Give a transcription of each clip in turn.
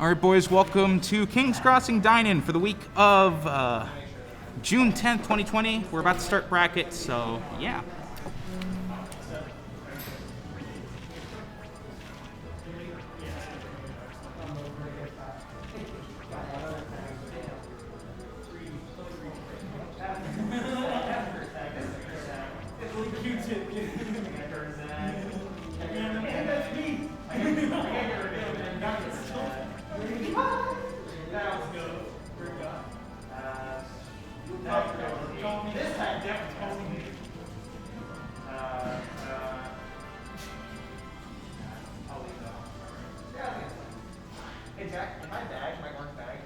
All right, boys, welcome to King's Crossing Dine-In for the week of June 10th, 2020. We're about to start brackets, so yeah. Hey Jack, in my bag, my orange bag,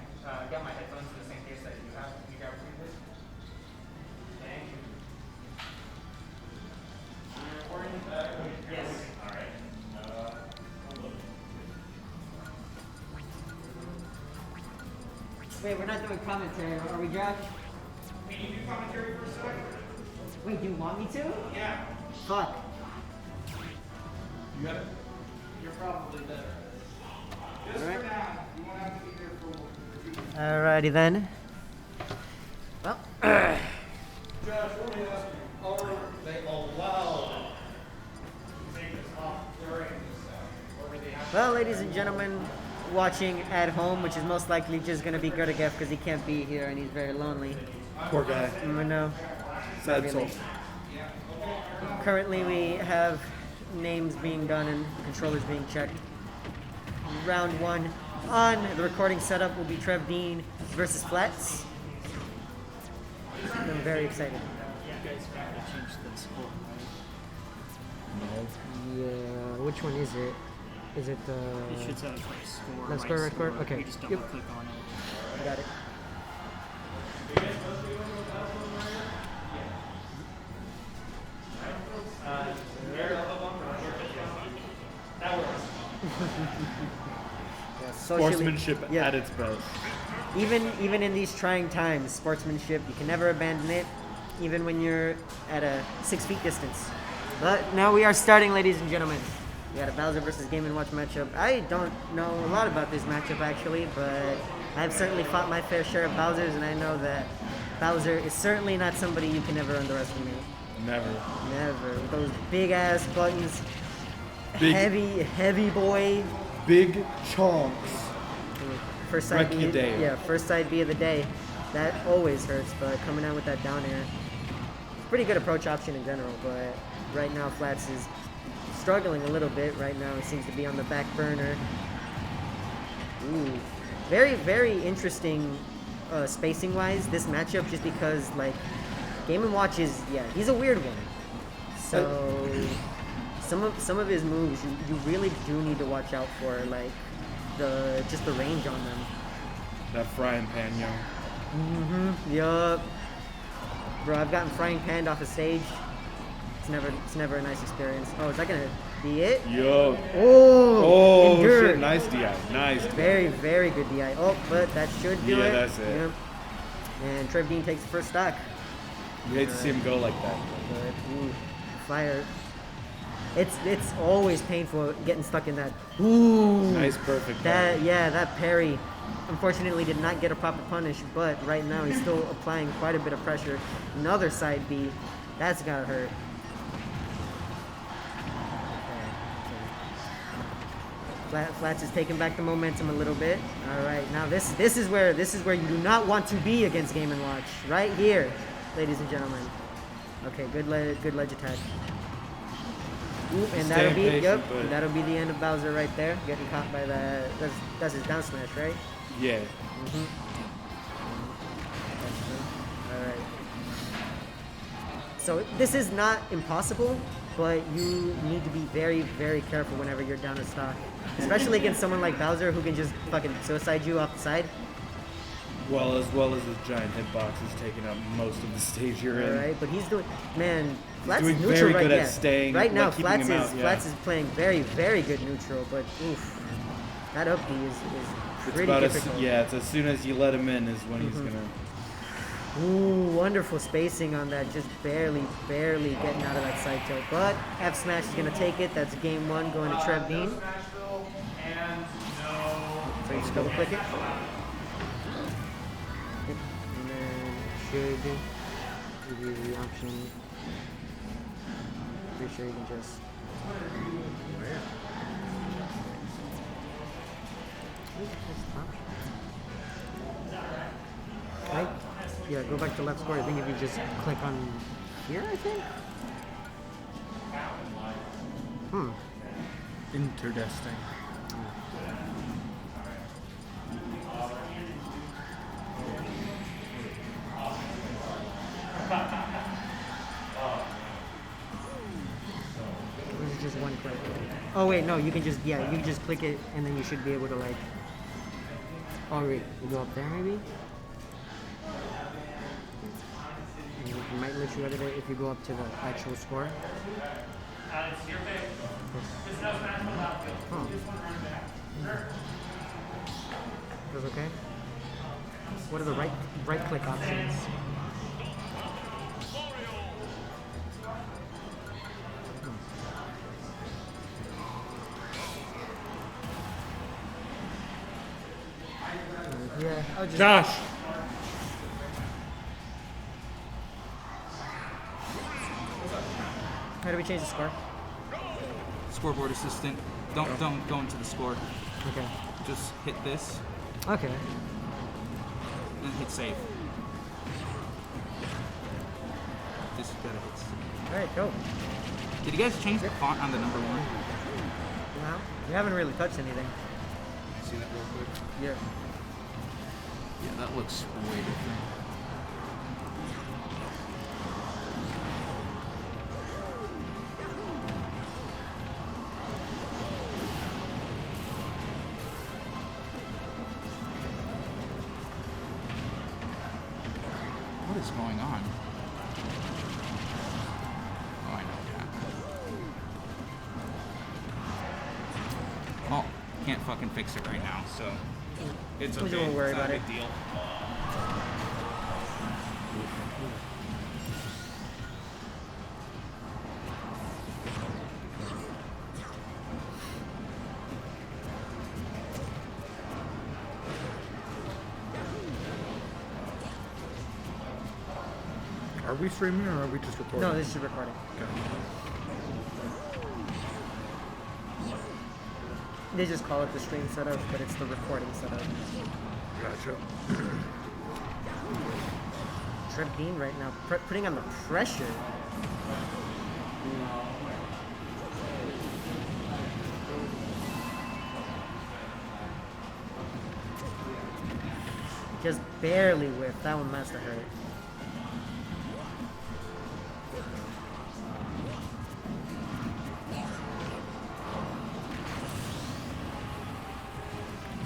got my headphones in the same case that you have. Can you grab it for me, please? Thank you. Orange bag? Yes. Alright. Wait, we're not doing commentary, are we, Josh? Can you do commentary for a sec? Wait, do you want me to? Yeah. Fuck. You got it? You're probably better. Just All right. for now. You won't have to be here for Alrighty then. Well, Josh, let me ask you, are they allowed to take this off during this or would they have to? well, ladies and gentlemen, watching at home, which is most likely just gonna be Gertigef because he can't be here and he's very lonely. Poor guy. No, Sad soul. currently we have names being done and controllers being checked. Round one on the recording setup will be Trev Dean versus Flats. I'm very excited. You guys gotta change the score, right? Yeah, which one is it? Is it the... It should say like score. Left score, right score? Okay. You just don't Yep. click on it. Got it. That works. Yeah, socially- Sportsmanship yeah. at its best. Even in these trying times, sportsmanship, you can never abandon it, even when you're at a 6 feet distance. But now we are starting, ladies and gentlemen. We got a Bowser versus Game & Watch matchup. I don't know a lot about this matchup, actually, but I've certainly fought my fair share of Bowsers, and I know that Bowser is certainly not somebody you can ever underestimate. Never. Never. With those big-ass buttons, Big- heavy boy. Big chunks. First side Wreck B, your day. yeah, first side B of the day. That always hurts, but coming out with that down air, it's a pretty good approach option in general. But right now, Flats is struggling a little bit. Right now, it seems to be on the back burner. Ooh, very interesting spacing-wise. This matchup, just because like Game & Watch is he's a weird one. So some of his moves you really do need to watch out for, like the range on them. That frying pan, yo. Yup. Bro, I've gotten frying panned off a stage. It's never a nice experience. Oh, is that gonna be it? Yo. Oh, Oh, endured. shit. Nice DI. Nice. Very good DI. Oh, but that should do Yeah, it. that's it. Yep. And Trev Dean takes the first stock. You hate to see him go like that. But ooh, fire. It's always painful getting stuck in that. Ooh. Nice, perfect. That parry unfortunately did not get a proper punish, but right now he's still applying quite a bit of pressure. Another side B. That's gotta hurt. Flats is taking back the momentum a little bit. All right, now this is where you do not want to be against Game & Watch. Right here, ladies and gentlemen. Okay, good ledge attack. Ooh, and that'll be that'll be the end of Bowser right there. Getting caught by that. That's his down smash, right? Yeah. All right. So this is not impossible, but you need to be very careful whenever you're down a stock, especially against someone like Bowser who can just fucking suicide you off the side. Well as his giant hitbox is taking up most of the stage you're in. All right, but he's doing, man. Flats doing is neutral very right good at now. staying, Right now, like, keeping him out, yeah. Flats is playing very good neutral, but oof, that up B is It's pretty about difficult. it's as soon as you let him in is when he's gonna. Ooh, wonderful spacing on that, just barely getting out of that side tilt. But F Smash is gonna take it. That's game one going to Trev Dean. And no. So So you just double click it. Yep. And then it should give you the option. Pretty sure you can just. Right? Yeah, go back to left square. I think if you just click on here, I think. Interdesting. Or is it just one click? Oh wait, no, you can just, yeah, you can just click it and then you should be able to like, oh wait, you go up there maybe? And it might let you edit it if you go up to the actual score. Huh. That's okay. What are the right click options? Yeah, I'll just. Josh! How do we change the score? Scoreboard assistant. Don't go into the score. Okay. Just hit this Okay. and hit save. Just gotta hit save. Alright, go. Did you guys change the font on the number 1? Now, we haven't really touched anything. See that real quick? Yeah. Yeah, that looks way different. What is going on? Oh, I know that. Well, can't fucking fix it right now, so it's We okay. don't worry It's not about a it. big deal. Are we streaming or are we just recording? No, this is recording. They just call it the stream setup, but it's the recording setup. Gotcha. Trev Dean right now, putting on the pressure. Just barely whiffed. That one must have hurt.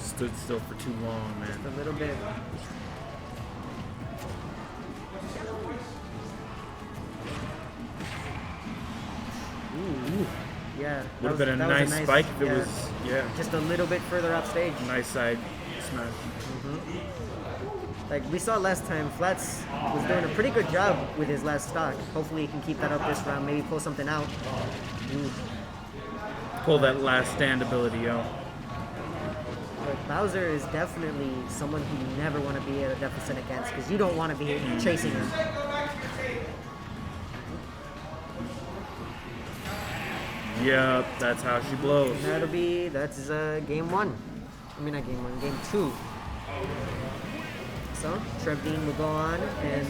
Stood still for too long, man. A little bit. Ooh. Yeah. that Would have was- been a that was nice spike if it yeah, was, yeah, just a little bit further up stage. nice side smash. Like we saw last time, Flats was doing a pretty good job with his last stock. Hopefully he can keep that up this round, maybe pull something out. Ooh. Pull that last stand ability out. But Bowser is definitely someone who you never want to be at a deficit against because you don't want to be chasing him. Yep, that's how she blows. That's game 1. I mean, not game 1, game 2. So, Trev Dean will go on, and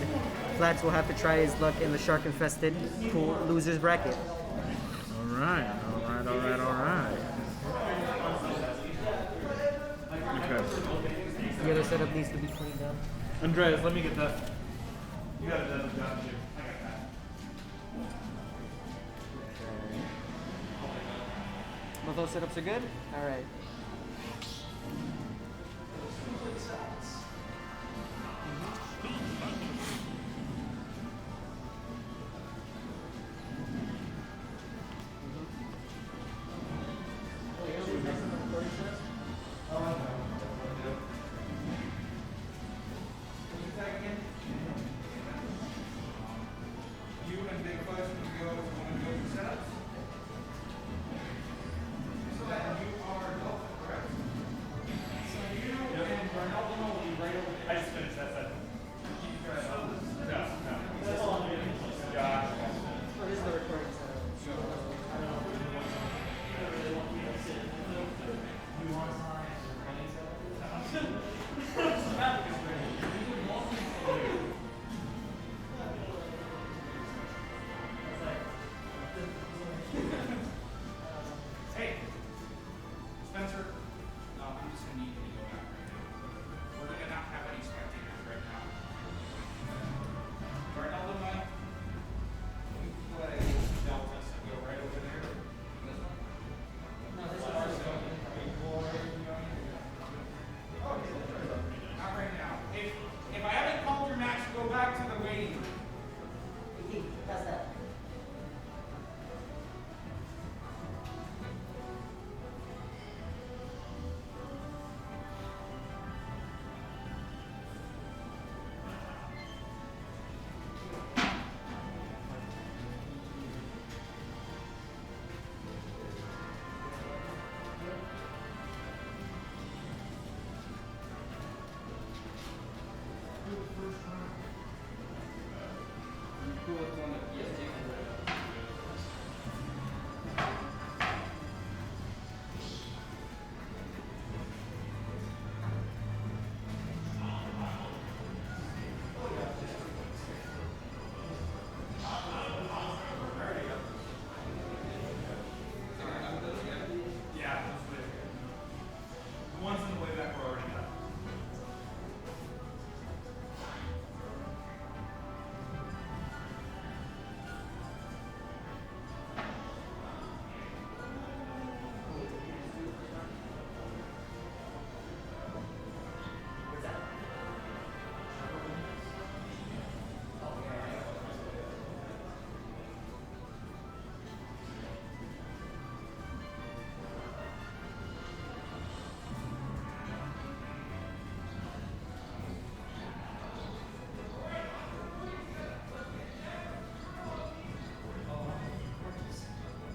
Flats will have to try his luck in the shark-infested pool losers bracket. Alright. Okay. The other setup needs to be cleaned up. Andreas, let me get that. You got another job too. Both those setups are good? Alright. Hey, Spencer. No, I'm just gonna need you to go back right now. We're gonna not have any spectators right now. Alright, now look, Mike. You play Delta, so go right over there. This one? No, this one's not right now. If I haven't called your match, go back to the waiting room. That's that.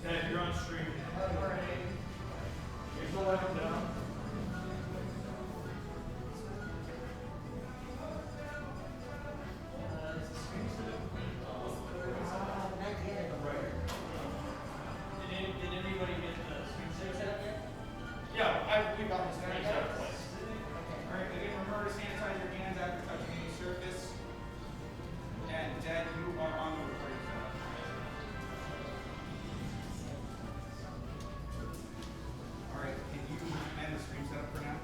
Ted, you're on stream. You're still left down. Did anybody get the screen set up yet? Yeah, we got the screen set up. Alright, again, remember to sanitize your hands after touching any surface. And Dad, you are on the recording setup. Alright, can you end the stream setup for now?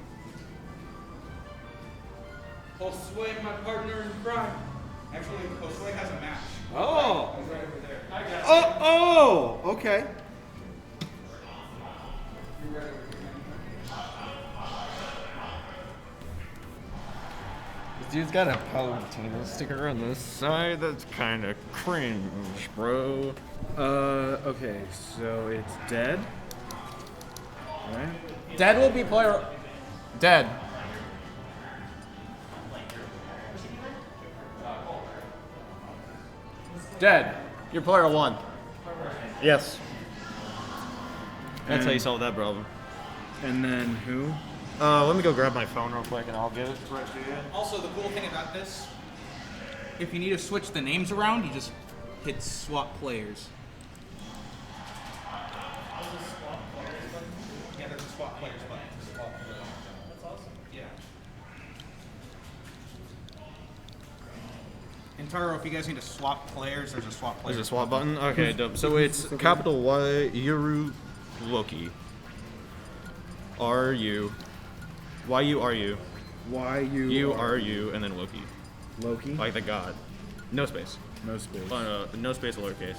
Josue, my partner in crime. Actually, Josue has a match. Oh. He's right over there. I got it. Oh, okay. You ready? This dude's got a Palutino sticker on the side. That's kind of cringe, bro. Okay, so it's dead. Right? Dead will be player. Dead. Dead. You're player 1. Yes. That's how you solve that problem. And then who? Let me go grab my phone real quick and I'll give it right to you. Also, the cool thing about this, if you need to switch the names around, you just hit swap players. Yeah, there's a swap players button. Swap players. That's awesome. Yeah. And Taro, if you guys need to swap players, there's a swap players. There's a swap button? Okay, dope. So it's capital Y, Yuruloki. R-U. Y-U-R-U. U-R-U, and then Loki. Loki? Like the god. No space. No space. Oh, no, no space, lowercase.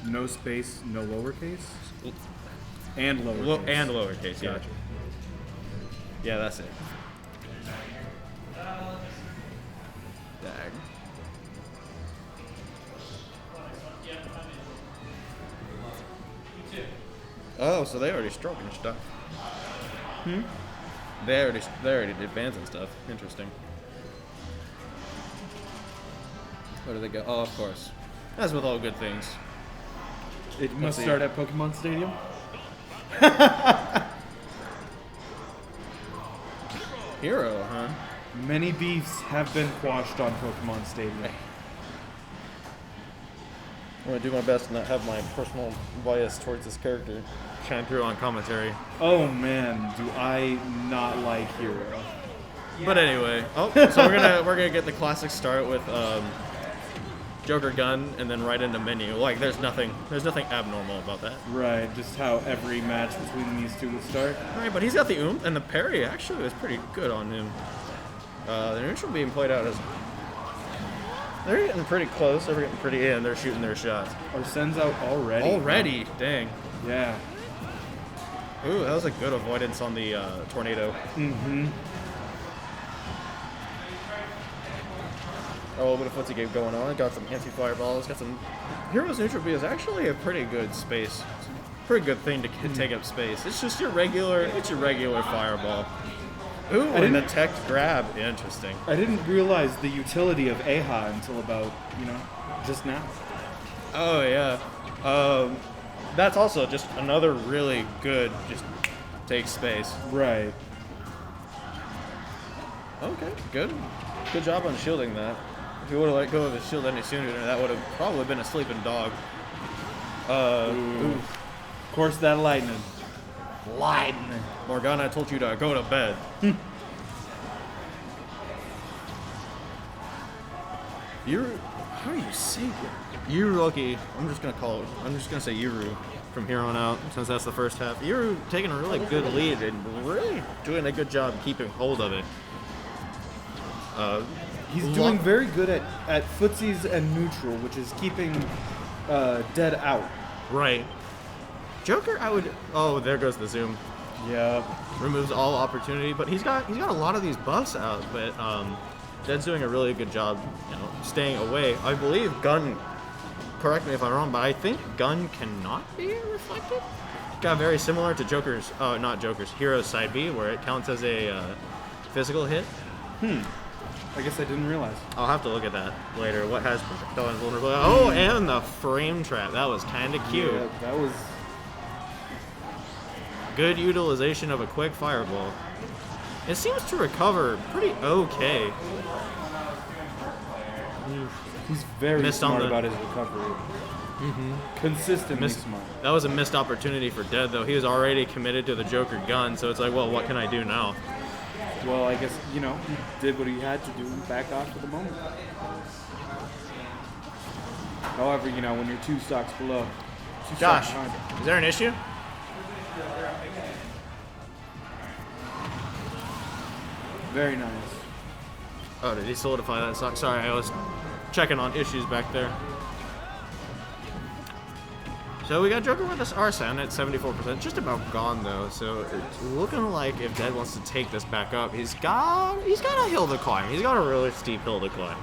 No space, no lowercase? And lowercase. And lowercase, yeah. Gotcha. Yeah, that's it. Dag. Oh, so they already struck and stuff. They already did bands and stuff. Interesting. Where do they go? Oh, of course. As with all good things. It must see. start at Pokemon Stadium? Hero, huh? Many beefs have been quashed on Pokemon Stadium. I'm gonna do my best to not have my personal bias towards this character shine through on commentary. Oh man, do I not like Hero. But anyway, so we're gonna get the classic start with Joker gun and then right into menu. Like there's nothing abnormal about that. Right, just how every match between these two would start. Right, but he's got the oomph and the parry actually was pretty good on him. The neutral being played out as they're getting pretty close. They're getting pretty in. They're shooting their shots. Arsene's out already. Already, dang. Yeah. Ooh, that was a good avoidance on the tornado. Mm-hmm. A little bit of footsie game going on. Got some anti-fireballs. Got some Heroes neutral B is actually a pretty good space. It's a pretty good thing to take up space. It's just your regular fireball. Ooh, and the tech grab. Interesting. I didn't realize the utility of AHA until about, just now. Oh, yeah. That's also just another really good, just take space. Right. Okay, good. Good job on shielding that. If you would have let go of his shield any sooner, that would have probably been a sleeping dog. Ooh. Of course, that lightning. Lightning. Morgana, I told you to go to bed. How do you say it? Yuruloki. I'm just gonna say Yuru from here on out, since that's the first half. Yuru taking a really good lead and really doing a good job keeping hold of it. He's doing very good at footsies and neutral, which is keeping Dead out. Right. Joker, oh, there goes the zoom. Yep. Removes all opportunity, but he's got a lot of these buffs out, but Dead's doing a really good job, staying away. I believe gun, correct me if I'm wrong, but I think gun cannot be reflected. Got very similar to Joker's, not Joker's, Hero's side B, where it counts as a physical hit. I guess I didn't realize. I'll have to look at that later. What has projectile invulnerability? Oh, and the frame trap. That was kind of cute. Yeah, that was good utilization of a quick fireball. It seems to recover pretty okay. He's very Missed smart on about his recovery. Consistently smart. That was a missed opportunity for Dead, though. He was already committed to the Joker gun, so it's like, well, what can I do now? Well, I guess, he did what he had to do and back off for the moment. However, when you're 2 stocks below. Josh, is there an issue? Very nice. Oh, did he solidify that stock? Sorry, I was checking on issues back there. So we got Joker with this Arsene at 74%, just about gone though. So it's looking like if Dead wants to take this back up, he's got a hill to climb. He's got a really steep hill to climb.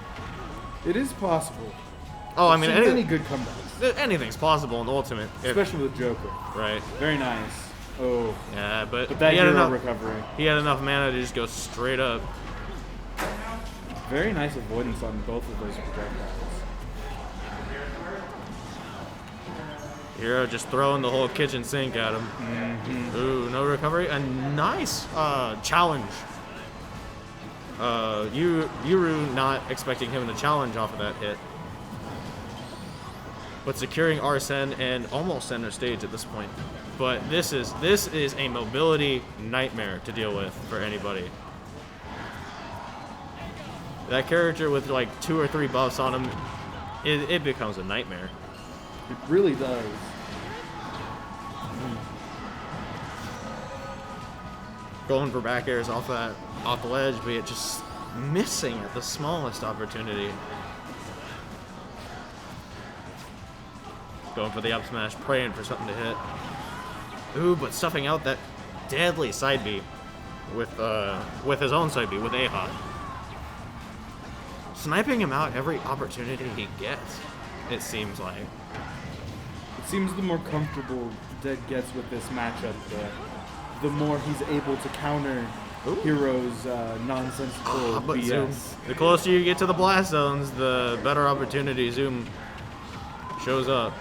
It is possible. Oh, I mean, any good comebacks. Anything's possible in Ultimate, Especially with Joker. Right. Very nice. Oh. Yeah, but that he had hero enough recovery. He had enough mana to just go straight up. Very nice avoidance on both of those projectiles. Hero just throwing the whole kitchen sink at him. Mm-hmm. Ooh, no recovery. A nice challenge. Yuru not expecting him to challenge off of that hit. But securing Arsene and almost center stage at this point. But this is a mobility nightmare to deal with for anybody. That character with like 2 or 3 buffs on him, it becomes a nightmare. It really does. Going for back airs off the ledge, but it just missing at the smallest opportunity. Going for the up smash, praying for something to hit. Ooh, but stuffing out that deadly side B with his own side B with AHA. Sniping him out every opportunity he gets, it seems like. It seems the more comfortable Dead gets with this matchup, the more he's able to counter Hero's nonsensical But BS. Zoom, the closer you get to the blast zones, the better opportunity Zoom shows up.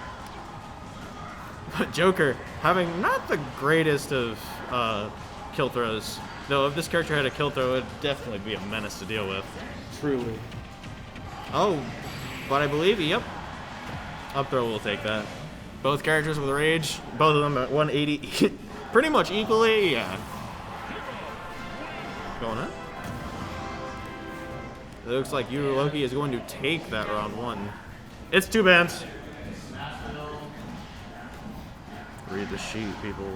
But Joker, having not the greatest of kill throws, though if this character had a kill throw, it would definitely be a menace to deal with. Truly. Oh, but I believe, yep, up throw will take that. Both characters with rage, both of them at 180, pretty much equally, yeah. Going up. looks like Yuruloki is going to take that round 1. It's 2 bans. Read the sheet, people.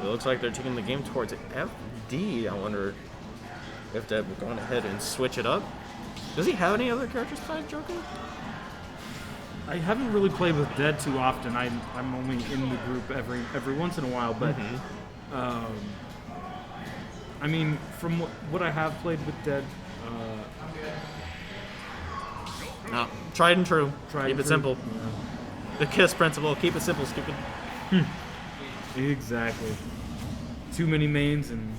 It looks like they're taking the game towards FD. I wonder if Deb will go ahead and switch it up. Does he have any other characters besides Joker? I haven't really played with Dead too often. I'm only in the group every once in a while, but I mean, from what I have played with Dead, No, tried and true. Tried Keep and it true. simple. The KISS principle. Keep it simple, stupid. exactly. Too many mains and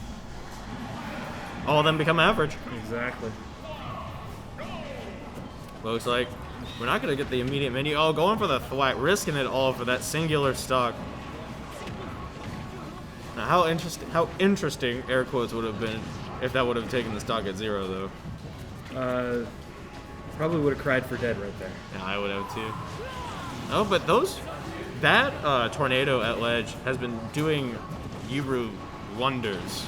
All of them become average. exactly. Looks like we're not going to get the immediate menu. Oh, going for the thwack, risking it all for that singular stock. Now, how interesting, air quotes, would have been if that would have taken the stock at 0, though. Probably would have cried for Dead right there. Yeah, I would have too. Oh, but that tornado at ledge has been doing Yuru wonders.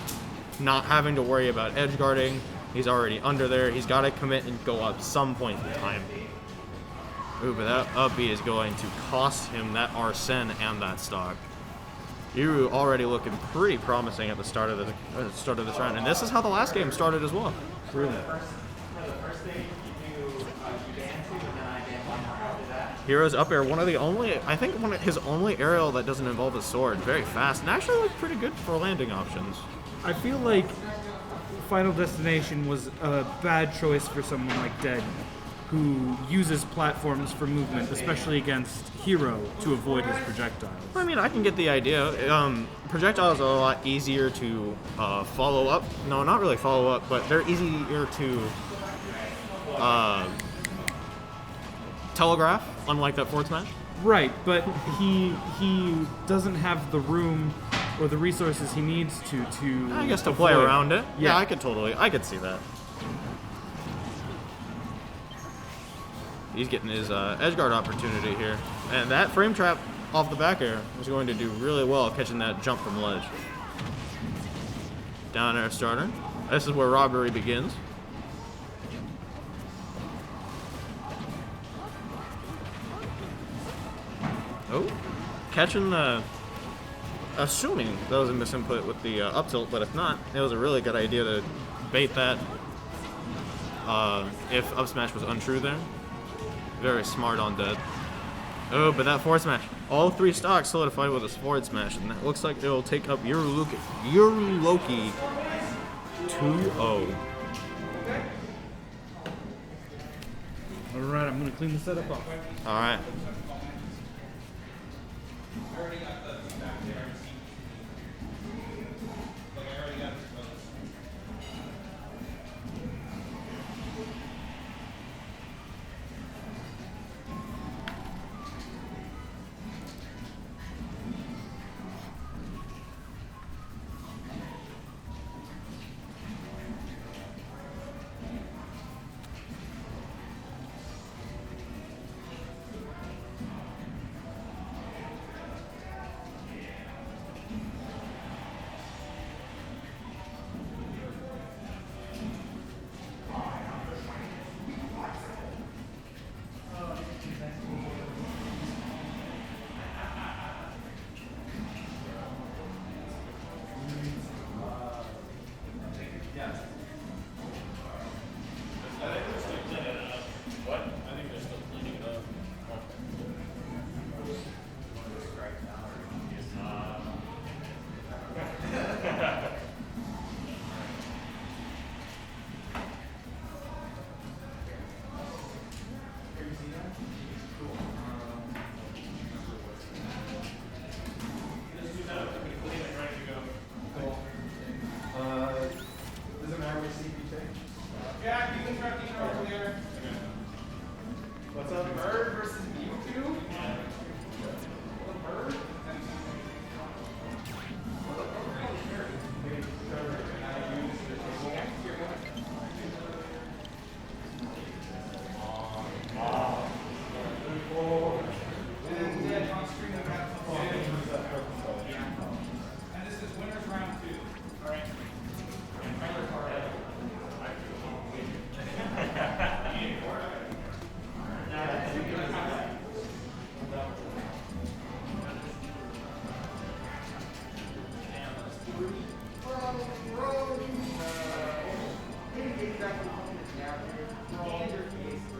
Not having to worry about edge guarding. He's already under there. He's got to commit and go up some point in time. Ooh, but that up B is going to cost him that Arsene and that stock. Yuru already looking pretty promising at the start of this round, and this is how the last game started as well. Really. Hero's up air, one of his only aerial that doesn't involve a sword. Very fast, and actually looked pretty good for landing options. I feel like Final Destination was a bad choice for someone like Dead, who uses platforms for movement, especially against Hero, to avoid his projectiles. I mean, I can get the idea. Projectiles are a lot easier to follow up. No, not really follow up, but they're easier to telegraph, unlike that forward smash. Right, but he doesn't have the room or the resources he needs to I guess to play avoid. around it. Yeah, Yeah. I could see that. He's getting his edgeguard opportunity here. And that frame trap off the back air is going to do really well catching that jump from ledge. Down air starter. This is where robbery begins. Oh, catching the... Assuming that was a misinput with the up tilt, but if not, it was a really good idea to bait that if up smash was untrue there. Very smart on Dead. Oh, but that forward smash. All 3 stocks solidified with a forward smash, and that looks like it'll take up Yuruloki 2-0. Alright, I'm gonna clean the setup off. Alright.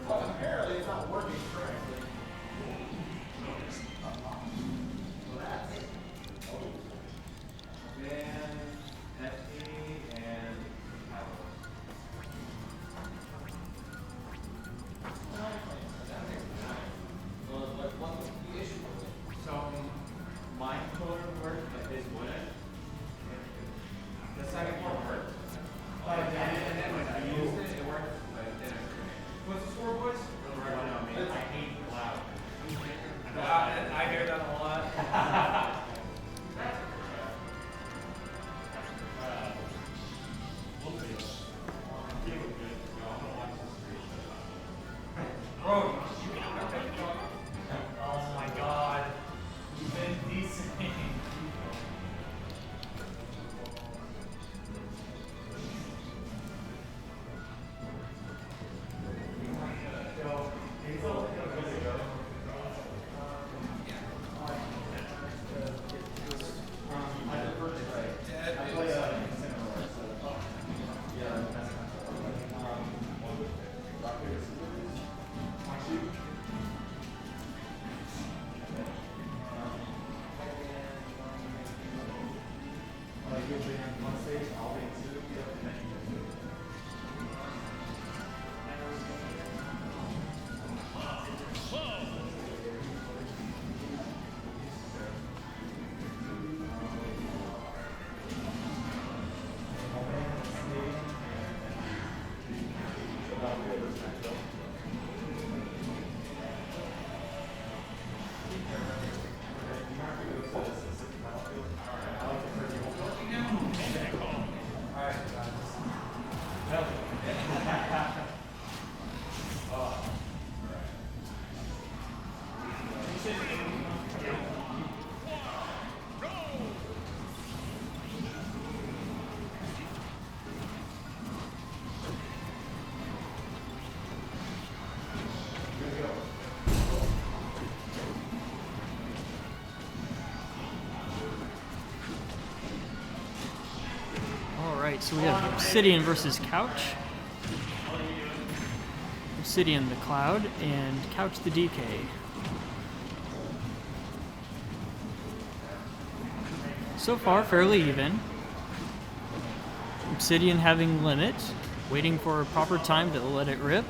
Apparently it's not working correctly. Alright, so we have Obsidian versus Couch. Obsidian the Cloud, and Couch the DK. So far, fairly even. Obsidian having limit, waiting for a proper time to let it rip.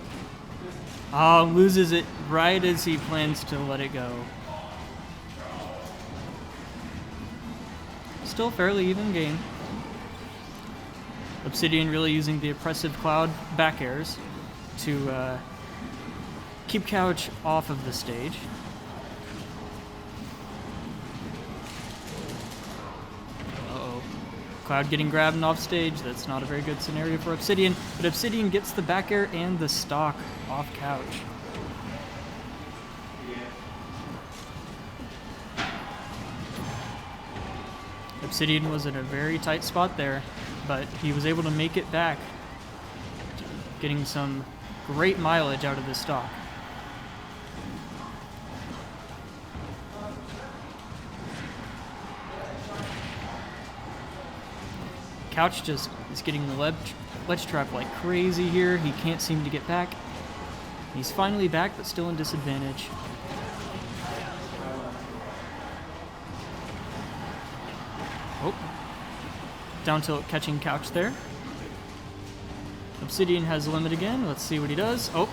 Loses it right as he plans to let it go. Still fairly even game. Obsidian really using the oppressive Cloud back airs to keep Couch off of the stage. Uh-oh. Cloud getting grabbed and off stage. That's not a very good scenario for Obsidian, but Obsidian gets the back air and the stock off Couch. Obsidian was in a very tight spot there, but he was able to make it back, getting some great mileage out of the stock. Couch just is getting the ledge trap like crazy here. He can't seem to get back. He's finally back, but still in disadvantage. Oh, down tilt catching Couch there. Obsidian has limit again. Let's see what he does. Oh,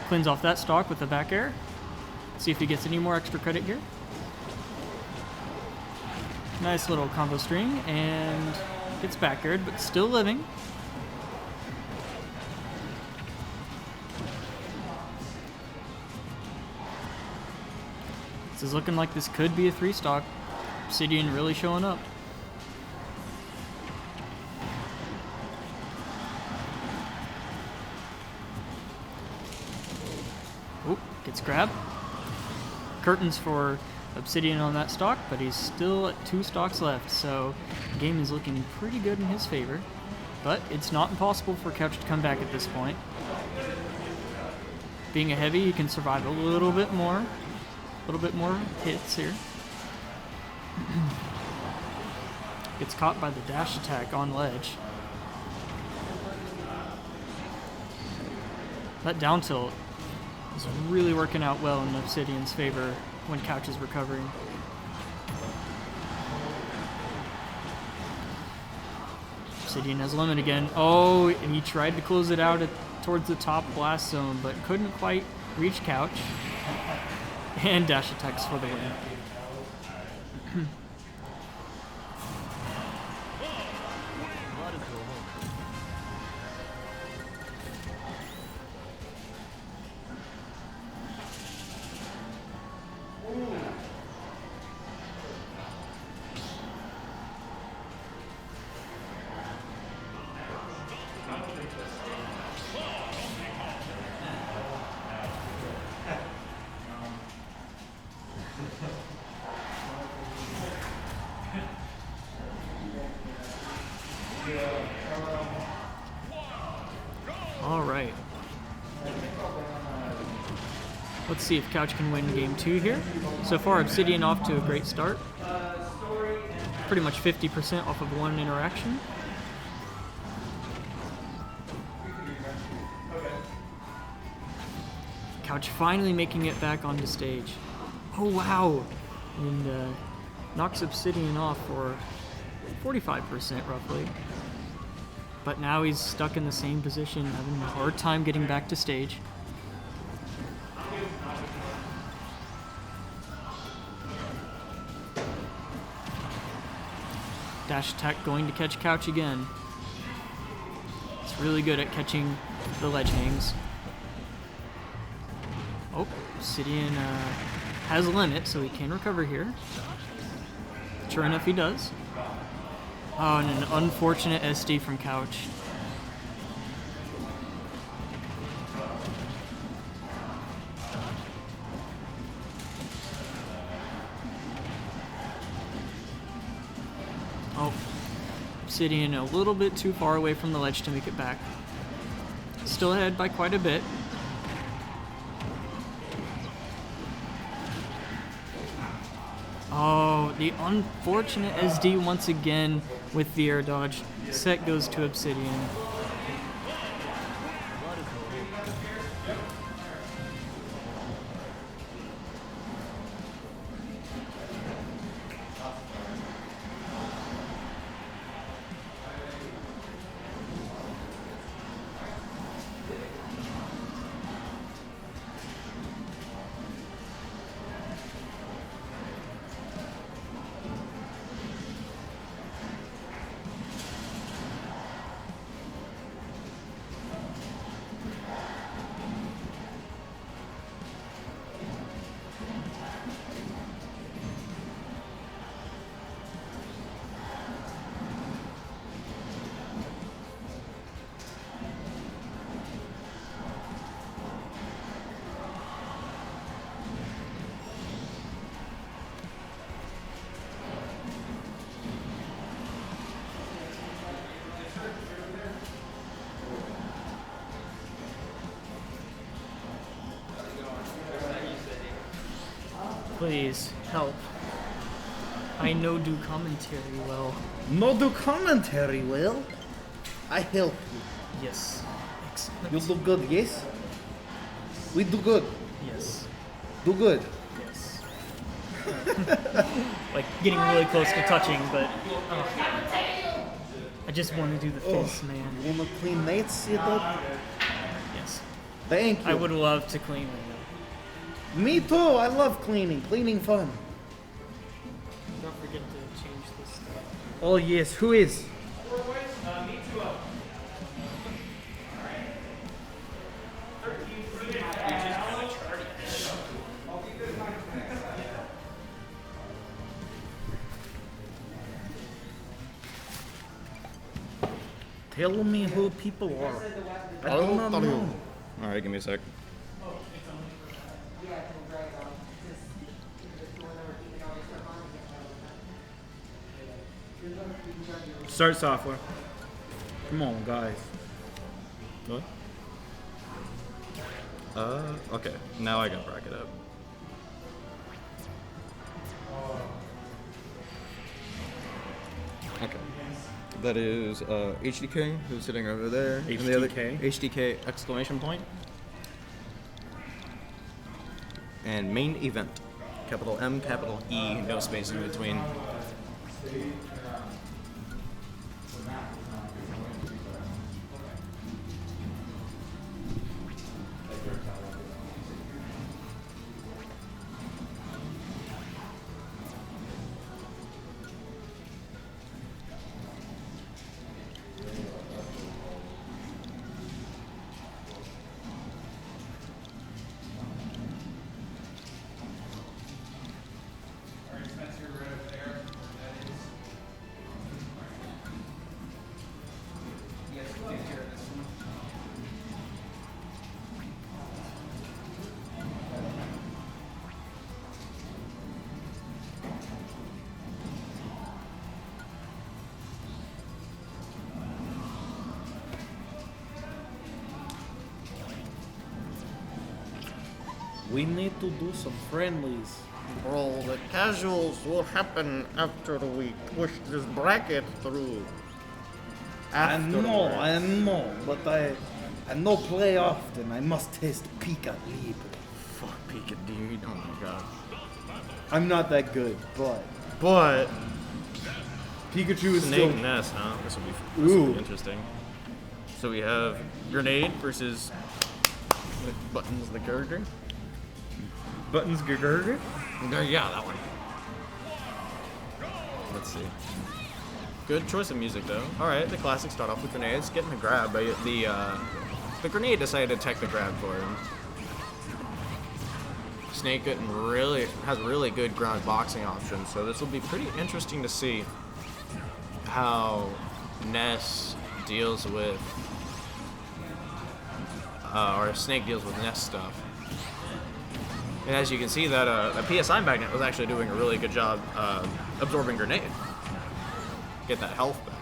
cleans off that stock with the back air. Let's see if he gets any more extra credit here. Nice little combo string, and gets back aired, but still living. This is looking like this could be a 3-stock. Obsidian really showing up. Oop, gets grabbed. Curtains for Obsidian on that stock, but he's still at 2 stocks left, so the game is looking pretty good in his favor. But it's not impossible for Couch to come back at this point. Being a heavy, he can survive a little bit more hits here. Gets caught by the dash attack on ledge. That down tilt is really working out well in Obsidian's favor when Couch is recovering. Obsidian has limit again. Oh, and he tried to close it out towards the top blast zone, but couldn't quite reach Couch. And dash attacks for the win. All right. Let's see if Couch can win game 2 here. So far, Obsidian off to a great start. Pretty much 50% off of one interaction. Couch finally making it back onto stage. Oh, wow. And knocks Obsidian off for 45% roughly. But now he's stuck in the same position, having a hard time getting back to stage. Dash attack going to catch Couch again. It's really good at catching the ledge hangs. Oh, Obsidian has a limit, so he can recover here. Sure enough, he does. Oh, and an unfortunate SD from Couch. Oh, Obsidian a little bit too far away from the ledge to make it back. Still ahead by quite a bit. Oh, the unfortunate SD once again with the air dodge. Set goes to Obsidian. Please, help. I no do commentary well. No do commentary, well. I help you. Yes. Excellent. You do good, yes? We do good. Yes. Do good. Yes. Like getting really close to touching, but I just want to do the face, man. You wanna clean that shit up? Yes. Thank you. I would love to clean them. Me too. I love cleaning. Cleaning fun. Don't forget to change this stuff. Oh yes. Who is? Tell me who people are. I do not know. All right, give me a sec. Start software. Come on, guys. What? Okay. Now I can bracket up. Okay. That is HDK, who's sitting over there. and the other HDK? HDK exclamation point. and MainEvent. Capital M, capital E, no space in between. We need to do some friendlies. Bro, the casuals will happen after we push this bracket through. I know, but I no play often. I must taste Pika Libre. Fuck Pika, dude. Oh my god. I'm not that good, but But Pikachu is Snake still. Nest, huh? This will Ooh. be interesting. So we have Grenade versus Buttons the Gurger. Buttons Gurger? Yeah, that one. Let's see. Good choice of music, though. All right, the classic start off with grenades, getting the grab, but the grenade decided to tech the grab for him. Snake has really good ground boxing options, so this will be pretty interesting to see how Ness deals with, or Snake deals with Ness stuff. And as you can see, that a PSI magnet was actually doing a really good job absorbing grenade. Get that health back.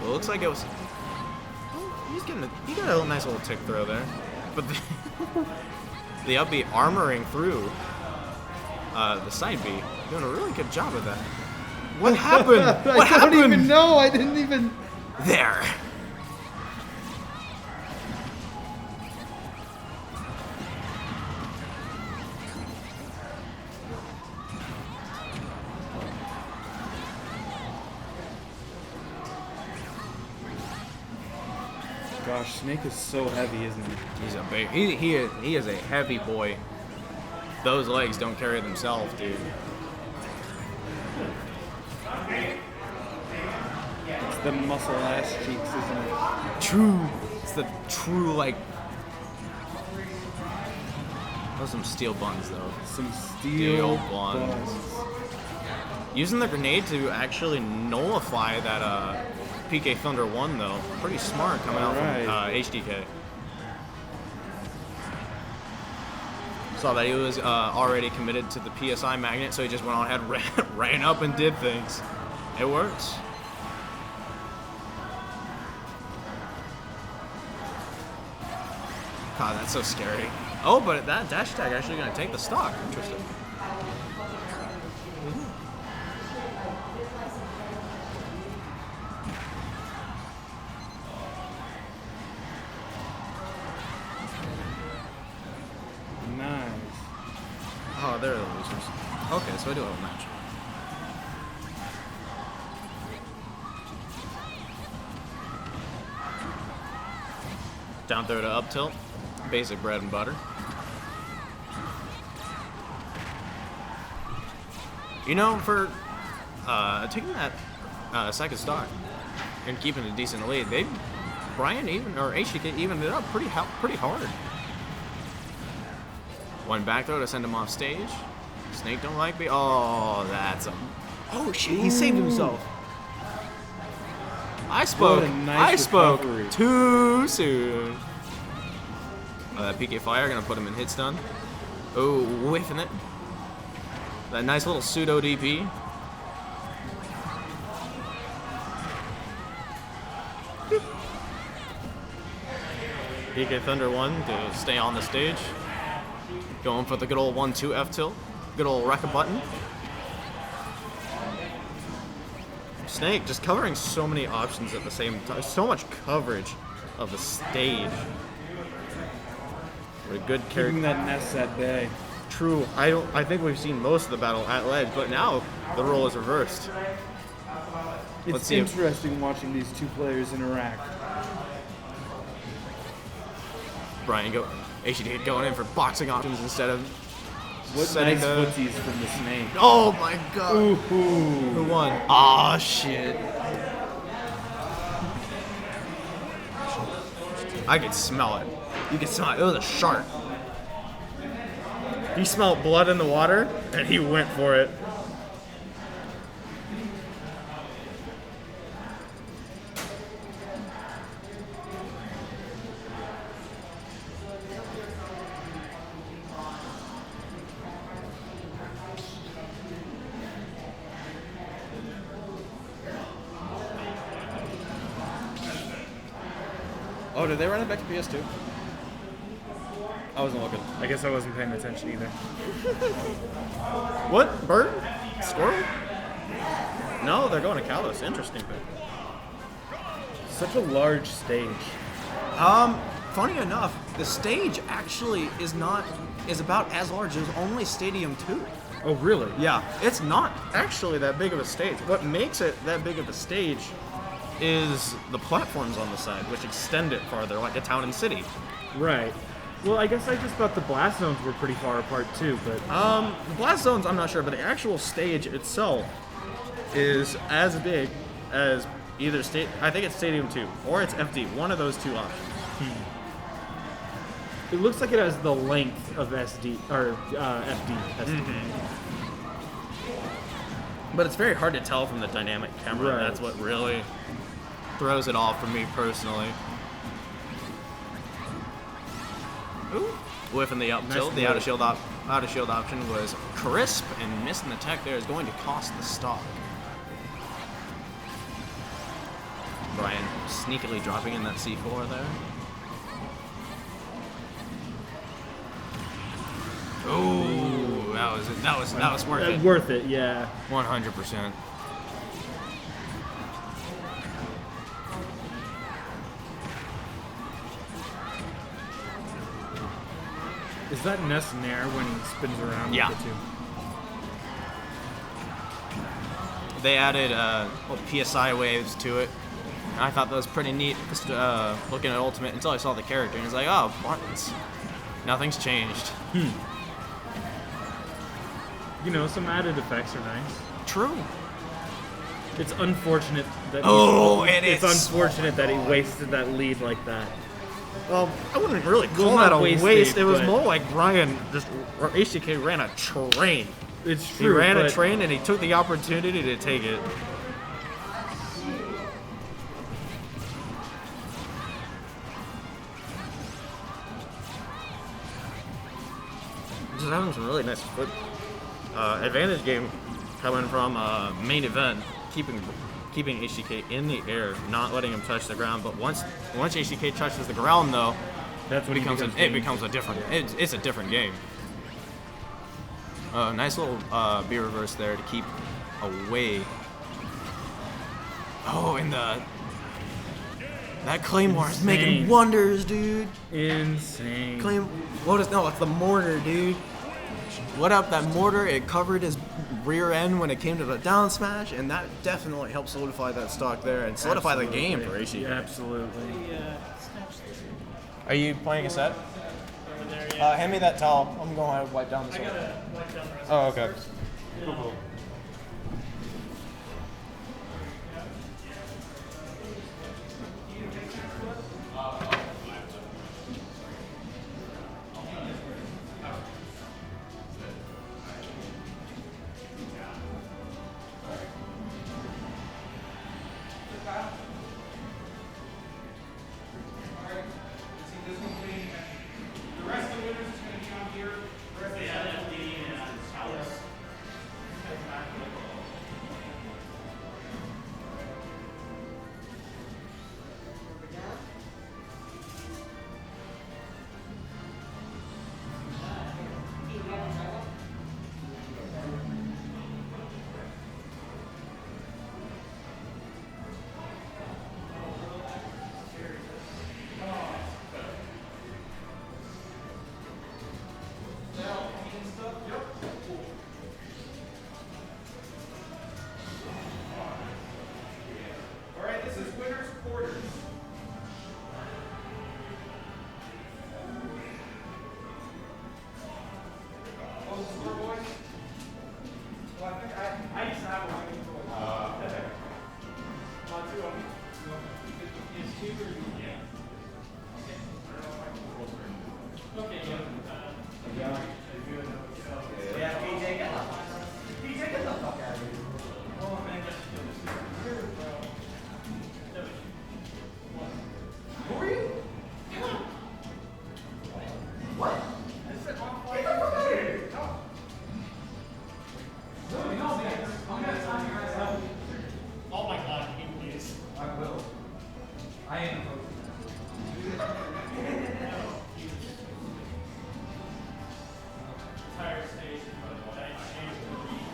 Well, it looks like it was. He got a nice little tick throw there, but the up B armoring through the side B, doing a really good job of that. What happened? What I don't happened? even know. I didn't even. There. Gosh, Snake is so heavy, isn't he? He's a big. He is a heavy boy. Those legs don't carry themselves, dude. It's the muscle ass cheeks, isn't it? True. It's the true like. Those some steel buns though. Some steel buns. buns. Using the grenade to actually nullify that PK Thunder 1 though. Pretty smart coming out from HDK. Saw that he was already committed to the PSI magnet, so he just went on ahead, ran up and did things. It works. God, that's so scary. Oh, but that dash attack actually gonna take the stock. Interesting. Nice. Oh, they're the losers. Okay, so I do have a match. Down throw to up tilt. Basic bread and butter. You know, for taking that second stock and keeping a decent lead, Brian or HDK evened it up pretty hard. One back throw to send him off stage. Snake don't like me. Oh, that's a. Oh shit! He saved himself. I spoke. What a nice I spoke recovery. too soon. That PK Fire gonna put him in hit stun. Oh, whiffing it. That nice little pseudo DP. PK Thunder 1 to stay on the stage. Going for the good old 1-2 F tilt. Good old wreck a button. Snake just covering so many options at the same time. So much coverage of the stage. with a good Keeping character. that Ness at bay. True. I think we've seen most of the battle at ledge, but now the role is reversed. Let's It's see if- interesting watching these two players interact. Brian HDD going in for boxing options instead of What setting nice the. footsies from the snake. Oh my god. Ooh. Who won? Aw, shit. I could smell it. You could smell it. It was a shark. He smelled blood in the water, and he went for it. Oh, did they run it back to PS2? I wasn't looking. I guess I wasn't paying attention either. What? Bird? Squirrel? No, they're going to Kalos. Interesting. But Such a large stage. funny enough, the stage actually is about as large as only Stadium 2. Oh, really? Yeah, it's not actually that big of a stage. What makes it that big of a stage is the platforms on the side, which extend it farther, like a town and city. Right. Well, I guess I just thought the blast zones were pretty far apart too, but The blast zones, I'm not sure, but the actual stage itself is as big as either I think it's Stadium 2 or it's FD, one of those two options. it looks like it has the length of SD or FD. But it's very hard to tell from the dynamic camera. Right. That's what really throws it off for me personally. Ooh. Whiffing the up tilt, the out of shield option was crisp, and missing the tech there is going to cost the stock. Brian sneakily dropping in that C4 there. Ooh, that was worth it. Worth it, yeah. 100%. Is that Ness Nair when he spins around Yeah. with the two? They added PSI waves to it. And I thought that was pretty neat. Just looking at Ultimate until I saw the character, and it's like, oh, buttons. Nothing's changed. You know, some added effects are nice. True. It's unfortunate that it's unfortunate that he wasted that lead like that. Well, I wouldn't really call Well, that not a wasted, waste. It was but- more like Brian or HDK ran a train. It's He true. ran a but train and he took the opportunity to take it. Just having some really nice foot advantage game coming from MainEvent, keeping HDK in the air, not letting him touch the ground. But once HDK touches the ground, though, That's when it becomes a different. It's a different game. Nice little B reverse there to keep away. Oh, and that Claymore is making Insane. wonders, dude. Insane. It's the mortar, dude. What up, that mortar? It covered his rear end when it came to the down smash, and that definitely helped solidify that stock there and solidify the game for HDK. Yeah, absolutely. Are you playing a set? Hand me that towel. I'm going to wipe down this one. Oh, okay. Cool. The rest of the winners is going to be on here. The rest of the FD and Talos. Oh my god, can you please? I will. I am. Entire station, but I changed the beat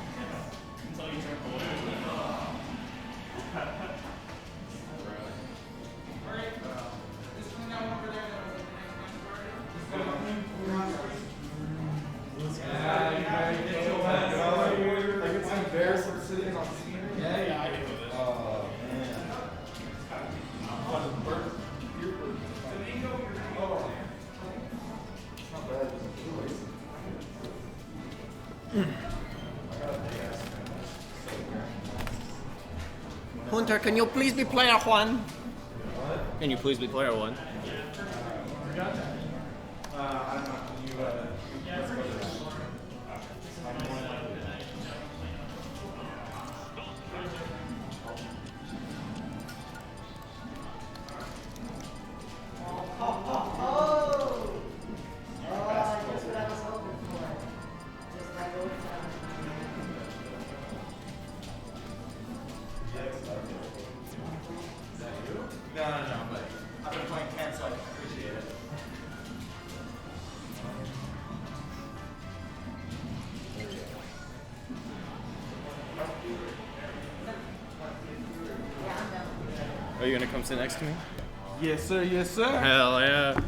until you turn blue. Alright. This one down over there. Yeah, I can do this. Hunter, can you please be player one? Can you please be player one? No, but I've been playing 10, so I appreciate it. Are you gonna come sit next to me? Yes, sir. Yes, sir. Hell yeah.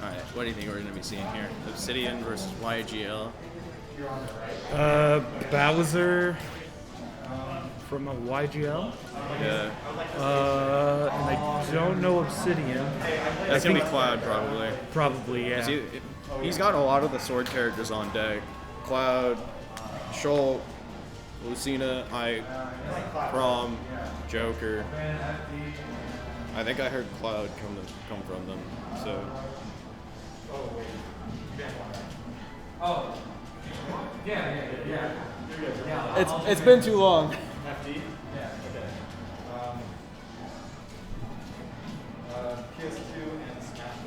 Alright, what do you think we're gonna be seeing here? Obsidian versus YGL. Bowser from a YGL. Yeah. And I don't know Obsidian. That's gonna be Cloud probably. Probably, yeah. He's got a lot of the sword characters on deck. Cloud, Shoal, Lucina, Ike, Prom, Joker. I think I heard Cloud come from them. So. Oh. Yeah. It's been too long. FD? Yeah, okay. PS2 and Smash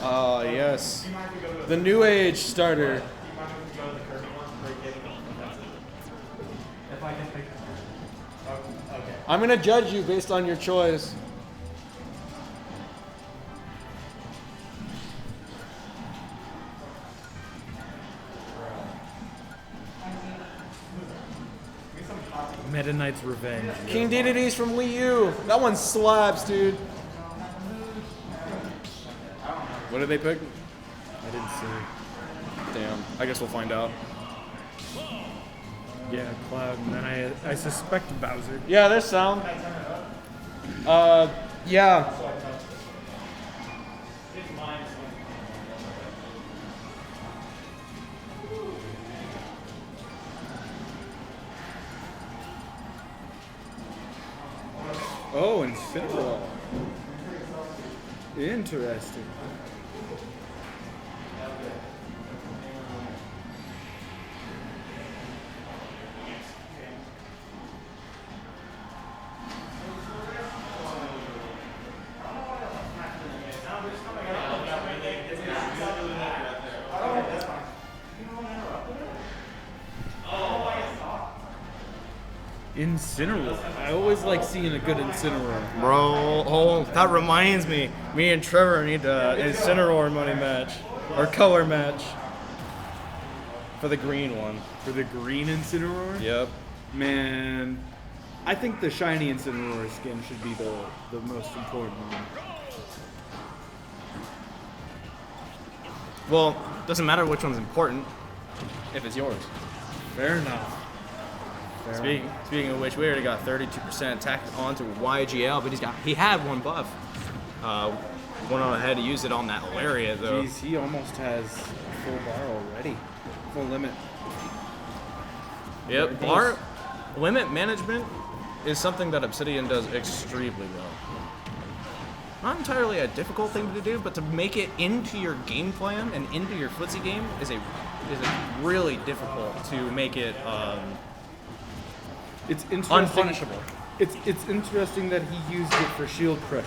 Ah, yes. The New Age starter. If I can pick. Okay. I'm gonna judge you based on your choice. Meta Knight's Revenge. King Dedede's from Wii U. That one slaps, dude. What did they pick? I didn't see. Damn. I guess we'll find out. Yeah, Cloud, and then I suspect Bowser. Yeah, there's sound. Yeah. Oh, Incineroar. Interesting. Incineroar. I always like seeing a good Incineroar. Bro, oh, that reminds me. Me and Trevor need a Incineroar money match. Or color match. For the green one. For the green Incineroar? Yep. Man, I think the shiny Incineroar skin should be the most important one. Well, doesn't matter which one's important if it's yours. Fair enough. Speaking of which, we already got 32% attacked onto YGL, but he had one buff. Went on ahead to use it on that Lariat though. Jeez, he almost has full bar already. Full limit. Yep, bar limit management is something that Obsidian does extremely well. Not entirely a difficult thing to do, but to make it into your game plan and into your footsie game is a really difficult to make it It's interesting. unpunishable. It's interesting that he used it for shield pressure.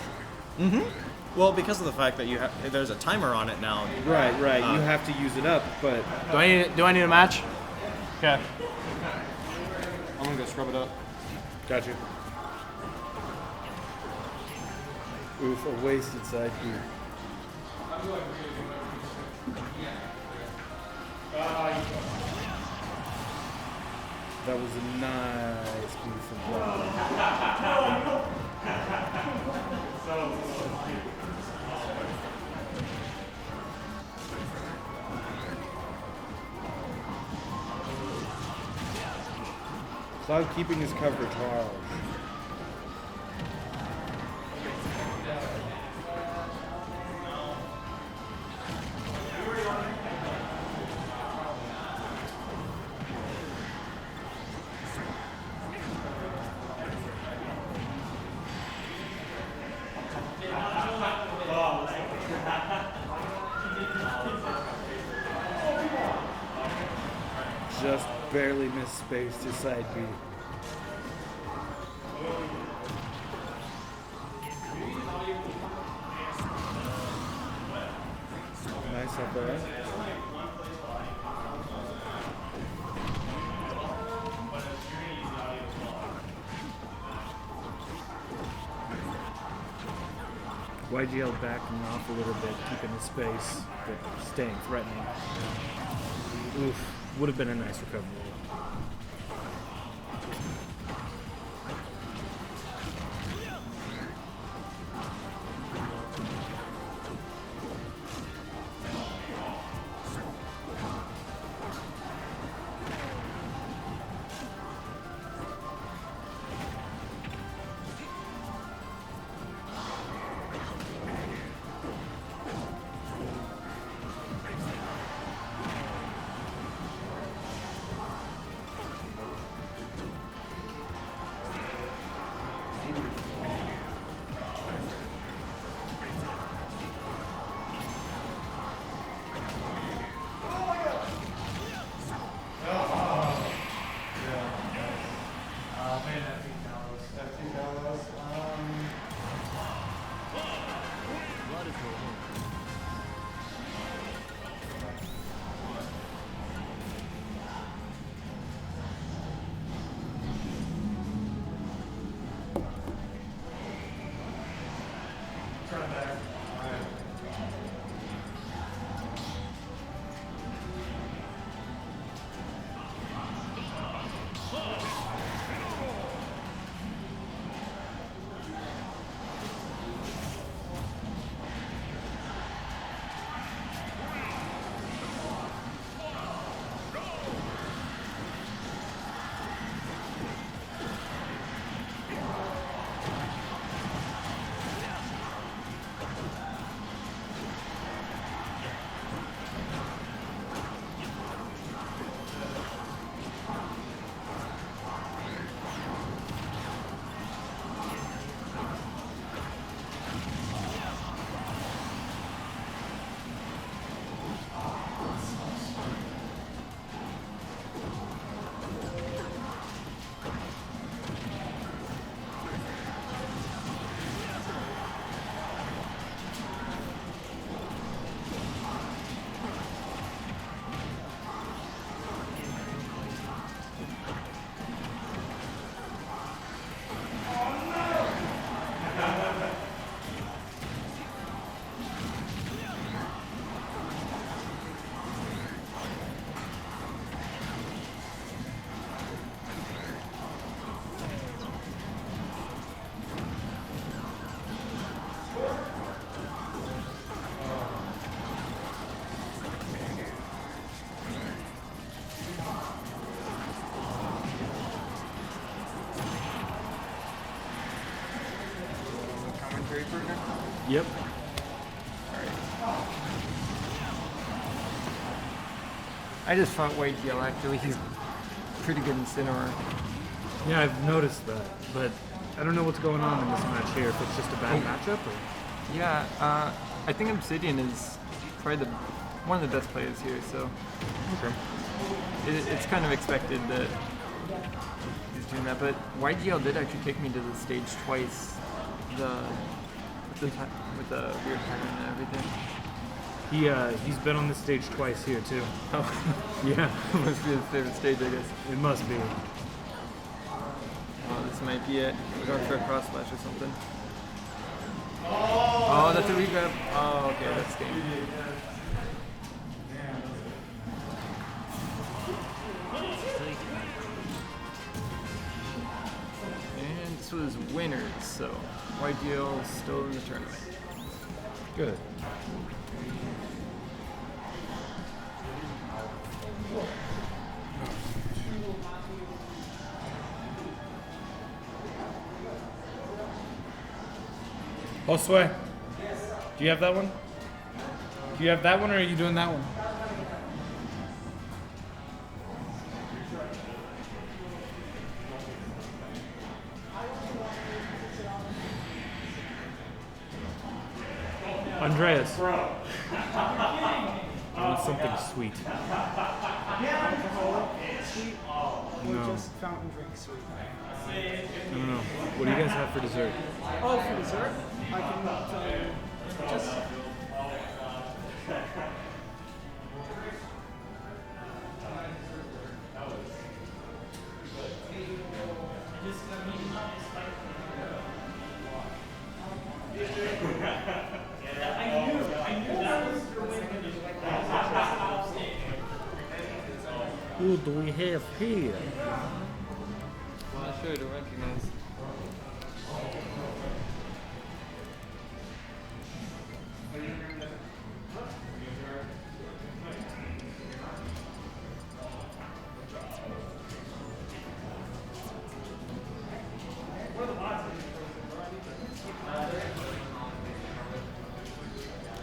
Well, because of the fact that there's a timer on it now. Right. You have to use it up, but Do I need a match? Okay. I'm gonna go scrub it up. got you. Oof, a wasted side here. That was a nice piece of block. Cloud keeping his coverage large. Just barely misspaced his side B. Nice up there. YGL backing off a little bit, keeping his space, but staying threatening. Oof, would have been a nice recovery. trade partner? Yep. I just fought White Deal, actually. He's pretty good in Cinerar. Yeah, I've noticed that, but I don't know what's going on in this match here. If it's just a bad matchup, or Yeah, I think Obsidian is probably one of the best players here, so it's kind of expected that he's doing that. But YGL did actually take me to the stage twice, with the weird pattern and everything. he's been on this stage twice here too. Oh, Yeah, must be his favorite stage, I guess. it must be. Oh, this might be it. We're going for a cross slash or something. Oh, that's a regrab. Oh, okay, that's game. And this was winners, so YGL still in the tournament. Good. Josue, do you have that one? Do you have that one, or are you doing that one? Andreas. I want something sweet. No. Just fountain drink sweet. I don't know. What do you guys have for dessert? Oh, for dessert, I can tell you. Just Who do we have here? I'm not sure to recognize.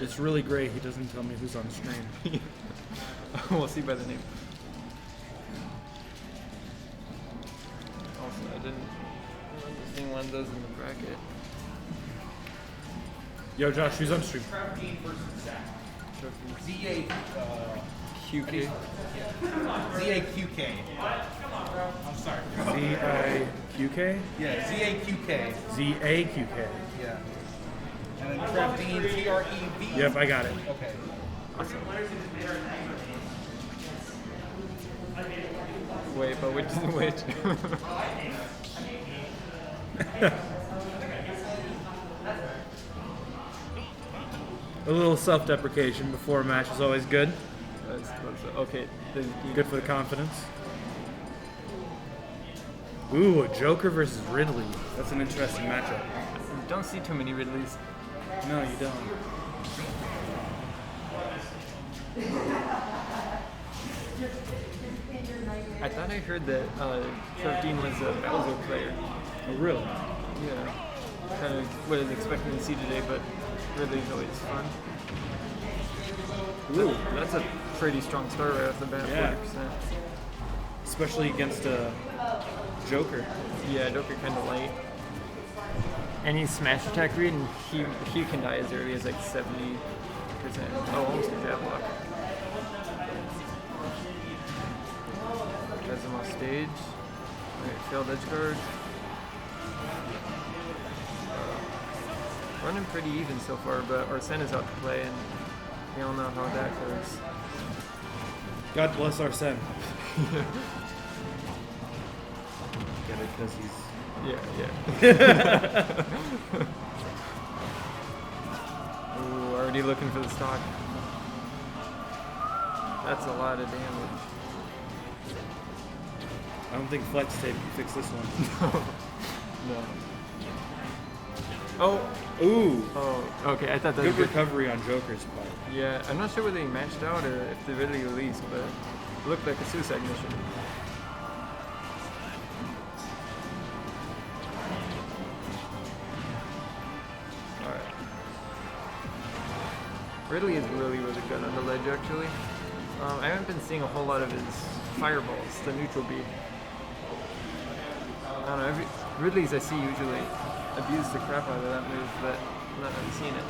It's really great he doesn't tell me who's on stream. We'll see by the name. Also, I didn't remember seeing one of those in the bracket. Yo, Josh, who's on stream? Trev, Dine versus Zaqk. ZA, QK. ZAQK. I'm sorry. Z-I-Q-K? Yeah, ZAQK. Z-A-Q-K. Yeah. And then Trev, Dine, Trev. Yep, I got it. Okay. Wait, but which is which? A little self-deprecation before a match is always good. Okay. Good for the confidence. Ooh, a Joker versus Ridley. That's an interesting matchup. You don't see too many Ridleys. No, you don't. I thought I heard that Trev Dine was a Bowser player. Oh, really? Yeah. Kind of what I was expecting to see today, but Ridley's always fun. Ooh. That's a pretty strong start right off the bat, Yeah. 40%. Especially against a Joker. Yeah, Joker kind of light. And he's smash attack read, and he can die as early as like 70%. Oh, almost a jab block. Has him off stage. Alright, failed edge guard. Running pretty even so far, but Arsene is out to play, and we all know how that goes. God bless Arsene. Get it, because he's... Yeah. Ooh, already looking for the stock. That's a lot of damage. I don't think Flex Tape can fix this one. No. Oh. Ooh. Oh. Okay. I thought that Good was recovery on Joker's part. Yeah. I'm not sure whether they matched out or if they really released, but it looked like a suicide mission. All right. Ridley is really, really good on the ledge, actually. I haven't been seeing a whole lot of his fireballs, the neutral B. I don't know, Ridley's I see usually abuse the crap out of that move, but I'm not really seeing it.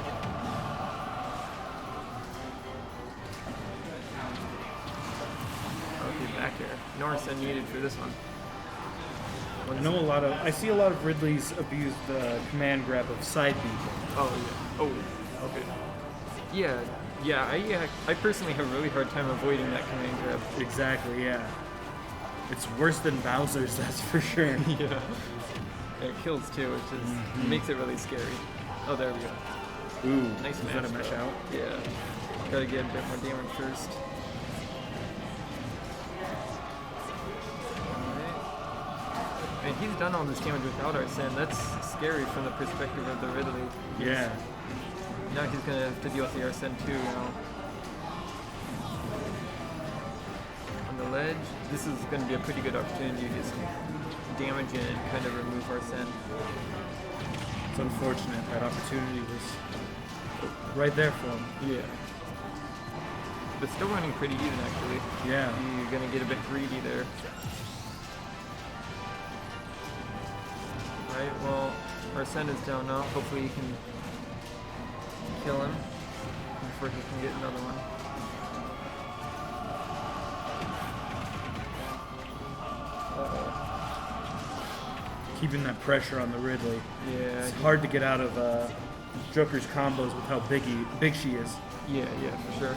Okay, back here. Norson needed for this one. I see a lot of Ridley's abuse the command grab of side B. Oh, yeah. Oh, okay. Yeah, I personally have a really hard time avoiding that command grab. Exactly, yeah. It's worse than Bowser's, that's for sure. Yeah. It kills too, which is makes it really scary. Oh, there we go. Ooh, Nice is match. that a mesh though. out? Yeah. Gotta get a bit more damage first. Alright. And he's done all this damage without Arsene. That's scary from the perspective of the Ridley. Yeah. Now he's gonna have to deal with the Arsene too, you know. On the ledge, this is gonna be a pretty good opportunity to get some damage in and kind of remove Arsene. It's unfortunate. That opportunity was right there for him. Yeah. But still running pretty even, actually. Yeah. You're gonna get a bit greedy there. Right, well, Arsene is down now. Hopefully he can kill him before he can get another one. Keeping that pressure on the Ridley. Yeah. It's hard to get out of Joker's combos with how big she is. Yeah, for sure.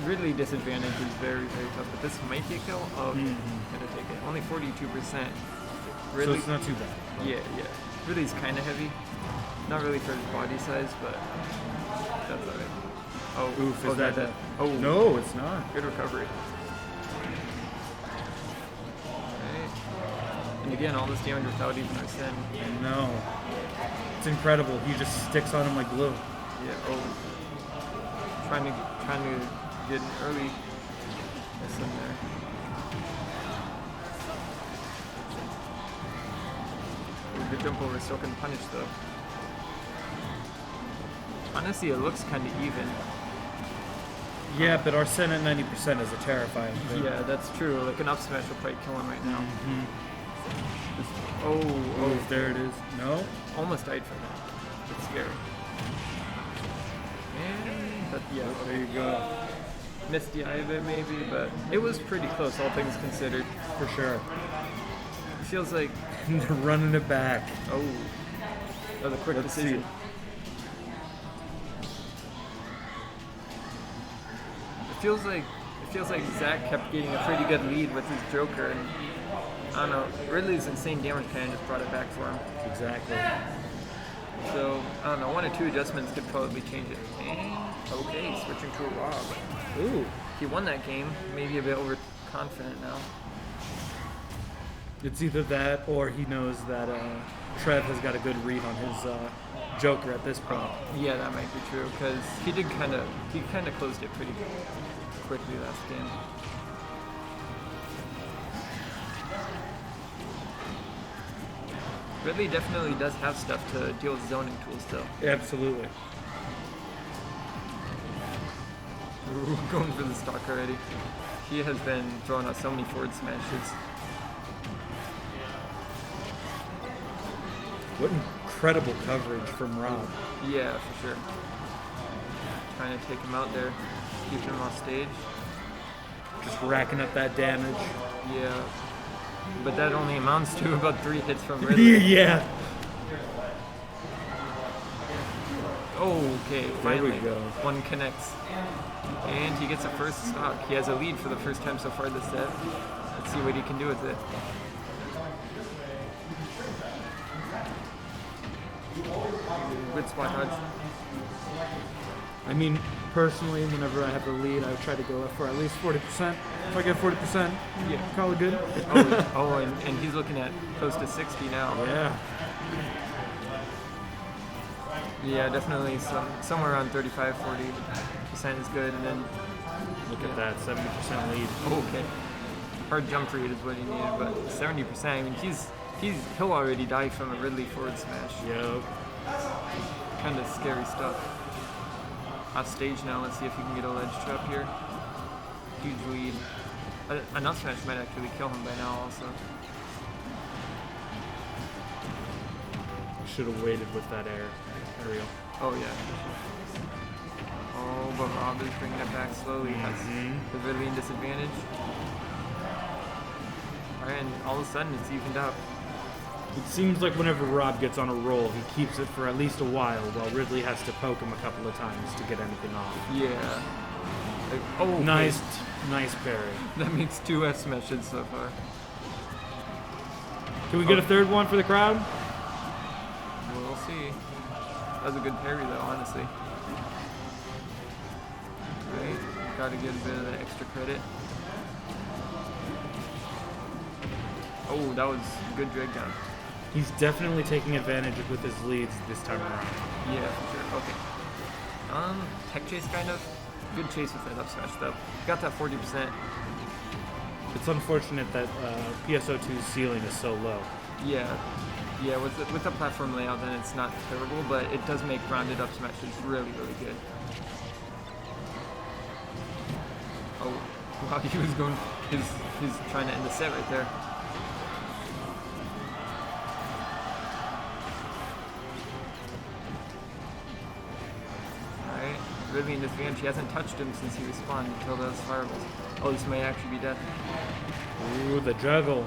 Ridley disadvantage is very, very tough, but this might be a kill. Oh, okay. Gotta take it. Only 42%. Ridley, So it's not too bad. Yeah. Ridley's kind of heavy. Not really for his body size, but that's alright. Oh, Oof, oh, is that that? Oh, No, it's not. good recovery. Alright. And again, all this damage without even Arsene. No. It's incredible. He just sticks on him like glue. Yeah, oh. Trying to get an early miss in there. Good jump over, still can punish though. Honestly, it looks kind of even. Yeah, but Arsene at 90% is a terrifying thing. Yeah, that's true. Like an up smash will probably kill him right now. Oh, there it is. No? Almost died for that. It's scary. And, but yeah, There you go. missed the eye of it maybe, but it was pretty close, all things considered. For sure. It feels like, They're running it back. oh, the quick Let's decision. see. It feels like Zaqk kept getting a pretty good lead with his Joker, and I don't know, Ridley's insane damage kind of just brought it back for him. Exactly. So, I don't know, 1 or 2 adjustments could probably change it. And, okay, switching to a Rob. Ooh. He won that game, maybe a bit overconfident now. It's either that or he knows that Trev has got a good read on his Joker at this point. Yeah, that might be true, because he kind of closed it pretty quickly last game. Ridley definitely does have stuff to deal with zoning tools, though. Absolutely. Ooh, going for the stock already. He has been throwing out so many forward smashes. What incredible coverage from Rob. Yeah, for sure. Trying to take him out there, keeping him off stage. Just racking up that damage. Yeah. But that only amounts to about 3 hits from Ridley. Yeah. Oh, okay, finally. we go. One connects. And he gets a first stock. He has a lead for the first time so far this set. Let's see what he can do with it. Good spot dodge. I mean, personally, whenever I have the lead, I try to go for at least 40%. If I get 40%, Yeah. call it good. And he's looking at close to 60 now. Yeah. Yeah, definitely somewhere around 35-40% is good, and then Look at that, 70% lead. okay, hard jump read is what he needed, but 70%. I mean, he'll already die from a Ridley forward smash. Yep. kind of scary stuff. Off stage now. Let's see if he can get a ledge trap here. Huge lead. An up smash might actually kill him by now also. Should have waited with that aerial. Oh yeah. Oh, but Rob is bringing it back slowly. Has the Vivian disadvantage. Alright, and all of a sudden it's evened up. It seems like whenever Rob gets on a roll, he keeps it for at least a while Ridley has to poke him a couple of times to get anything off. Yeah. Like, oh, Nice parry. That makes 2 F smashes so far. Can we get a third one for the crowd? We'll see. That was a good parry though, honestly. Right, gotta get a bit of that extra credit. Oh, that was a good drag down. He's definitely taking advantage with his leads this time around. Yeah, for sure. Okay. Tech chase kind of. Good chase with that up smash though. Got that 40%. It's unfortunate that PSO2's ceiling is so low. Yeah. Yeah, with the platform layout then it's not terrible, but it does make grounded up smashes really, really good. Oh, wow, he was going, he's trying to end the set right there. Alright, Vivian disadvantage. She hasn't touched him since he respawned until those fireballs. Oh, this may actually be death. Ooh, the juggle.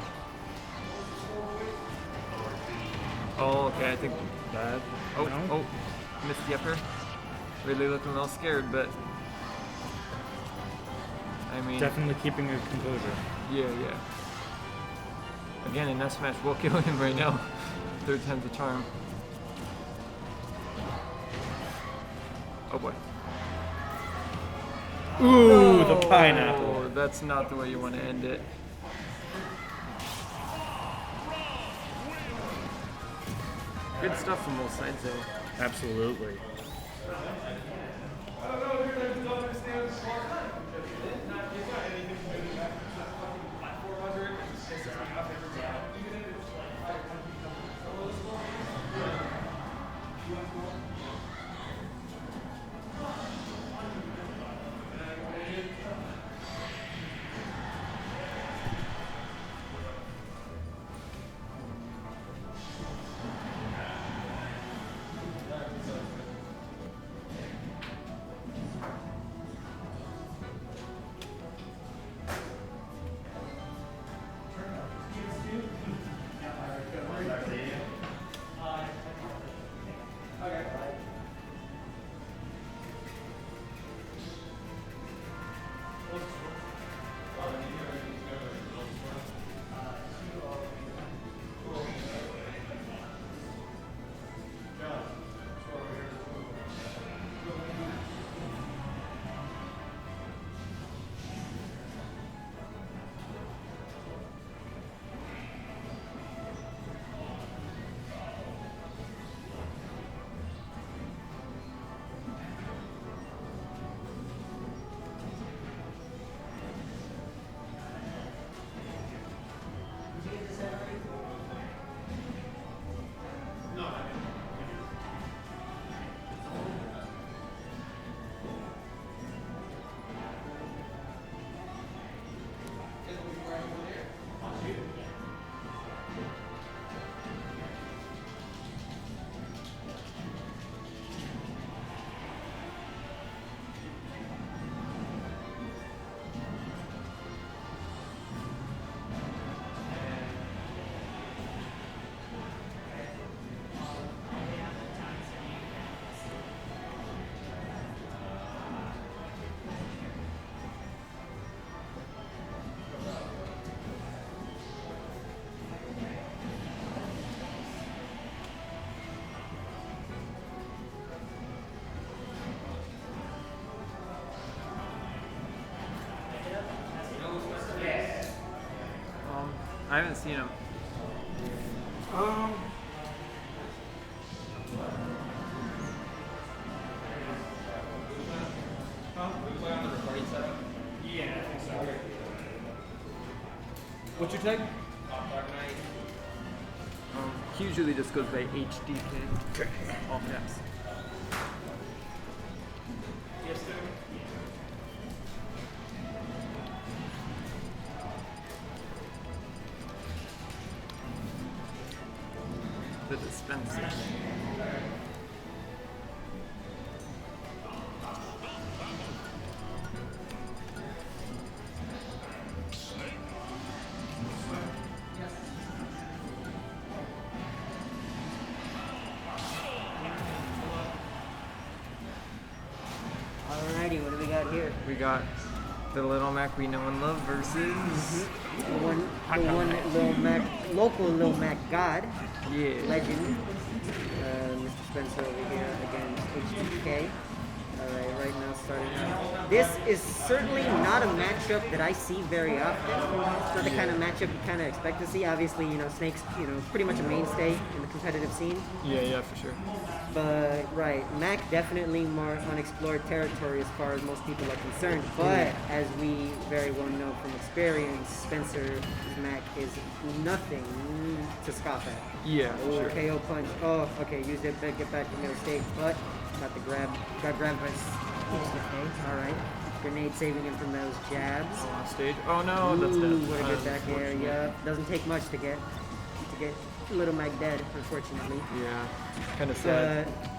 Oh, okay, I think That. Oh, missed the upper. Really looking a little scared, but I mean, Definitely keeping her composure. yeah. Again, an S smash will kill him right now. 3rd time's the charm. Oh boy. Ooh, the pineapple. Oh, that's not the way you want to end it. Good stuff from both sides though. Absolutely. I haven't seen him. What's your tag? He usually just goes by HDK. All caps. The dispenser. Alrighty, what do we got here? We got the Little Mac we know and love versus The one Lil Mac, local Lil Mac God, yeah. legend, Mr. Spencer over here against HTK. Alright, right now starting out. This is certainly not a matchup that I see very often. It's not the kind of matchup you kind of expect to see. Obviously, you know, Snake's, you know, pretty much a mainstay in the competitive scene. Yeah, for sure. But, right, Mac definitely more unexplored territory as far as most people are concerned. But, as we very well know from experience, Spencer's Mac is nothing to scoff at. Yeah, Ooh, sure. KO punch. Oh, okay, used it, but get back to middle stage. But, got the grab. Got grabbed by HDK. Alright. Grenade saving him from those jabs. On stage. Oh no, that's Ooh, dead. what a good back air. Yeah, doesn't take much to get Little Mac dead, unfortunately. Yeah, kind of sad. But,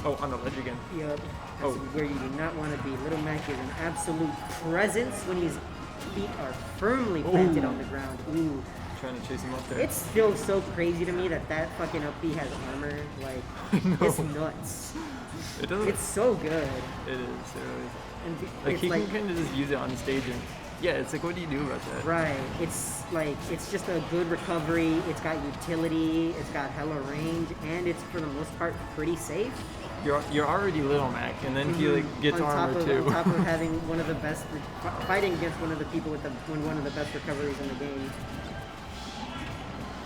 Oh, on the ledge again. yep, that's Oh. where you do not want to be. Little Mac is an absolute presence when his feet are firmly planted on the ground. Ooh. Trying to chase him up there. It's still so crazy to me that fucking up B has armor. Like, it's nuts. It doesn't. It's so good. It is. It really is. And Like it's he like, can kind of just use it on stage and yeah, it's like what do you do about that? right. It's like, it's just a good recovery. It's got utility. It's got hella range. And it's, for the most part, pretty safe. You're already Little Mac, and then he like gets on armor top of, too. On top of having one of the best, fighting against one of the people with one of the best recoveries in the game.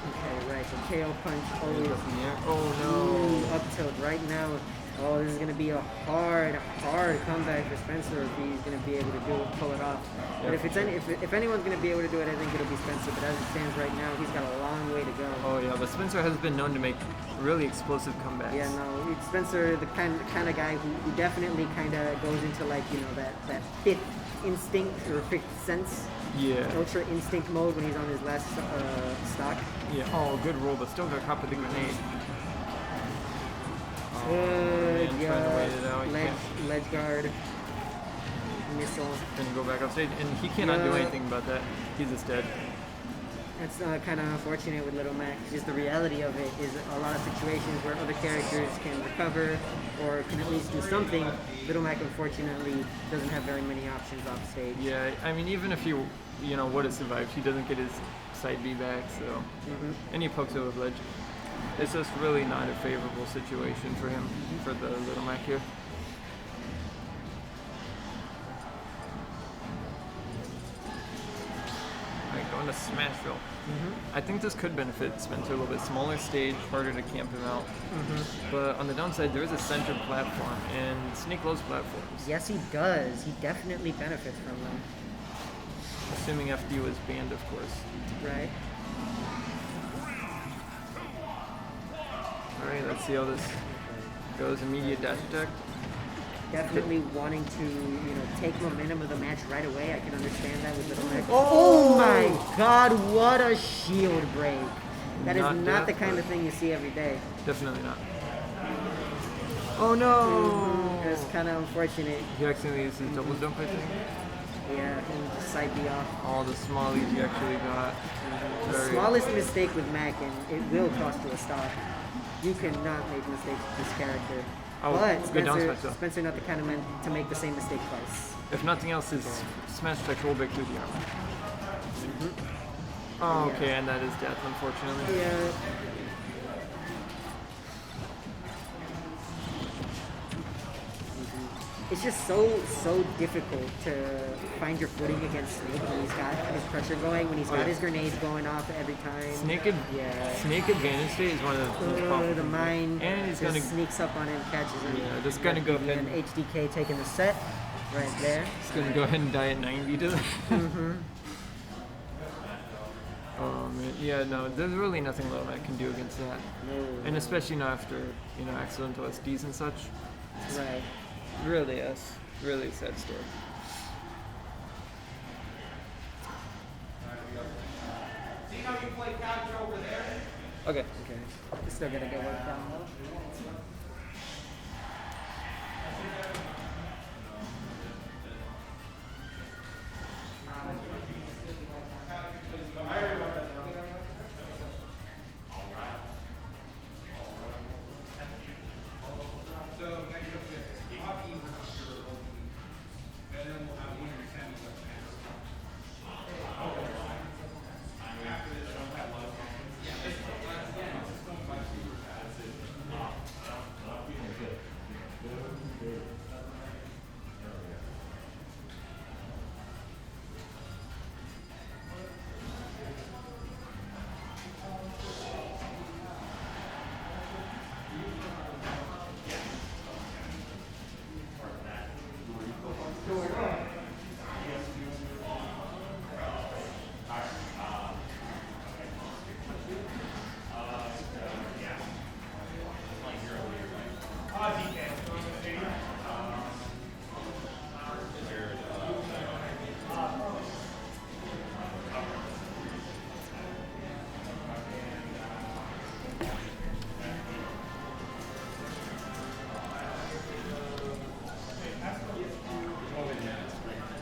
Okay, right, so KO punch always. Oh Ooh, up tilt right now. Oh, this is gonna be a hard comeback for Spencer if he's gonna be able to pull it off. But if anyone's gonna be able to do it, I think it'll be Spencer. But as it stands right now, he's got a long way to go. Oh yeah, but Spencer has been known to make really explosive comebacks. Yeah, no, Spencer, the kind of guy who definitely kind of goes into like, you know, that fifth instinct or fifth sense, Yeah. ultra instinct mode when he's on his last stock. Yeah. Oh, good roll, but still got caught with the grenade. Good, man, trying to wait it out. He ledge guard, missile. Gonna go back off stage, and he cannot do Yeah. anything about that. He's just dead. That's kind of unfortunate with Little Mac. Just the reality of it is a lot of situations where other characters can recover or can at least do something. Little Mac, unfortunately, doesn't have very many options off stage. Yeah, I mean, even if he, would have survived, he doesn't get his side B back, so. And he pokes it with ledge. It's just really not a favorable situation for him, for the Little Mac here. Alright, going to Smashville. I think this could benefit Spencer a little bit. Smaller stage, harder to camp him out. But on the downside, there is a center platform, and Snake loves platforms. Yes, he does. He definitely benefits from them. Assuming FD was banned, of course. Right? Alright, let's see how this goes. Immediate dash attack. Definitely wanting to, take momentum of the match right away. I can understand that with Little Mac. Oh my god, what a shield break. That is not the kind of thing you see every day. Definitely not. Oh no! It's kind of unfortunate. He accidentally used his double jump, I think. Yeah, and just side B off. All the smallies he actually got. The Very- smallest mistake with Mac, and it will cost you a stock. You cannot make mistakes with this character. Oh, But good down Spencer, smash though. Spencer not the kind of man to make the same mistake twice. If nothing else, his smash attack roll back through the armor. Oh, okay, and that is death, unfortunately. Yeah. It's just so difficult to find your footing against Snake when he's got his pressure going, when he's got his grenades going off every time. Snake Yeah. advantage state is one of the most powerful. The mine And he's just gonna sneaks up on him, catches him. Yeah, just gonna go ahead And and HDK taking the set right there. he's gonna go ahead and die at 90 to Oh man, yeah, no, there's really nothing Little Mac can do against that. No. And especially not after, accidental SDs and such. Right. Really really sad story. Okay. Okay. It's still gonna get worked out though.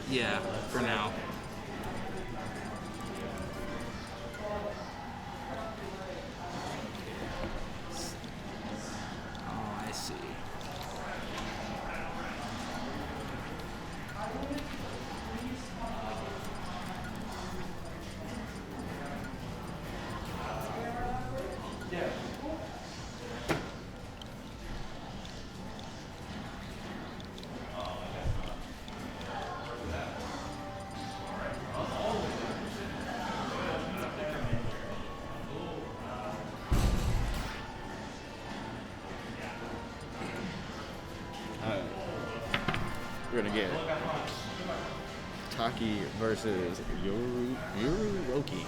Yeah, for now. Oh, I see. We're gonna get Taki versus Yuruloki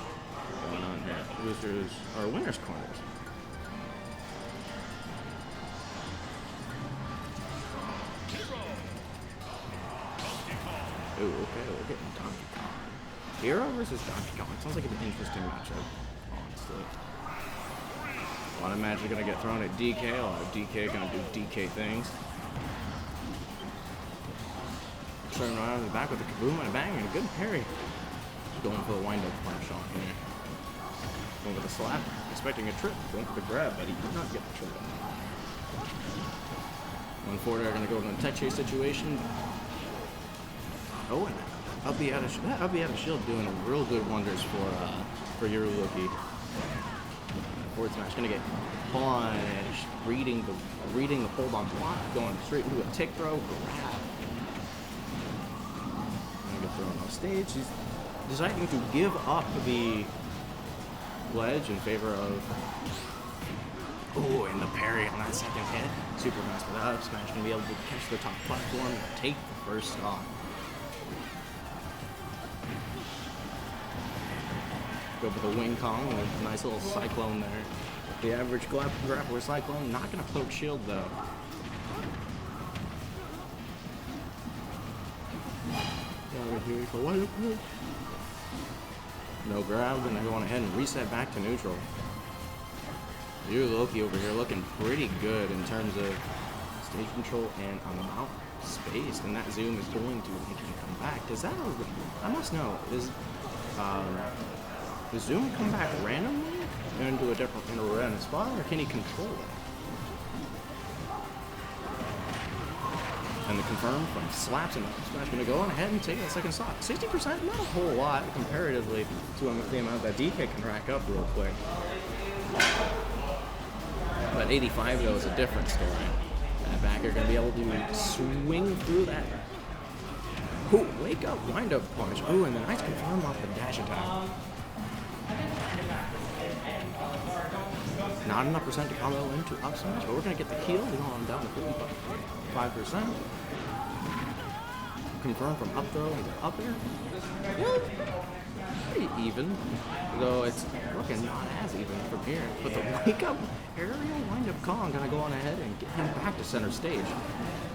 going on here. Losers are winners corners. Ooh, okay, we're getting Donkey Kong. Hero versus Donkey Kong. Sounds like an interesting matchup, honestly. A lot of matches are gonna get thrown at DK. A lot of DK gonna do DK things. Turning around in the back with a kaboom and a bang and a good parry. Going for the wind-up punch on here. Going for the slap, expecting a trip. Going for the grab, but he did not get the trip. 1-4 are going to go in a tech chase situation. Oh, and up the out of shield doing real good wonders for Yuruloki. Forward smash going to get punished, reading the hold on block, going straight into a tick throw, grab. Thrown off stage. He's deciding to give up the ledge in favor of. Oh, and the parry on that second hit. Super fast with up smash, gonna be able to catch the top platform and take the first stock. Go for the wing Kong with a nice little cyclone there. The average grappler cyclone, not gonna poke shield though. Here for what? No grab, and they're going ahead and reset back to neutral. Yuruloki over here looking pretty good in terms of stage control and amount of space, and that zoom is going to make him come back. Does that? I must know. Does the zoom come back randomly into a random spot, or can he control it? And the confirm from slaps and up smash going to go on ahead and take that second stock. 60%, not a whole lot comparatively to the amount that DK can rack up real quick. But 85 though is a different story. That backer going to be able to swing through that. Ooh, wake up, wind up punch. Ooh, and the nice confirm off the dash attack. Not enough percent to combo into up smash, but we're going to get the heal. We're going down to 55%. Confirm from up throw into up air. Well, pretty even, though it's looking not as even from here. But the wake up aerial wind up Kong going to go on ahead and get him back to center stage.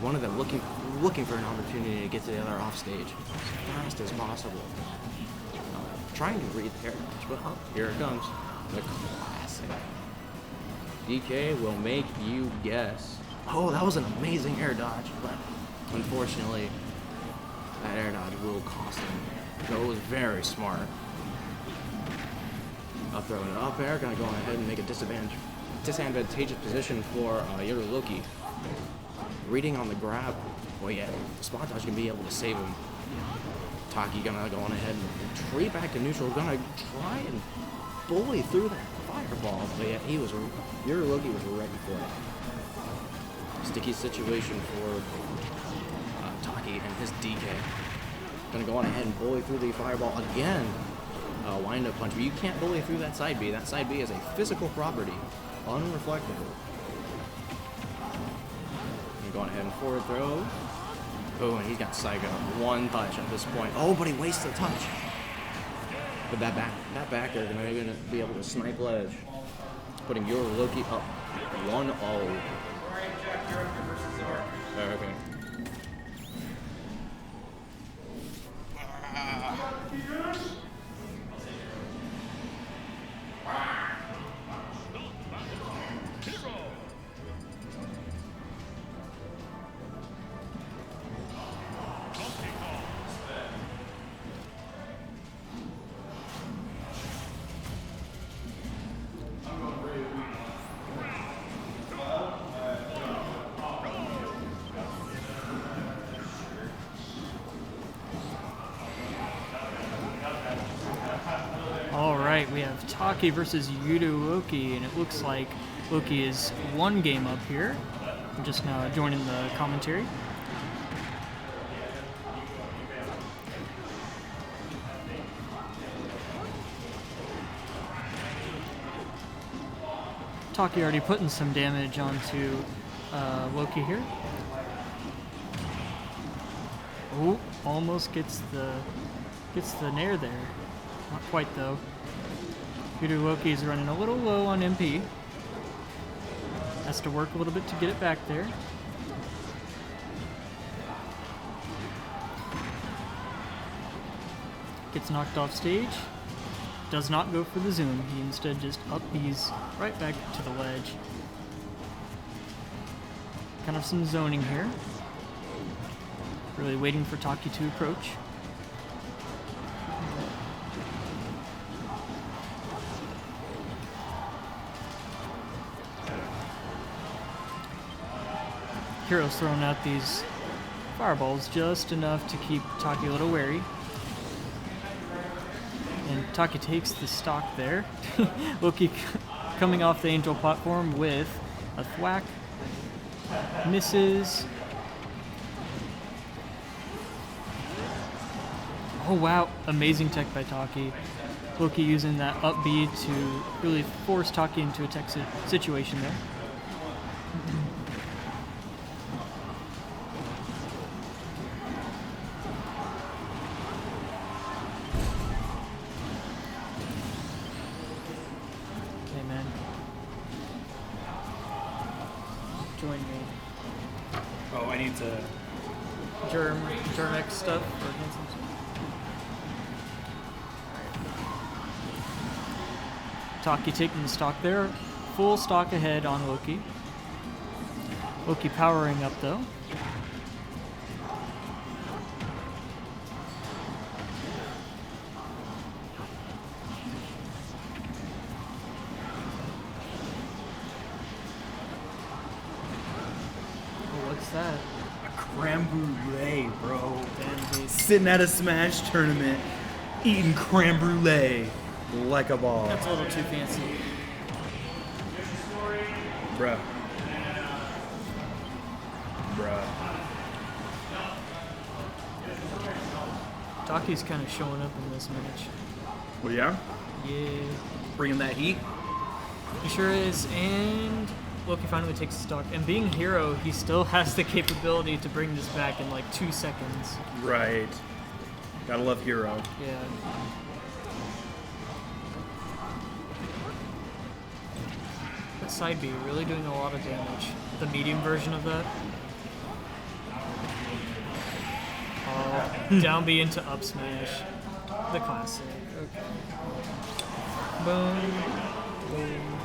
One of them looking for an opportunity to get to the other off stage as fast as possible. Trying to read the air dodge, but here it comes. The classic DK will make you guess. Oh, that was an amazing air dodge, but unfortunately, that air dodge will cost him. So it was very smart. Up throw an up air, gonna go ahead and make a disadvantageous position for Yuruloki. Reading on the grab, well, yeah, spot dodge can be able to save him. Taki gonna go on ahead and retreat back to neutral, gonna try and bully through that fireball, but yeah, Yuruloki was ready for it. Sticky situation for Taki and his DK. Gonna go on ahead and bully through the fireball again. Wind up punch, but you can't bully through that side B. That side B is a physical property, unreflectable. Go on ahead and forward throw. Oh, and he's got Psycho. One touch at this point. Oh, but he wastes a touch. But that back air gonna be able to snipe ledge, putting Yuruloki up 1-0. Okay. Alright, we have Taki versus Yuruloki, and it looks like Loki is one game up here. I'm just now joining the commentary. Taki already putting some damage onto Loki here. Oh, almost gets the nair there. Not quite though. Yuruloki is running a little low on MP. Has to work a little bit to get it back there. Gets knocked off stage. Does not go for the zoom. He instead just up B's right back to the ledge. Kind of some zoning here. Really waiting for Taki to approach. Hero's throwing out these fireballs just enough to keep Taki a little wary. And Taki takes the stock there. Loki coming off the angel platform with a thwack. Misses. Oh wow, amazing tech by Taki. Loki using that up B to really force Taki into a tech situation there. Join me. Oh, I need to. Germex stuff or cancel. Taki taking the stock there. Full stock ahead on Loki. Loki powering up though. What's that? A creme brulee, bro. Damn, Sitting at a Smash tournament, eating creme brulee like a ball. that's a little too fancy. Bruh. Taki's kind of showing up in this match. Well, yeah? Yeah. Bringing that heat? He sure is, and Loki finally takes the stock. And being hero, he still has the capability to bring this back in like 2 seconds. Right. Gotta love Hero. Yeah. That side B really doing a lot of damage. The medium version of that. Oh, down B into up smash. The classic. Okay. Boom. Boom.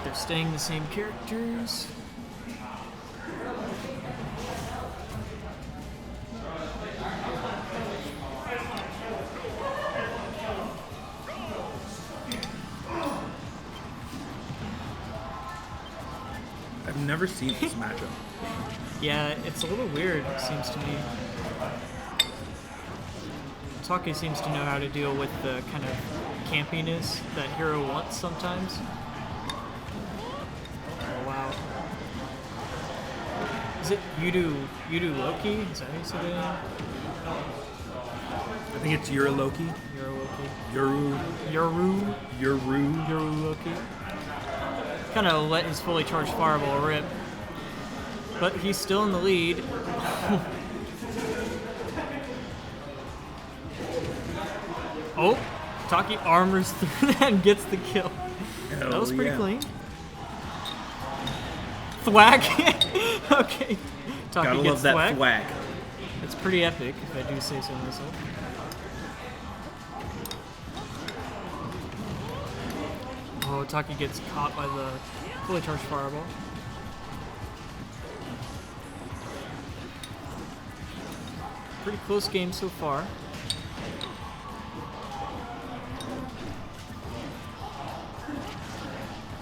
they're staying the same characters. I've never seen this matchup. Yeah, it's a little weird, it seems to me. Taki seems to know how to deal with the kind of campiness that Hero wants sometimes. Oh, wow. Is it Yuruloki? Is that how you say that name? I think it's Yuruloki. Yuruloki. Yuru. Yuruloki. Kind of let his fully charged fireball rip. But he's still in the lead. Oh, Taki armors through that and gets the kill. Hell That was pretty yeah. clean. Thwack. Okay. Taki Gotta gets love that thwack. thwack. It's pretty epic, if I do say so myself. Oh, Taki gets caught by the fully charged fireball. Pretty close game so far.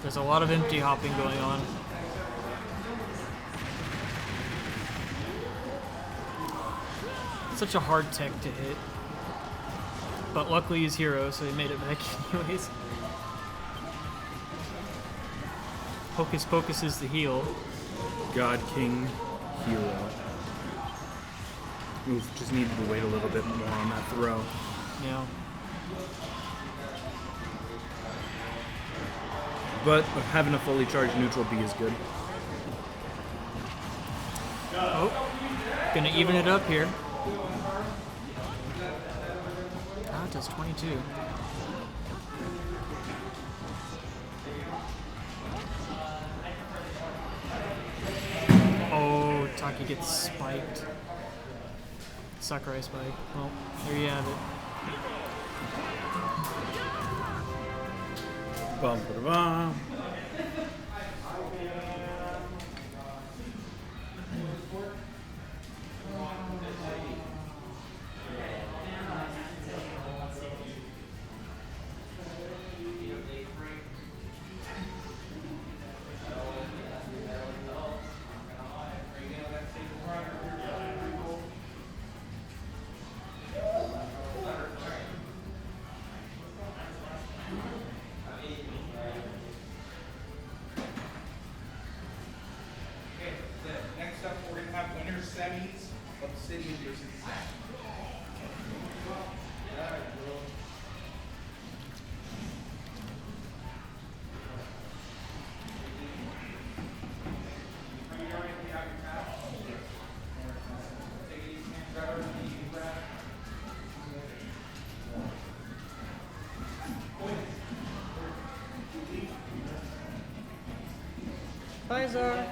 There's a lot of empty hopping going on. Such a hard tech to hit. But luckily he's Hero, so he made it back anyways. Hocus Pocus is the heal. God King Hero. Oof, just needed to wait a little bit more on that throw. Yeah. But having a fully charged neutral B is good. Oh, gonna even it up here. Ah, it does 22. Oh, Taki gets spiked. Sakurai spike. Well, there you have it. Bum, ba-da-bum. Next up, we're going to have winner semis, Obsidian versus Zaqk. Hi, Zar.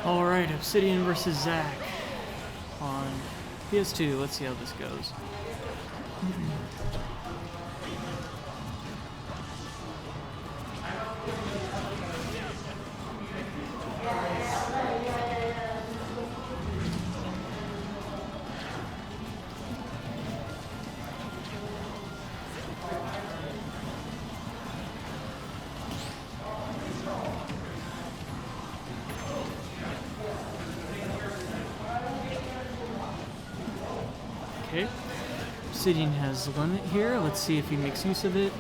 Alright, Obsidian versus Zaqk on PS2. Let's see how this goes. Okay, Obsidian has limit here. Let's see if he makes use of it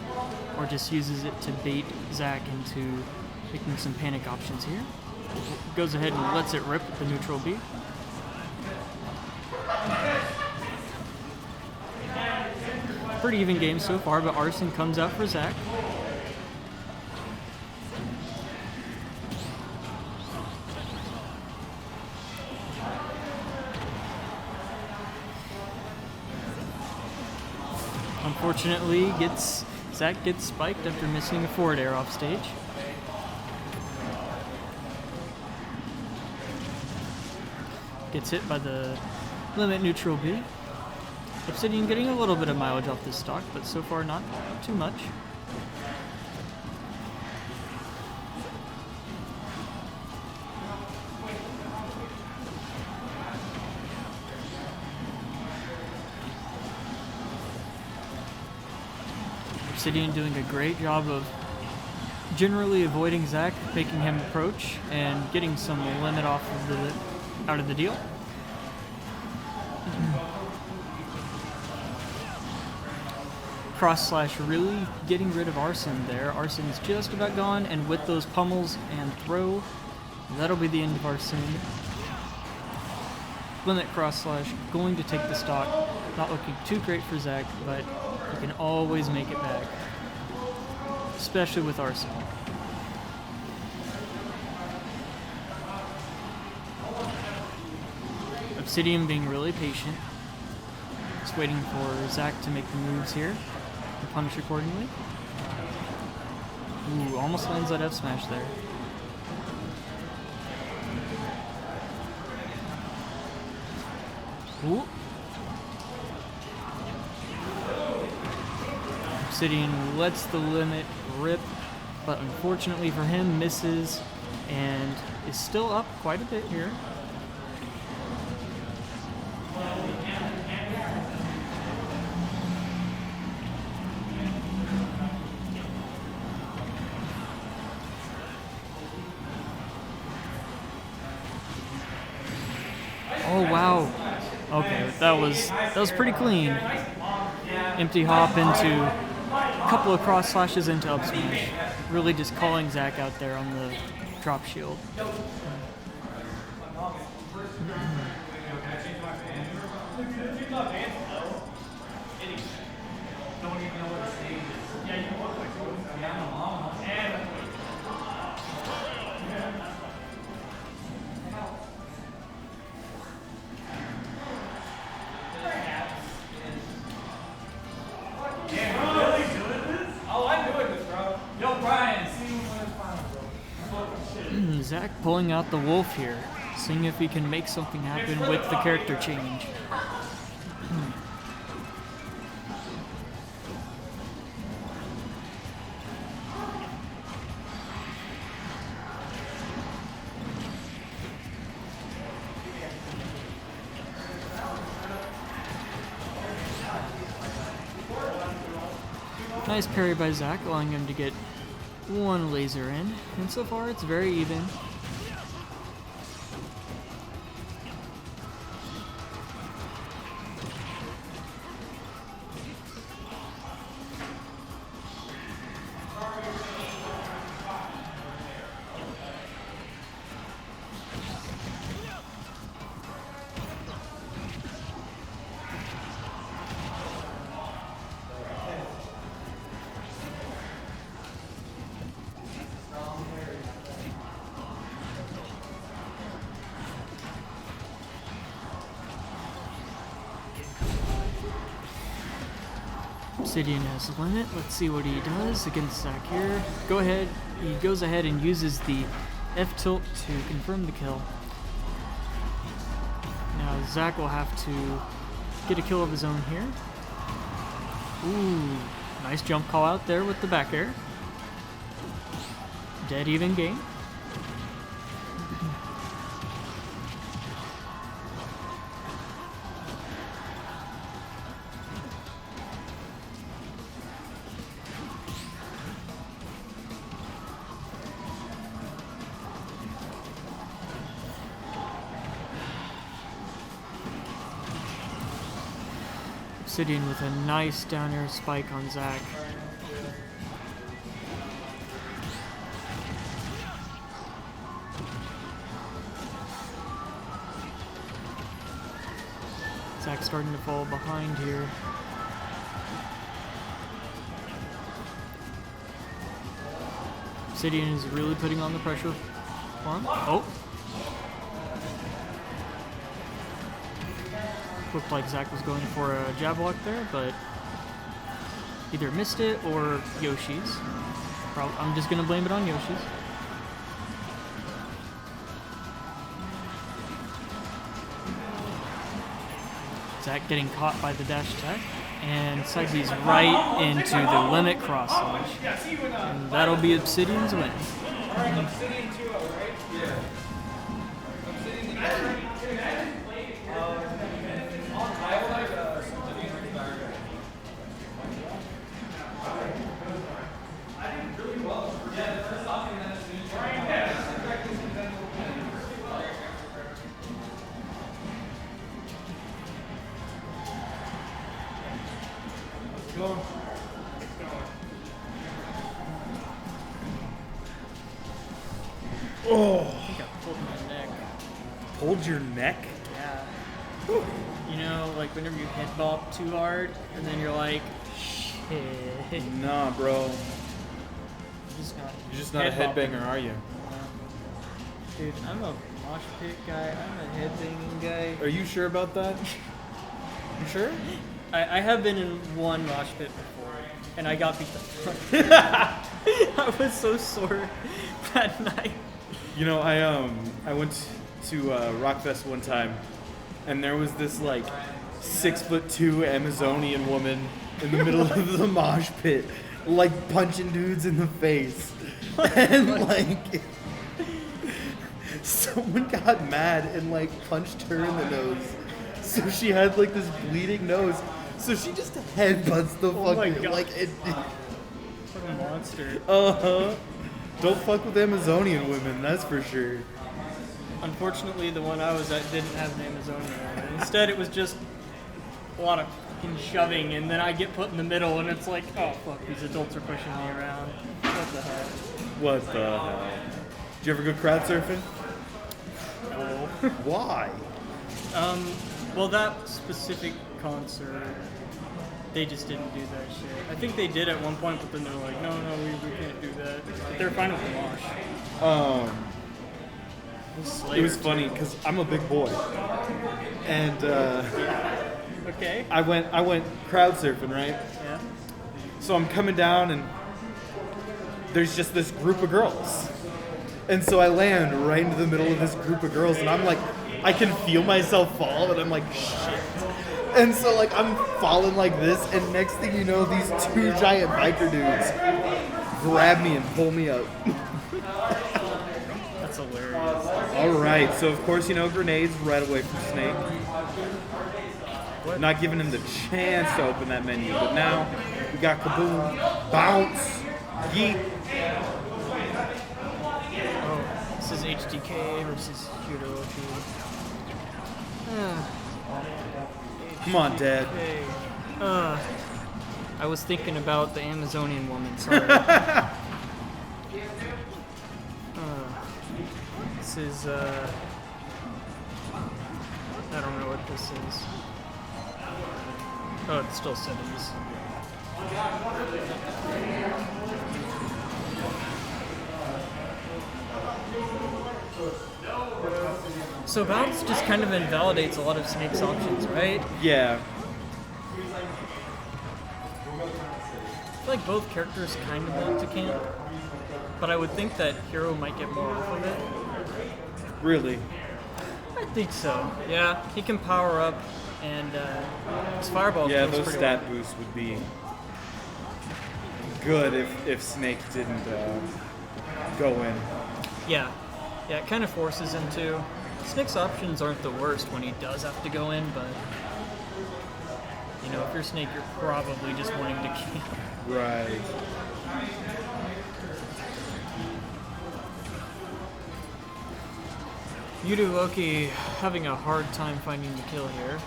or just uses it to bait Zaqk into making some panic options here. Goes ahead and lets it rip with the neutral B. Pretty even game so far, but Arson comes out for Zaqk. Unfortunately, Zaqk gets spiked after missing a forward air off stage. Gets hit by the limit neutral B. Obsidian getting a little bit of mileage off this stock, but so far not too much. Obsidian doing a great job of generally avoiding Zaqk, making him approach, and getting some limit out of the deal. Cross slash really getting rid of Arson there. Arson's just about gone, and with those pummels and throw, that'll be the end of Arson. Limit cross slash going to take the stock. Not looking too great for Zaqk, but you can always make it back, especially with Arson. Obsidian being really patient, just waiting for Zaqk to make the moves here and punish accordingly. Ooh, almost lands that F smash there. Ooh. Obsidian lets the limit rip, but unfortunately for him, misses and is still up quite a bit here. Oh wow. Okay, that was pretty clean. Empty hop into a couple of cross slashes into up smash. Really just calling Zaqk out there on the drop shield. Zaqk pulling out the wolf here, seeing if he can make something happen with the character change. Nice parry by Zaqk, allowing him to get one laser in, and so far it's very even. Obsidian has limit. Let's see what he does against Zaqk here. He goes ahead and uses the F tilt to confirm the kill. Now Zaqk will have to get a kill of his own here. Ooh, nice jump call out there with the back air. Dead even game. Obsidian with a nice down air spike on Zaqk. Zaqk starting to fall behind here. Obsidian is really putting on the pressure for him. Oh! Looked like Zaqk was going for a jab lock there, but either missed it or Yoshi's. I'm just going to blame it on Yoshi's. Zaqk getting caught by the dash attack, and Qazzy's right into the limit cross launch. And that'll be Obsidian's win. Obsidian 2-0, right? Yeah. Obsidian Oh, I think I pulled my neck. pulled your neck? Yeah. You know, like whenever you head bop too hard, and then you're like, shit. Nah, bro. You're You're just not a headbanger, are you? Dude, I'm a mosh pit guy. I'm a headbanging guy. Are you sure about that? You sure? I have been in one mosh pit before, and I got beat the fuck. I was so sore that night. You know, I went to Rockfest one time, and there was this like 6'2" Amazonian woman in the middle of the mosh pit, like punching dudes in the face, and like someone got mad and like punched her in the nose, so she had like this bleeding nose, so she just headbutts the fucking like it. What a monster. Don't fuck with Amazonian women, that's for sure. Unfortunately, the one I was at didn't have an Amazonian one. Instead, it was just a lot of fucking shoving, and then I get put in the middle, and it's like, oh fuck, these adults are pushing me around. What the hell? What the hell? Did you ever go crowd surfing? No. Why? Well, that specific concert, they just didn't do that shit. I think they did at one point, but then they're like, no, we can't do that. But they're fine with the mosh. It was funny because I'm a big boy, and Okay. I went crowd surfing, right? Yeah. So I'm coming down and there's just this group of girls, and so I land right into the middle of this group of girls, and I'm like, I can feel myself fall, and I'm like, shit. And so like I'm falling like this, and next thing you know, these two giant biker dudes grab me and pull me up. That's hilarious. All right, so of course, you know, grenades right away from Snake. Not giving him the chance to open that menu, but now we got Kaboom, Bounce, Yeet. Oh, this is HDK versus Yuruloki. Come on, Dad. Okay. I was thinking about the Amazonian woman, sorry. This is, I don't know what this is. Oh, it's still 70s. So Bounce just kind of invalidates a lot of Snake's options, right? Yeah. I feel like both characters kind of want to camp, but I would think that Hero might get more off of it. Really? think so. Yeah, he can power up, and his fireball. Yeah, feels those pretty stat well. boosts would be good if Snake didn't go in. Yeah, it kind of forces him to. Snake's options aren't the worst when he does have to go in, but you know, if you're Snake, you're probably just wanting to kill. Right. Yuruloki having a hard time finding the kill here.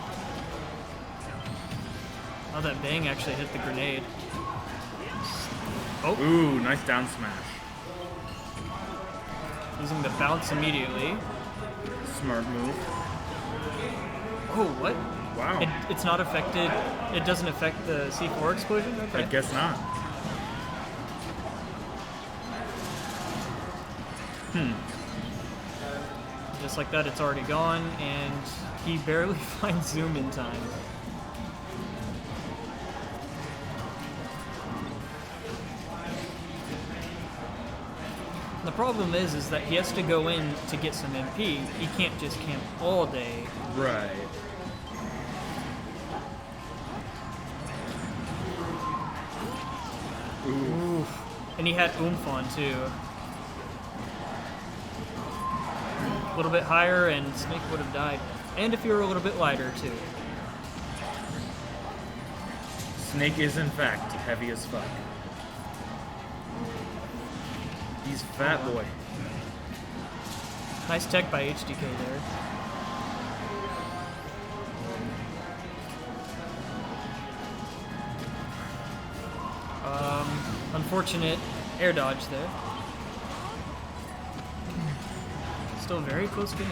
Oh, that bang actually hit the grenade. Oh, Ooh, nice down smash. using the bounce immediately. Smart move. Oh, what? Wow. It's not affected. It doesn't affect the C4 explosion? Okay. I guess not. Just like that, it's already gone, and he barely finds zoom in time. The problem is that he has to go in to get some MP. He can't just camp all day. Right. Oof. And he had oomph on too. A little bit higher and Snake would have died. And if you were a little bit lighter too. Snake is in fact heavy as fuck. He's fat boy. Nice tech by HDK there. Unfortunate air dodge there. Still a very close game.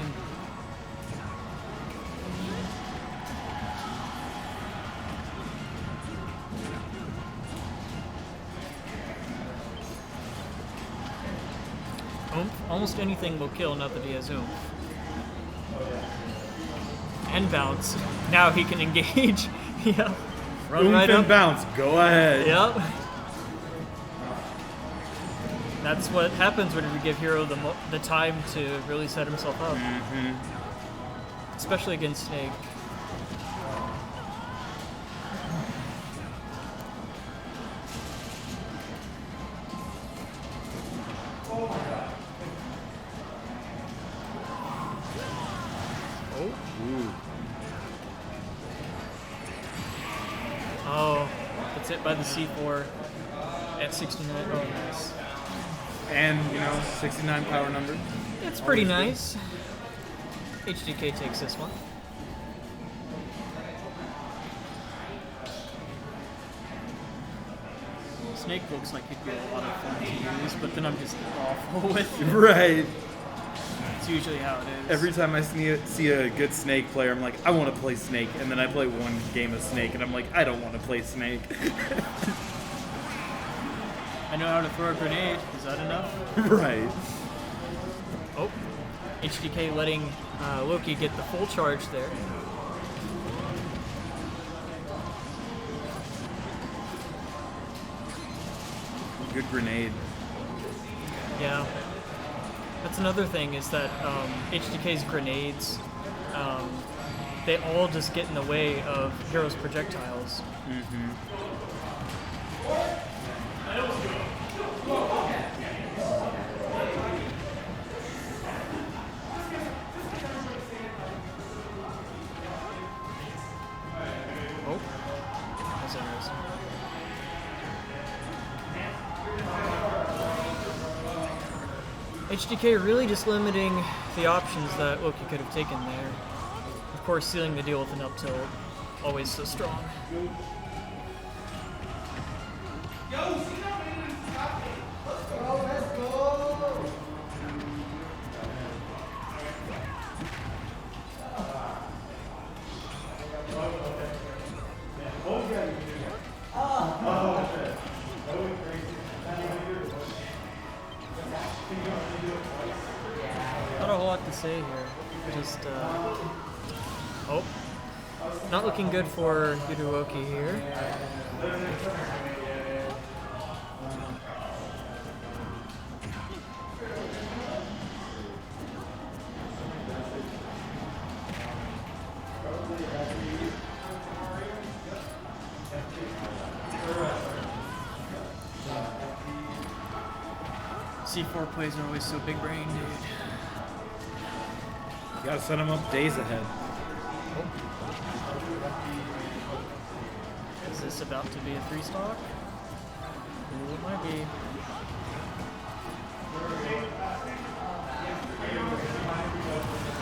Oomph. Almost anything will kill now that he has oomph. And bounce. Now he can engage. Yeah. Run Oomph right and up. bounce. Go ahead. Yep. That's what happens when we give Hero the time to really set himself up. Especially against Snake. Oh, that's hit by the C4 at 69. Oh, nice. And, 69 power number. It's pretty nice. HDK takes this one. Snake looks like he'd be a lot of fun to use, but then I'm just awful with it. Right. It's usually how it is. Every time I see a good Snake player, I'm like, I want to play Snake. And then I play one game of Snake, and I'm like, I don't want to play Snake. I know how to throw a grenade. Is that enough? Right. Oh, HDK letting Loki get the full charge there. Good grenade. Yeah. That's another thing is that HDK's grenades, they all just get in the way of Hero's projectiles. Oh, that's interesting. HDK really just limiting the options that Loki could have taken there. Of course, sealing the deal with an up tilt, always so strong. Not a whole lot to say here. Just, oh. Not looking good for Yuruloki here. C4 plays are always so big brain, dude. You gotta set them up days ahead. Is this about to be a 3-stock? Ooh, it might be.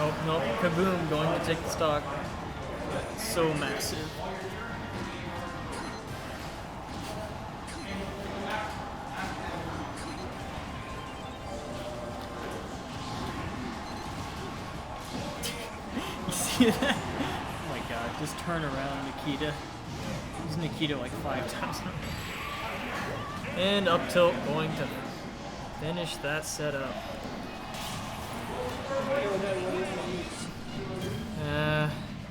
Oh, no, Kaboom going to take the stock. So massive. You see that? Oh my god, just turn around, Nikita. Use Nikita like 5 times. And up tilt going to finish that setup.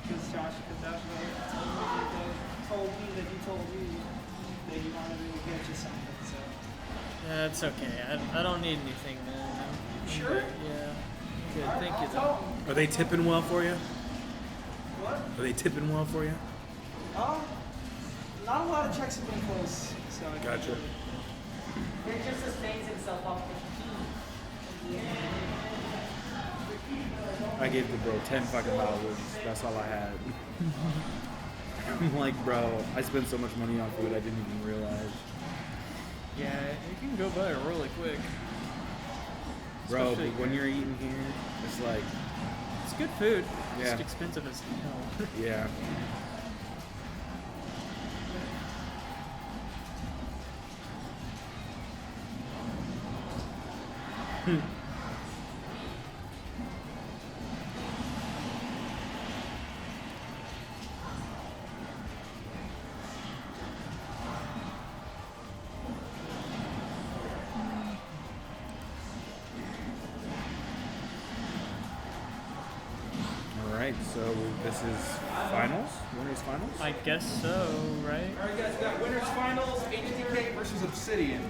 Because Josh told me that he told you that he wanted me to get you something, so. That's okay. I don't need anything, man. I'm Sure? good. Yeah. Good. Thank you, though. Are they tipping well for you? What? Are they tipping well for you? Not a lot of checks have been close, so. Gotcha. It just sustains himself off the key. I gave the bro 10 fucking dollars. That's all I had. I'm like, bro, I spent so much money on food I didn't even realize. Yeah, it can go by really quick. Bro, but Especially- when you're eating here, it's like, It's good food. Yeah. Just expensive as hell. yeah. Alright, so this is finals? Winners finals? I guess so, right? All right, guys, we got winners finals. ADTK versus Obsidian.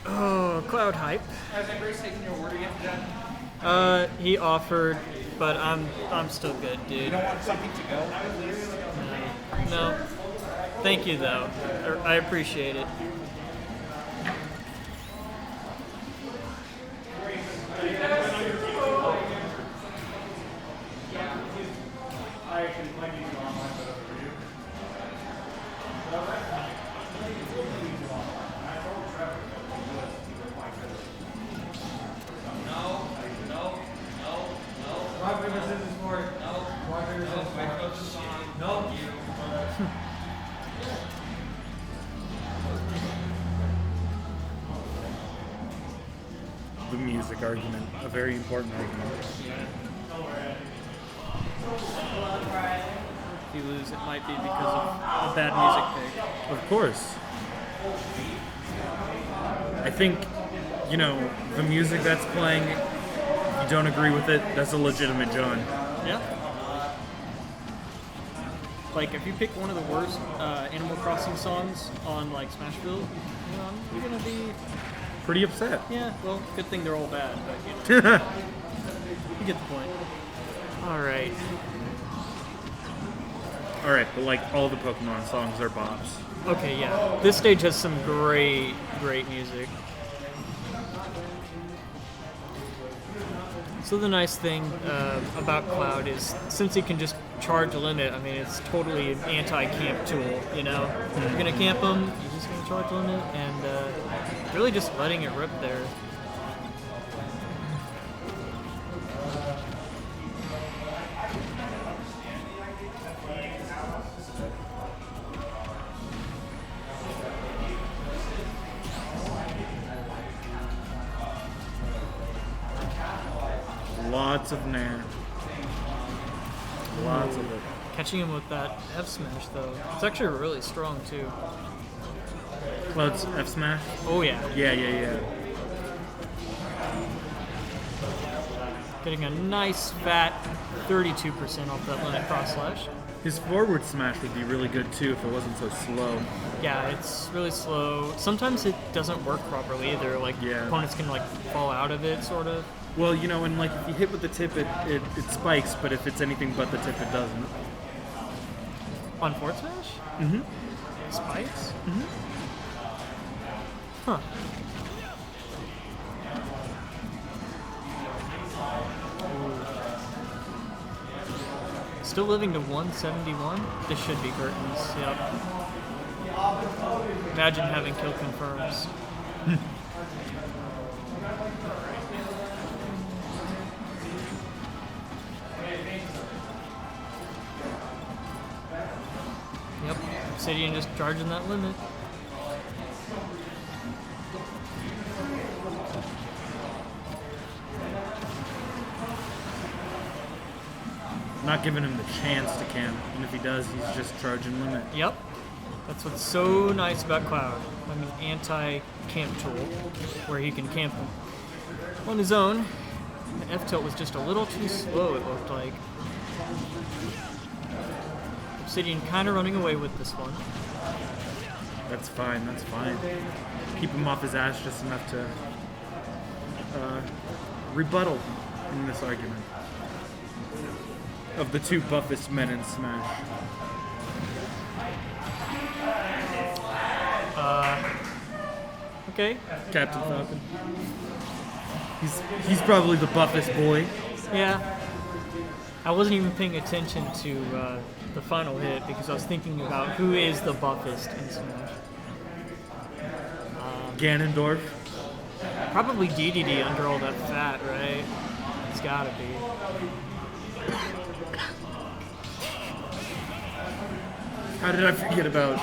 Oh, Cloud Hype. Has Embrace taken your order yet, Dad? He offered, but I'm still good, You dude. don't want something to go? No. Thank you, though. I appreciate it. The music argument, a very important argument. If you lose, it might be because of a bad music pick. Of course. I think, you know, the music that's playing, if you don't agree with it, that's a legitimate John. Yeah. Like, if you pick one of the worst Animal Crossing songs on, like, Smashville, you know, you're gonna be... Pretty upset. Yeah, well, good thing they're all bad, but, you know. You get the point. Alright. Alright, but like all the Pokemon songs are bops. Okay, yeah. This stage has some great music. So the nice thing about Cloud is, since he can just charge a limit, I mean, it's totally an anti-camp tool, you know? If you're gonna camp him, you're just gonna charge a limit, and really just letting it rip there. Lots of Nair. Lots of it. Catching him with that F smash, though, it's actually really strong, too. Cloud's F Smash? Oh, yeah. Yeah. Getting a nice, fat 32% off that limit cross slash. His forward smash would be really good too if it wasn't so slow. Yeah, it's really slow. Sometimes it doesn't work properly either. Like, Yeah. opponents can, like, fall out of it, sort of. Well, you know, and like if you hit with the tip, it spikes, but if it's anything but the tip, it doesn't. On forward smash? Mm-hmm. Spikes? Mm-hmm. Huh. Still living to 171. This should be curtains. Yep. Imagine having kill confirms. Yep. Obsidian just charging that limit. Not giving him the chance to camp, and if he does, he's just charging limit. Yep. That's what's so nice about Cloud. I mean, anti-camp tool, where he can camp on his own. The F-tilt was just a little too slow, it looked like. Obsidian kind of running away with this one. That's fine, that's fine. Keep him off his ass just enough to rebuttal in this argument. Of the two buffest men in Smash. Okay. Captain Falcon. He's probably the buffest boy. Yeah. I wasn't even paying attention to the final hit because I was thinking about who is the buffest in Smash. Ganondorf. Probably DDD under all that fat, right? It's gotta be. How did I forget about?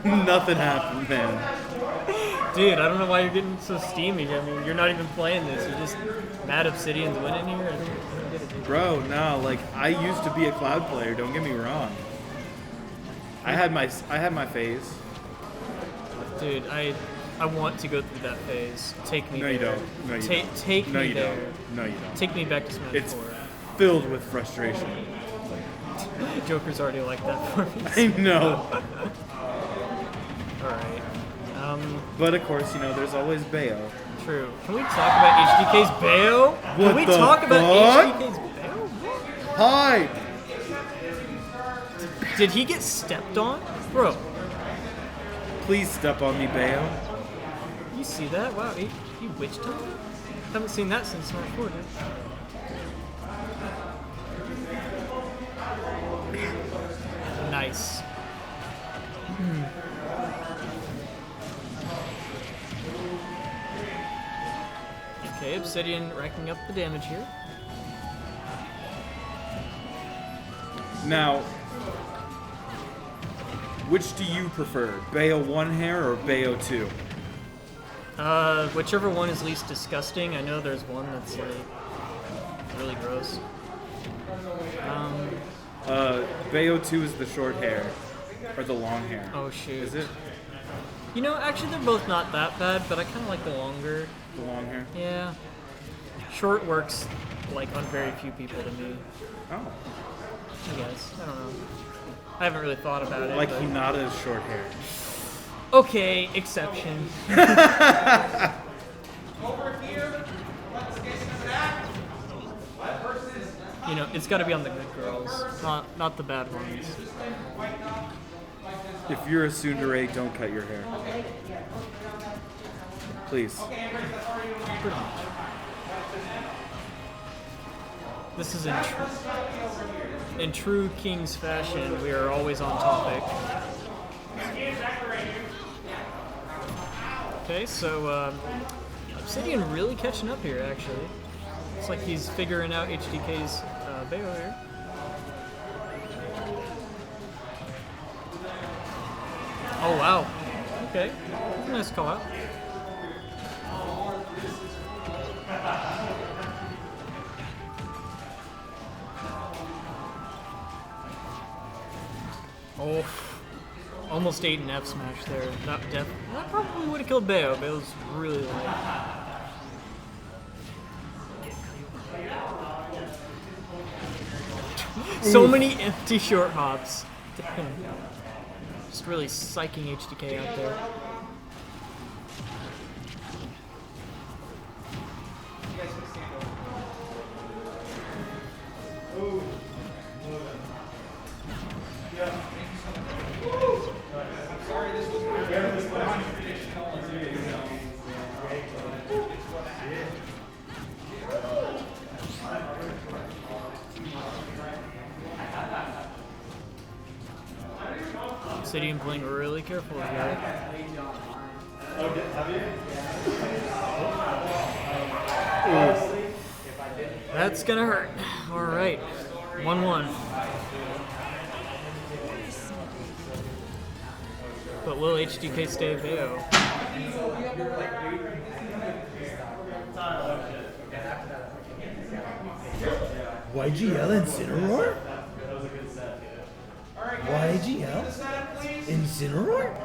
Nothing happened, man. Dude, I don't know why you're getting so steamy. I mean, you're not even playing this. You're just mad Obsidian's winning here. I don't get it, dude. Bro, no, like I used to be a Cloud player. Don't get me wrong. I had my phase. Dude, I want to go through that phase. Take me No, there. you don't. No, you don't. Take No, me you there. don't. No, you don't. Take me back to Smash It's 4. filled with frustration. Joker's already like that for me. I know. Alright. But of course, you know, there's always Bayo. True. Can we talk about HDK's Bayo? Can What we the talk about fuck? HDK's Bayo? Hi! Did he get stepped on? Bro, Please step on me, Bayo. you see that? Wow, he witch hunted? Haven't seen that since Smash 4, dude. Nice. Okay, Obsidian racking up the damage here. Now, which do you prefer? Bayo 1 hair or Bayo 2? Whichever one is least disgusting. I know there's one that's like really gross. Bayo 2 is the short hair. Or the long hair. Oh shoot. Is it? You know, actually they're both not that bad, but I kind of like the longer. The long hair? Yeah. Short works like on very few people to me. Oh. I guess. I don't know. I haven't really thought about it. Like but... Hinata's short hair. Okay, exception. Over here, let's get to that. You know, it's got to be on the good girls, not the bad ones. If you're a tsundere, don't cut your hair. Please. Pretty much. This is in true King's fashion. We are always on topic. Okay, so Obsidian really catching up here, actually. It's like he's figuring out HDK's Bayo here. Oh, wow. Okay. Nice call out. Oh. Almost 8 in F smash there. That probably would have killed Bayo. Bayo's really light. So many empty short hops. Damn. Just really psyching HDK out there. Obsidian playing really careful here. That's gonna hurt. All right, 1-1. But will HDK stay Bayo? YGL Incineroar? YGL Incineroar?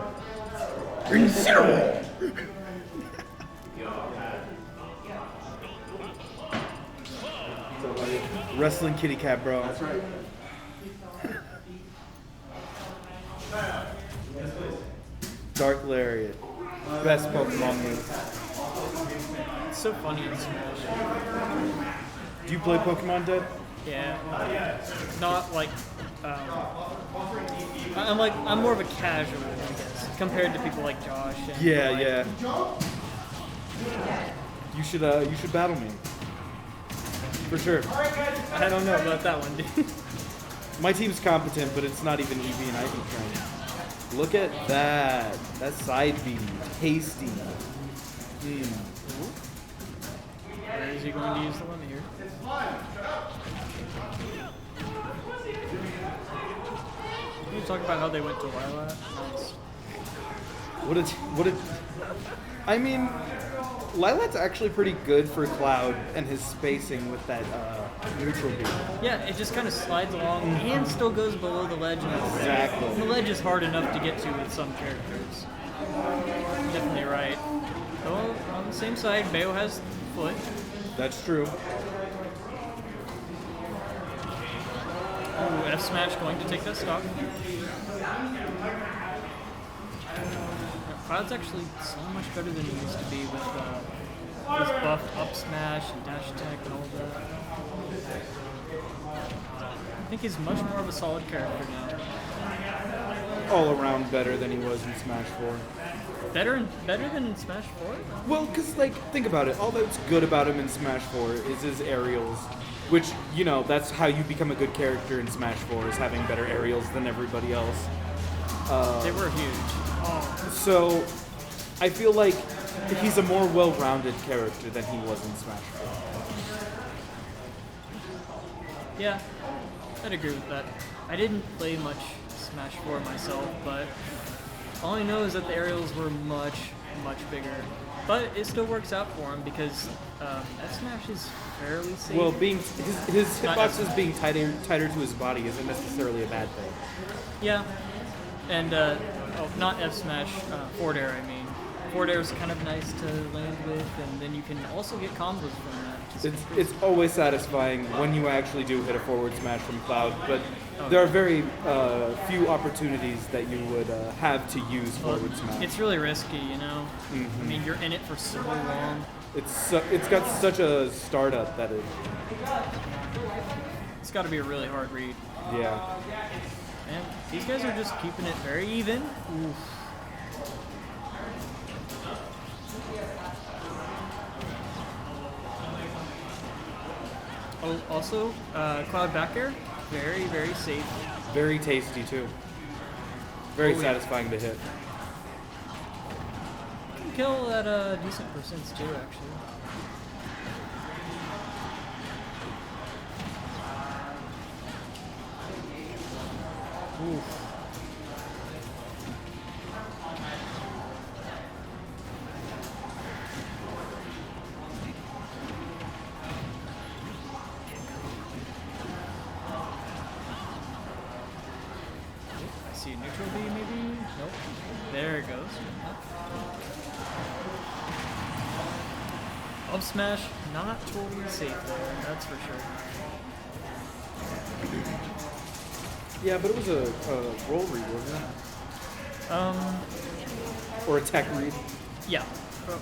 Incineroar! Wrestling kitty cat, bro. That's right. Dark Lariat. Best Pokemon move. It's so funny in Smash. Do you play Pokemon Dead? Yeah, not like. I'm more of a casual, I guess, compared to people like Josh. And Yeah. You should battle me. For sure. I don't know about that one, dude. My team's competent, but it's not even EV and Ivy trained. Look at that. That side beam. Tasty. Where is he going to use the limit here? Can you talk about how they went to Lilat? What a I mean, Lilat's actually pretty good for Cloud and his spacing with that neutral beam. Yeah, it just kind of slides along and still goes below the ledge. Exactly. The ledge is hard enough to get to with some characters. Definitely right. Though on the same side, Bayo has foot. That's true. Ooh, F smash going to take that stock. Cloud's actually so much better than he used to be with his buffed up smash and dash attack and all that. I think he's much more of a solid character now. All around better than he was in Smash 4. Better than in Smash 4? Well, because, like, think about it. All that's good about him in Smash 4 is his aerials, which, you know, that's how you become a good character in Smash 4, is having better aerials than everybody else. They were huge. So, I feel like he's a more well-rounded character than he was in Smash 4. Yeah, I'd agree with that. I didn't play much Smash 4 myself, but all I know is that the aerials were much, much bigger. But it still works out for him because F-Smash is fairly safe. Well, his hitboxes being tighter to his body isn't necessarily a bad thing. Yeah, and not F-Smash, forward air, I mean. Forward air is kind of nice to land with, and then you can also get combos from that. It's always satisfying when you actually do hit a forward smash from Cloud, but there are very few opportunities that you would have to use forward smash. It's really risky, you know? Mm-hmm. I mean, you're in it for so long. It's got such a startup that It's got to be a really hard read. Yeah. And these guys are just keeping it very even. Oof. Oh, also, Cloud back air, very, very safe. Very tasty too. Very satisfying to hit. You can kill at decent percents too, actually. Oof. I see a neutral B maybe? Nope. There it goes. Up smash, not totally safe there, that's for sure. Yeah, but it was a roll read, wasn't it? Or a tech read? Yeah,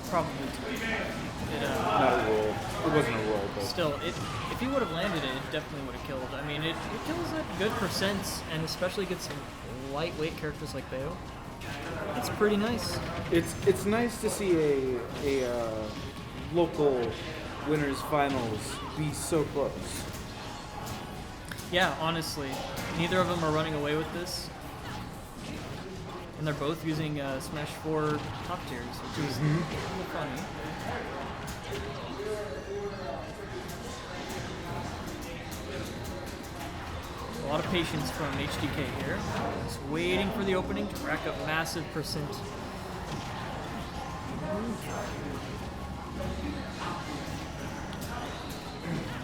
probably. Not a roll. It wasn't a roll, but Still, if he would have landed it, it definitely would have killed. I mean, it kills at good percents, and especially against some lightweight characters like Bayo. It's pretty nice. it's nice to see a local winners finals be so close. Yeah, honestly, neither of them are running away with this. And they're both using Smash 4 top tiers, which is kind of funny. A lot of patience from HDK here. Just waiting for the opening to rack up massive percent.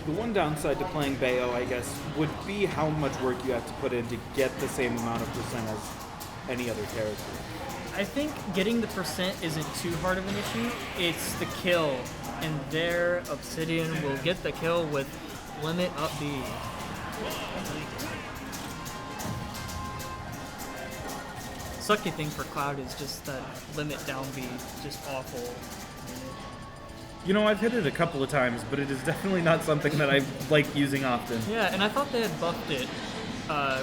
The one downside to playing Bayo, I guess, would be how much work you have to put in to get the same amount of percent as any other character. I think getting the percent isn't too hard of an issue. It's the kill. And there, Obsidian will get the kill with limit up B. Sucky thing for Cloud is just that limit down B, just awful. You know, I've hit it a couple of times, but it is definitely not something that I like using often. Yeah, and I thought they had buffed it in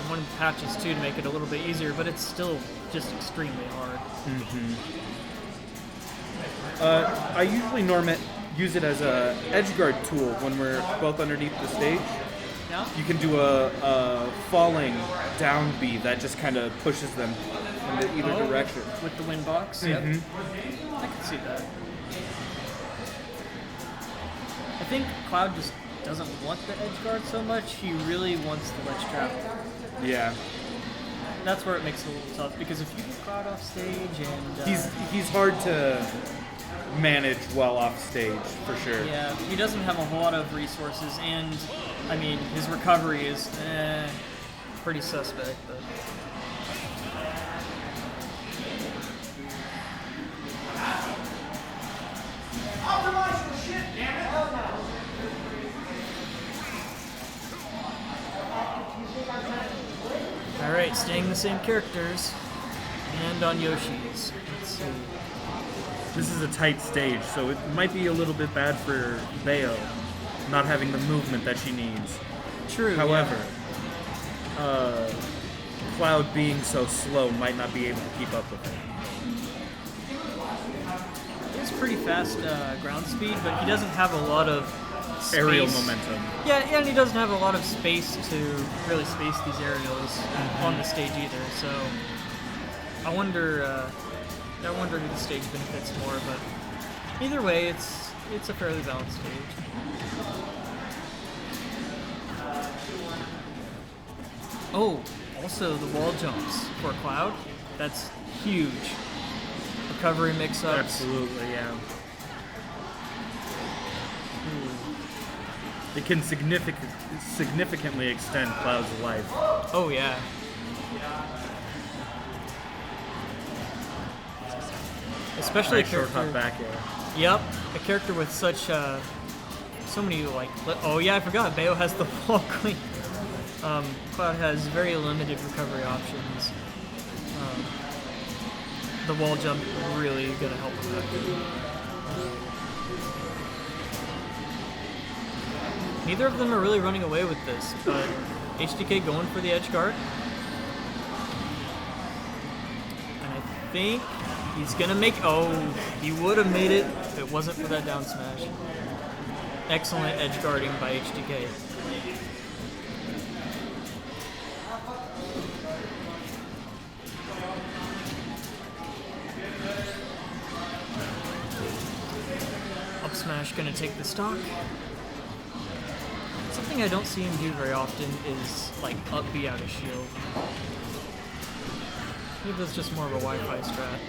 one of the patches too to make it a little bit easier, but it's still just extremely hard. I usually use it as a edgeguard tool when we're both underneath the stage. Yeah? You can do a falling down B that just kind of pushes them in either direction. With the wind box? Yep. I can see that. I think Cloud just doesn't want the edge guard so much. He really wants the ledge trap. Yeah. That's where it makes it a little tough, because if you get Cloud off stage and... He's hard to manage while off stage, for sure. Yeah, he doesn't have a whole lot of resources, and, I mean, his recovery is pretty suspect, but... Alright, staying the same characters, and on Yoshi's. Let's see. This is a tight stage, so it might be a little bit bad for Bayo not having the movement that she needs. True. However, Cloud being so slow might not be able to keep up with it. He has pretty fast ground speed, but he doesn't have a lot of space. Aerial momentum. Yeah, and he doesn't have a lot of space to really space these aerials on the stage either. So I wonder who the stage benefits more. But either way, it's a fairly balanced stage. Oh, also the wall jumps for Cloud. That's huge. Recovery mix-ups. Absolutely, yeah. It can significantly extend Cloud's life. Oh yeah. Especially Nice a short character. hop back air. Yep, a character with such so many oh yeah, I forgot. Bayo has the wall queen. Cloud has very limited recovery options. The wall jump really gonna help him out. Neither of them are really running away with this, but HDK going for the edge guard. And I think he's gonna make, he would have made it if it wasn't for that down smash. Excellent edge guarding by HDK. Up smash gonna take the stock. Something I don't see him do very often is like up B out of shield. Maybe that's just more of a Wi-Fi strat.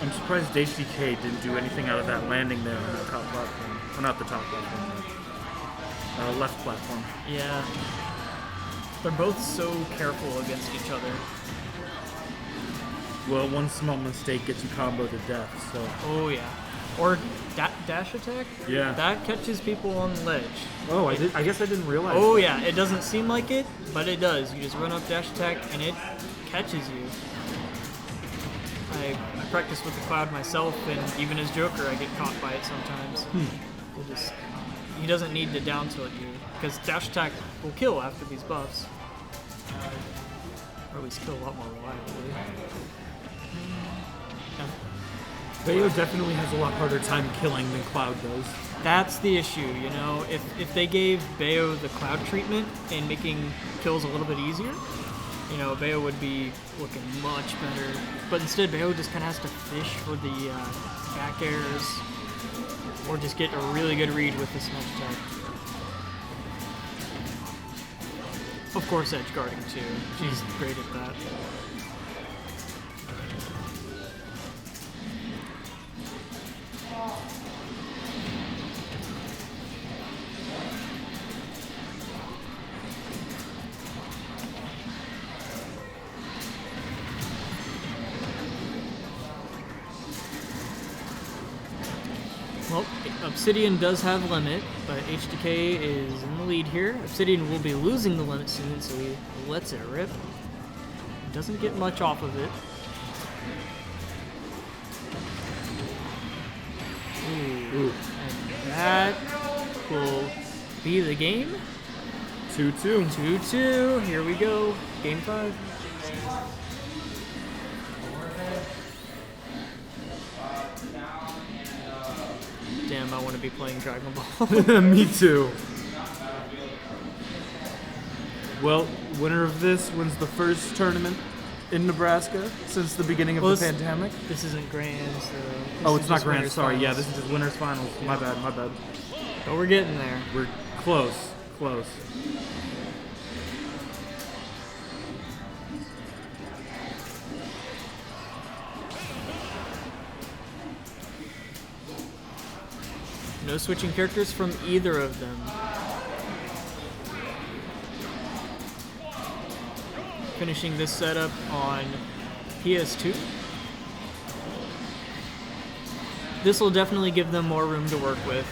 I'm surprised HDK didn't do anything out of that landing there on the top platform. Well, not the top platform, but left platform. Yeah. They're both so careful against each other. Well, one small mistake gets you combo to death, so... Oh yeah. Or dash attack? Yeah. That catches people on the ledge. Oh, I guess I didn't realize. Oh yeah, it doesn't seem like it, but it does. You just run up dash attack and it catches you. I practice with the Cloud myself, and even as Joker I get caught by it sometimes. He doesn't need to down tilt you, because dash attack will kill after these buffs. Or at least kill a lot more reliably. Bayo definitely has a lot harder time killing than Cloud does. That's the issue, you know. If they gave Bayo the Cloud treatment and making kills a little bit easier, you know, Bayo would be looking much better. But instead, Bayo just kind of has to fish for the back airs or just get a really good read with the smash attack. Of course, edge guarding too. She's great at that. Well, Obsidian does have limit, but HDK is in the lead here. Obsidian will be losing the limit soon, so he lets it rip. Doesn't get much off of it. Ooh. And that will be the game. 2-2. 2-2. Here we go. Game 5. Damn, I want to be playing Dragon Ball. Me too. Well, winner of this wins the first tournament in Nebraska since the beginning of the pandemic. This isn't grand, so... Oh, it's not grand. winners Sorry. finals. Yeah, this is just winners finals. My bad. But we're getting there. We're close. No switching characters from either of them. Finishing this setup on PS2. This will definitely give them more room to work with.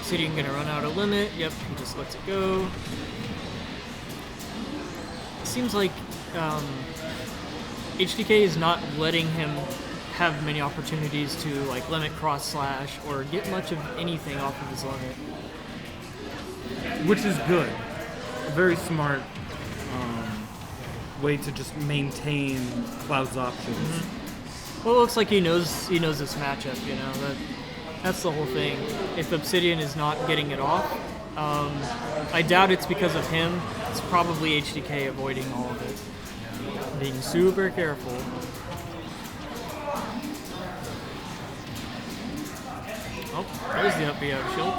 Obsidian gonna run out of limit. Yep, he just lets it go. It seems like HDK is not letting him have many opportunities to like limit cross slash or get much of anything off of his limit. Which is good. A very smart way to just maintain Cloud's options. Well, it looks like he knows this matchup. You know that's the whole thing. If Obsidian is not getting it off, I doubt it's because of him. It's probably HDK avoiding all of it, being super careful. Oh, there's the up B out shield.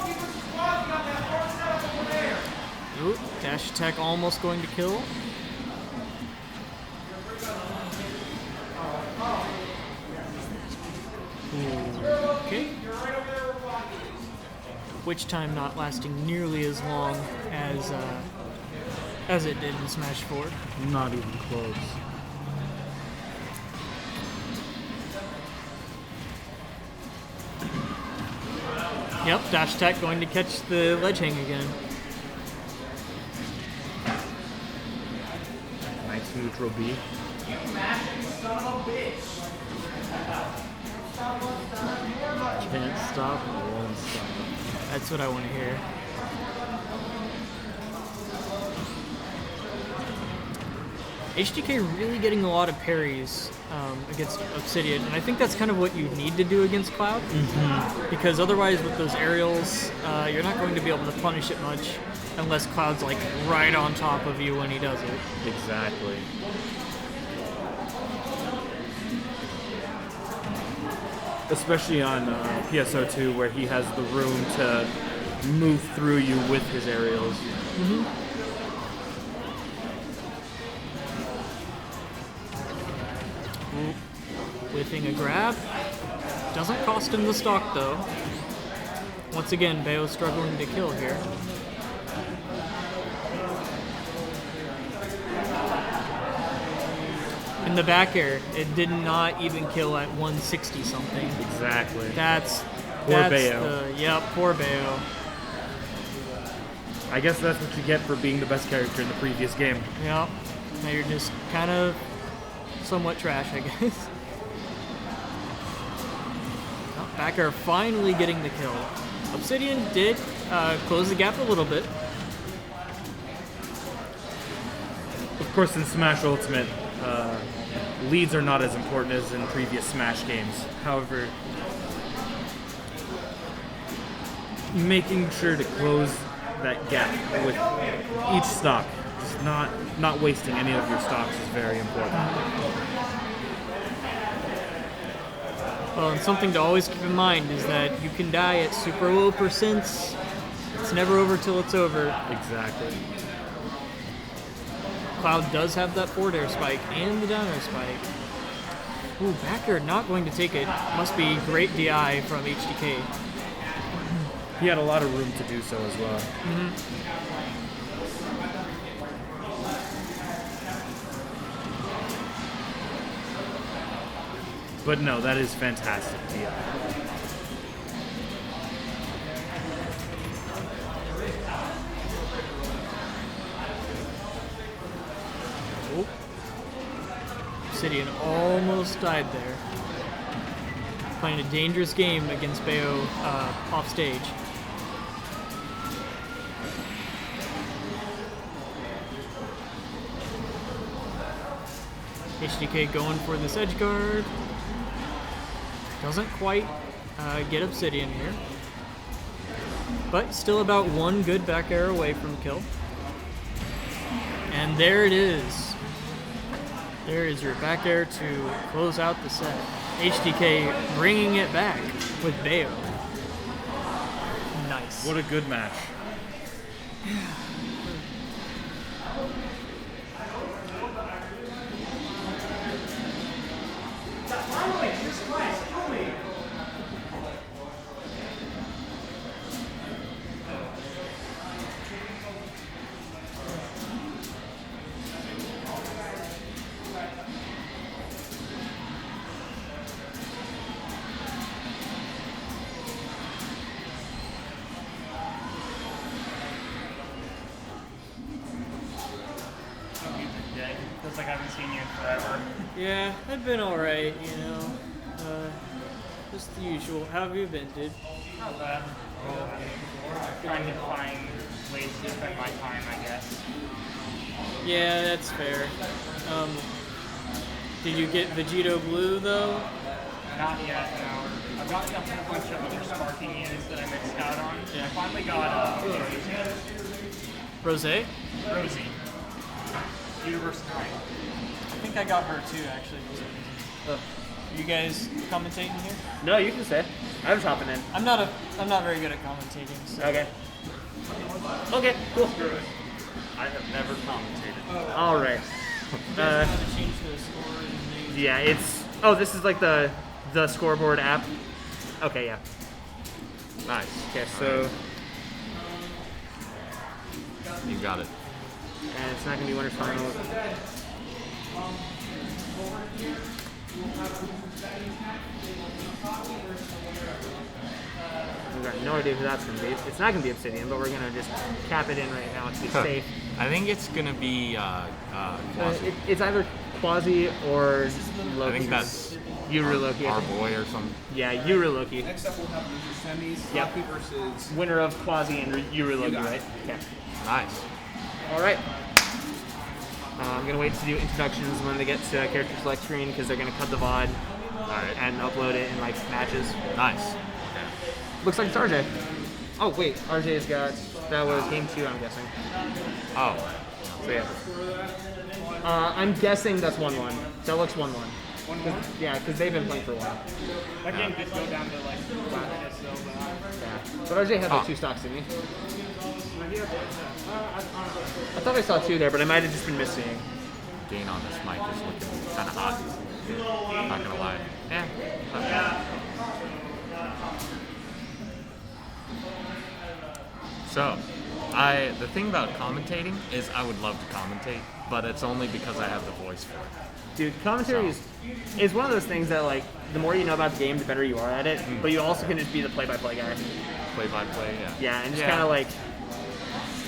Ooh, dash attack almost going to kill. Okay. Which time not lasting nearly as long as it did in Smash 4. Not even close. Yep, dash attack going to catch the ledge hang again. Nice neutral B. Can't stop, won't stop. That's what I want to hear. HDK really getting a lot of parries against Obsidian, and I think that's kind of what you need to do against Cloud, because otherwise with those aerials, you're not going to be able to punish it much unless Cloud's like right on top of you when he does it. Exactly. Especially on PSO2, where he has the room to move through you with his aerials. Whiffing a grab. Doesn't cost him the stock though. Once again, Bayo's struggling to kill here. And the back air, it did not even kill at 160 something. Exactly. That's Poor Bayo. Yep, poor Bayo. I guess that's what you get for being the best character in the previous game. Yep. Now you're just kind of somewhat trash, I guess. Oh, back air finally getting the kill. Obsidian did close the gap a little bit. Of course, in Smash Ultimate, leads are not as important as in previous Smash games. However, making sure to close that gap with each stock, just not wasting any of your stocks, is very important. Well, and something to always keep in mind is that you can die at super low percents. It's never over till it's over. Exactly. Cloud does have that forward air spike and the down air spike. Ooh, back air not going to take it. Must be great DI from HDK. He had a lot of room to do so as well. But no, that is fantastic DI. Obsidian almost died there. Playing a dangerous game against Bayo off stage. HDK going for this edge guard. Doesn't quite get Obsidian here. But still about one good back air away from kill. And there it is. There is your back air to close out the set. HDK bringing it back with Bayo. Nice. What a good match. Feels like I haven't seen you in forever. Yeah, I've been alright, you know. Just the usual. How have you been, dude? Not bad. Trying to find ways to spend my time, I guess. Yeah, that's fair. Did you get Vegito Blue, though? Not yet, no. I've gotten a whole bunch of other sparking units that I mixed out on. Yeah. I finally got Rosé? Rosie. Universe 9. I think I got her too, actually. You guys commentating here? No, you can say. I was hopping in. I'm not very good at commentating. So. Okay. Okay, cool. I have never commentated. All right. You guys know how to change the score and the... Yeah, it's... Oh, this is like the scoreboard app? Okay, yeah. Nice. Okay, so... You got it. And it's not going to be Winter Finals. We've got no idea who that's going to be. It's not going to be Obsidian, but we're going to just cap it in right now to be safe. I think it's gonna be Qazzy. It's either Qazzy or Loki. I think that's Yuruloki. our boy or something. Yeah, Yuruloki. Next up, we'll have the semis. Yep. Taki versus. Winner of Qazzy and Yuruloki, right? Okay. Nice. All right. I'm gonna wait to do introductions when they get to character select screen because they're gonna cut the VOD and upload it in like matches. Nice. Looks like it's RJ. Oh wait, RJ's got that was game 2, I'm guessing. Oh. So yeah. I'm guessing that's 1-1. That looks 1-1. Yeah, because they've been playing for a while. That game did go down to like 5 minutes though, Yeah. But RJ had like 2 stocks, didn't he? I thought I saw 2 there, but I might have just been missing. Gain on this mic is looking kind of hot. I'm not gonna lie. Yeah. Not bad. So, The thing about commentating is I would love to commentate, but it's only because I have the voice for it. Dude, commentary is one of those things that, like, the more you know about the game, the better you are at it. But you also can just be the play-by-play guy. Play-by-play, yeah. Yeah, and just kind of like,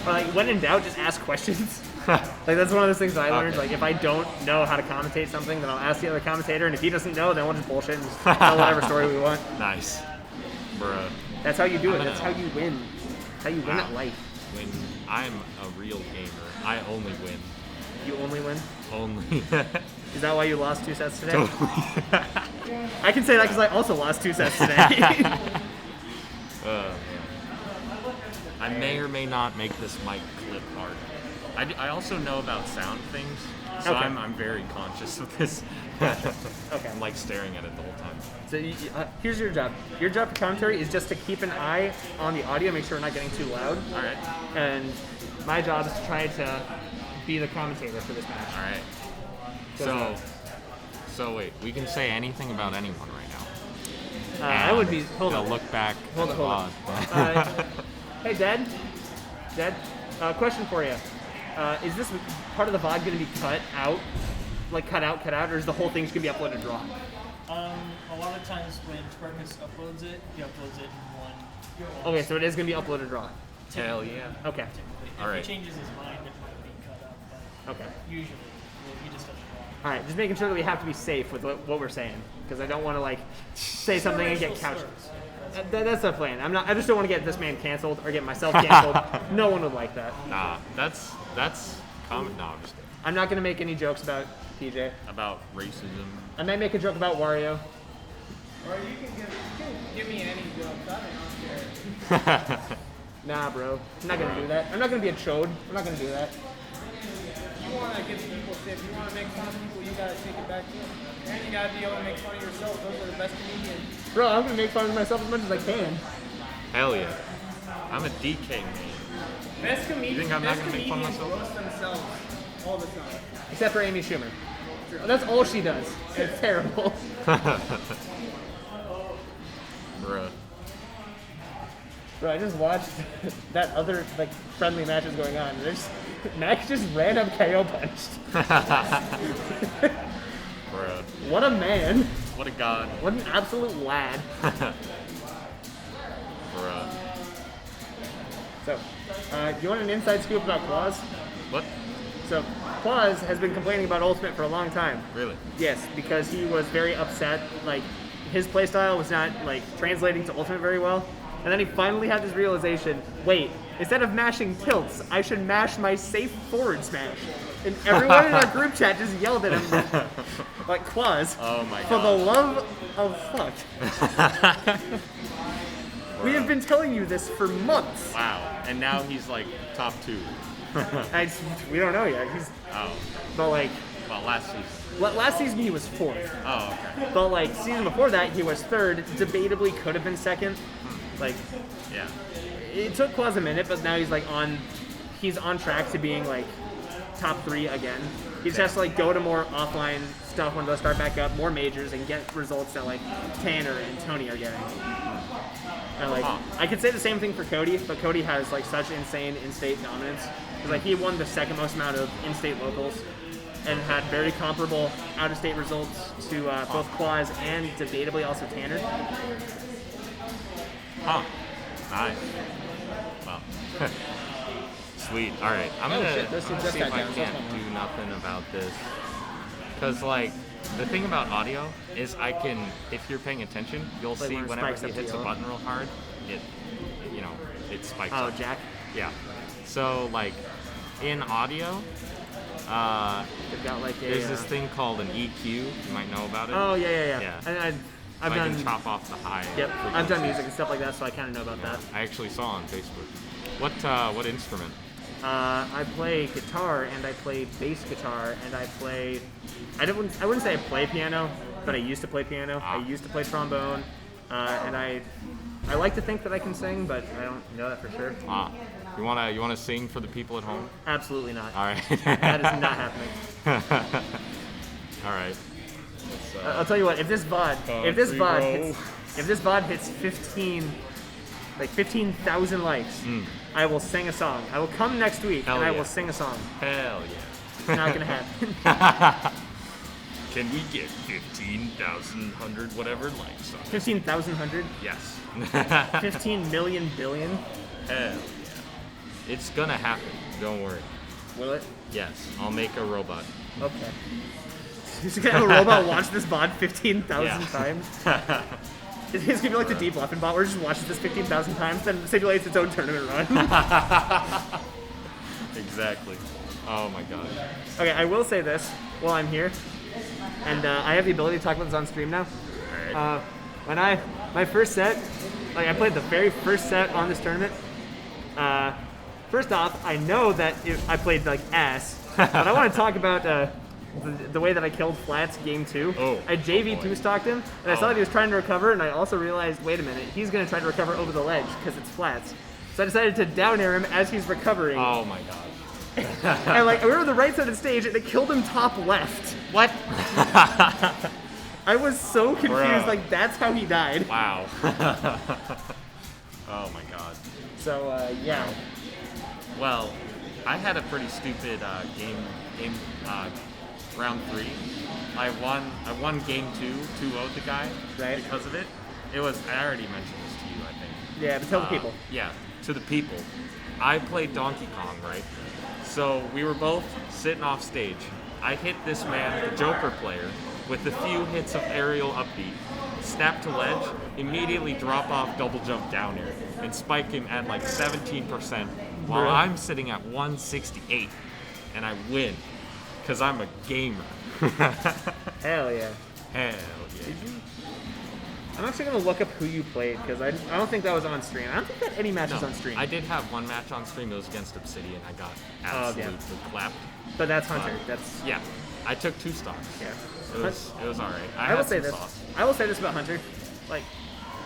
or like when in doubt, just ask questions. Like that's one of those things that I learned. Okay. Like if I don't know how to commentate something, then I'll ask the other commentator, and if he doesn't know, then we'll just bullshit and just tell whatever story we want. Nice, bruh. That's how you do it. I'm That's how you win. That's how you win at life. When I'm a real gamer, I only win. You only win. Only. Is that why you lost 2 sets today? Totally. I can say that because I also lost 2 sets today. I may or may not make this mic clip art. I also know about sound things, so Okay. I'm very conscious of this. Okay. I'm like staring at it the whole time. So here's your job. Your job for commentary is just to keep an eye on the audio, make sure we're not getting too loud. All right. And my job is to try to be the commentator for this match. All right. So wait, we can say anything about anyone right now. I would be. Hold They'll on. look back. Hold on. Hold on. Hey, Dad. Dad. Question for you. Is this part of the VOD going to be cut out, or is the whole thing just going to be uploaded raw? A lot of times when Sparkus uploads it, he uploads it in one. Okay, so it is going to be uploaded raw. Hell yeah. Okay. If All right. he changes his mind, it might be cut up. But Okay. usually, he just does it raw. All right, just making sure that we have to be safe with what we're saying, because I don't want to like say something and get couched. That's the plan. I just don't want to get this man canceled or get myself canceled. No one would like that. Nah, that's common. No, I'm just kidding. I'm not gonna make any jokes about PJ. About racism. I might make a joke about Wario. Or you can give me any joke. I don't care. Nah, bro. I'm not gonna do that. I'm not gonna be a chode. I'm not gonna do that. You want to give people shit. If you want to make fun of people, you got to take it back to them. And you got to be able to make fun of yourself. Those are the best comedians. Bro, I'm gonna make fun of myself as much as I can. Hell yeah. I'm a DK man. Best comedians, You think I'm not gonna make fun of myself? roast themselves all the time. Except for Amy Schumer. That's all she does. It's terrible. Bruh. Bro, I just watched that other like friendly matches going on. There's Max just random KO punched. Bruh. What a man. What a god. What an absolute lad. Bruh. So, you want an inside scoop about Quaz? What? So, Quaz has been complaining about Ultimate for a long time. Really? Yes, because he was very upset. Like, his playstyle was not, like, translating to Ultimate very well. And then he finally had this realization, wait, instead of mashing tilts, I should mash my safe forward smash. And everyone in our group chat just yelled at him, like, Quaz, Oh my for god. the love of fuck. We have been telling you this for months. Wow. And now he's like top 2. We don't know yet. Oh. But, like, Well, last season. last season he was 4th. Oh, okay. But like season before that, he was 3rd. Debatably could have been 2nd. Like Yeah. it took Quaz a minute, but now he's on track to being like top 3 again. He just has to like go to more offline stuff when they'll start back up, more majors, and get results that like Tanner and Tony are getting. And like I could say the same thing for Cody, but Cody has like such insane in-state dominance. Because like he won the 2nd most amount of in-state locals. And had very comparable out-of-state results to both Quaz and debatably also Tanner. Huh. Nice. Wow. Sweet. All right. I'm gonna shit, those two just see if got I down. can't do nothing about this. Cause like the thing about audio is I can, if you're paying attention, you'll Like see when it whenever spikes he up to hits a yellow. button real hard, it spikes Oh, up. Jack. Yeah. So like in audio, They've got like a. there's this thing called an EQ. You might know about it. Oh yeah. Yeah. And I've So I done. can chop off the high. Yep. I've done frequencies. music and stuff like that, so I kind of know about that. I actually saw on Facebook. What instrument? I play guitar and I play bass guitar and I play. I wouldn't say I play piano, but I used to play piano. I used to play trombone, and I like to think that I can sing, but I don't know that for sure. You wanna sing for the people at home? Absolutely not. All right. That is not happening. All right. I'll tell you what. If this VOD hits 15,000 likes, I will sing a song. I will come next week Hell and I yeah. will sing a song. Hell yeah. It's not gonna happen. Can we get 15,100 whatever likes on it? 15,100? Yes. 15 million billion? Hell yeah. It's gonna happen. Don't worry. Will it? Yes, I'll make a robot. Okay. He's gonna have a robot watch this bot 15,000 Yeah. times. It's gonna be like the Deep Weapon bot where it just watches this 15,000 times, then simulates its own tournament run. Exactly. Oh my god. Okay, I will say this while I'm here, and I have the ability to talk about this on stream now. Alright. My first set, like I played the very first set on this tournament. First off, I know that I played like ass, but I want to talk about the way that I killed Flats game 2. Oh, I JV boy. 2-stocked him, and I saw that he was trying to recover, and I also realized, wait a minute, he's going to try to recover over the ledge because it's Flats. So I decided to down air him as he's recovering. Oh my god. And like, we were on the right side of the stage, and it killed him top left. What? I was so confused, Bruh. like, that's how he died. Wow. Oh my god. So, yeah. Well, I had a pretty stupid game round 3. I won game 2, 2-0'd the guy because of it. It was, I already mentioned this to you, I think. Yeah, but tell the people. Yeah, to the people. I played Donkey Kong, right? So we were both sitting off stage. I hit this man, the Joker player, with a few hits of aerial upbeat, snap to ledge, immediately drop off double jump down air, and spike him at like 17%, while I'm sitting at 168, and I win, because I'm a gamer. Hell yeah. Hell yeah. I'm actually going to look up who you played, because I don't think that was on stream. I don't think that any matches No, on stream. I did have one match on stream. It was against Obsidian. I got absolutely clapped. But that's Hunter. That's Yeah, I took 2 stocks. Yeah. It was all right. I will had say some this. sauce. I will say this about Hunter. Like,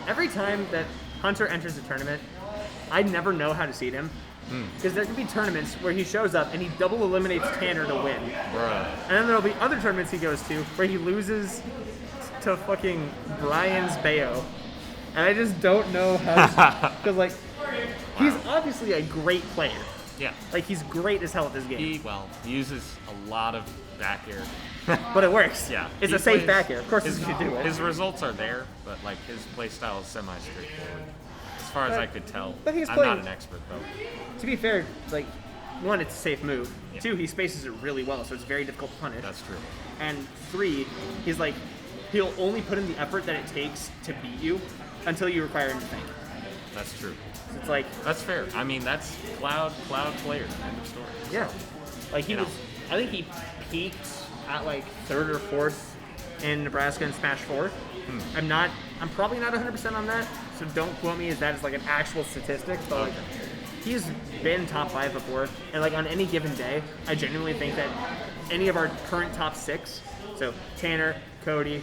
every time that Hunter enters a tournament, I never know how to seed him. Because there can be tournaments where he shows up and he double eliminates Tanner to win. Bruh. And then there'll be other tournaments he goes to where he loses to fucking Brian's Bayo. And I just don't know how to... Because, like, he's obviously a great player. Yeah. Like, he's great as hell at this game. He uses a lot of back air. But it works. Yeah. It's he a safe plays- back air. Of course his, he should do it. His results are there, but like his play style is semi-straightforward. As far as I could tell. but he's I'm playing- not an expert though. To be fair, like, one, it's a safe move. Yeah. 2, he spaces it really well, so it's very difficult to punish. That's true. And 3, he's like, he'll only put in the effort that it takes to beat you until you require him to think. That's true. So it's like, That's fair. I mean, that's Cloud player. End of story. yeah. Like, he You know. was, I think he peaked at like 3rd or 4th in Nebraska in Smash 4. I'm probably not 100% on that, so don't quote me as that is like an actual statistic, but like, he's been top 5 before, and like on any given day, I genuinely think that any of our current top 6, so Tanner, Cody,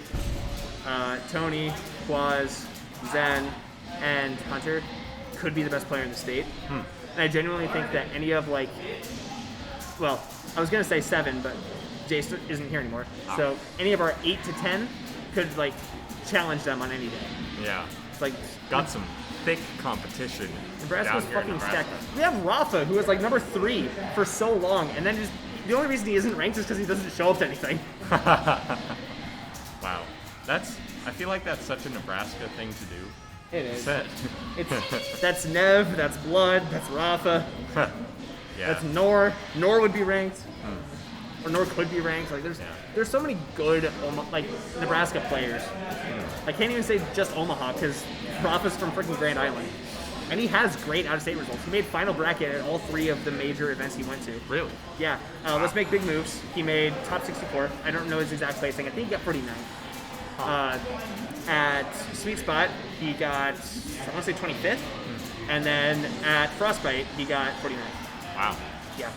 Tony, Quaz, Zen, and Hunter, could be the best player in the state. And I genuinely think that any of like, well, I was gonna say 7, but Jason isn't here anymore. So any of our 8 to 10 could like challenge them on any day. Yeah. It's like Got some thick competition. Nebraska's down here in fucking Nebraska. stacked. We have Rafa, who was like number 3 for so long, and then just the only reason he isn't ranked is because he doesn't show up to anything. Wow. I feel like that's such a Nebraska thing to do. It is. That- That's Nev, that's Blood, that's Rafa, yeah. that's Nor. Nor would be ranked. Or Nor could be ranked. Like there's so many good like Nebraska players. I can't even say just Omaha because Rafa's from freaking Grand Island. And he has great out-of-state results. He made final bracket at all 3 of the major events he went to. Really? Yeah. Let's make big moves. He made top 64. I don't know his exact placing. I think he got 49. At Sweet Spot, he got, I want to say 25th. And then at Frostbite, he got 49th. Wow. Yeah.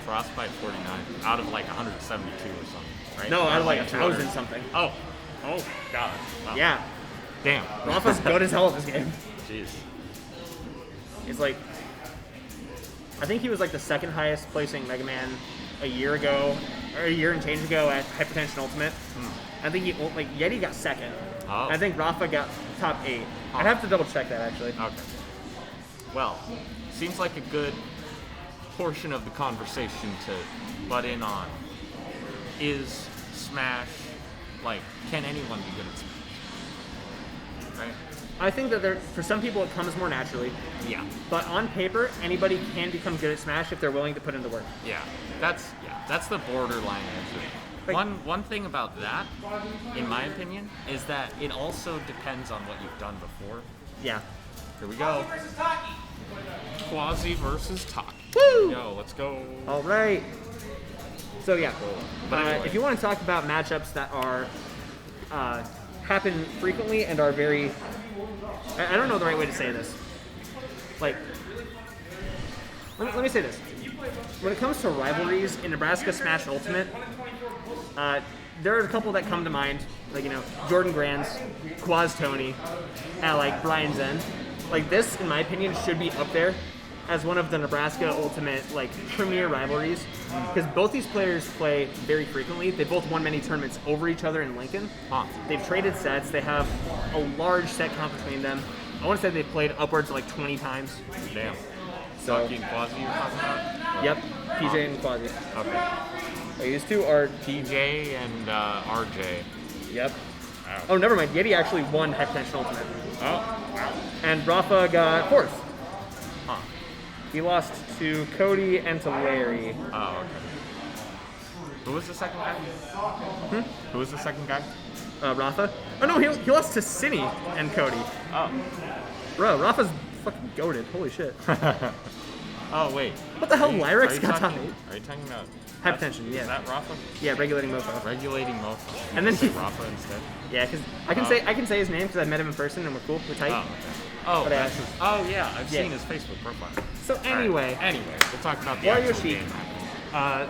Frostbite 49 out of like 172 or something, right? No, out of like 200. 1,000 something. Oh god. Wow. Yeah. Damn. Rafa's good as hell at this game. Jeez. It's like, I think he was like the 2nd highest placing Mega Man a year ago, or a year and change ago at Hypertension Ultimate. I think Yeti got 2nd. Oh. I think Rafa got top 8. I'd have to double check that actually. Okay. Well, seems like a good portion of the conversation to butt in on. Is Smash, like, can anyone be good at Smash? Right? I think that for some people it comes more naturally. Yeah. But on paper, anybody can become good at Smash if they're willing to put in the work. Yeah. That's the borderline answer. Like, One thing about that, in my opinion, is that it also depends on what you've done before. Yeah. Here we go. Qazzy versus Taki. Woo! Yo, let's go. All right. So yeah, But anyway. if you want to talk about matchups that are happen frequently and are very, I don't know the right way to say this. Like, let me say this. When it comes to rivalries in Nebraska Smash Ultimate, there are a couple that come to mind, like, Jordan Grands, Quaz Tony, and like Brian Zen. Like, this, in my opinion, should be up there as one of the Nebraska Ultimate like premier rivalries, because both these players play very frequently. They both won many tournaments over each other in Lincoln. They've traded sets. They have a large set count between them. I want to say they've played upwards of like 20 times. Damn. So, Taki and Qazzy you're talking about? Yep, PJ and Quazzy. Okay. These two are PJ and RJ. Yep. Wow. Oh, never mind. Yeti actually won Hypertension Ultimate. Oh, wow. And Rafa got fourth. Huh. He lost to Cody and to Larry. Oh, okay. Who was the second guy? Who was the second guy? Rafa? Oh no, he lost to Cine and Cody. Oh. Bro, Rafa's fucking goated. Holy shit. Oh, wait. What the hell, Are you Lyrix got talking- tied? Are you talking about... Hypertension, yeah. Is that Rafa? Yeah, regulating mofo. Regulating mofo. And then Say he- Rafa instead? Yeah, because I can say his name because I met him in person and we're cool. We're tight. Oh, okay. Oh, But, that's his, oh yeah, I've yeah. seen his Facebook profile. So anyway, Anyway, we'll talk about the Wario actual Sheik. game.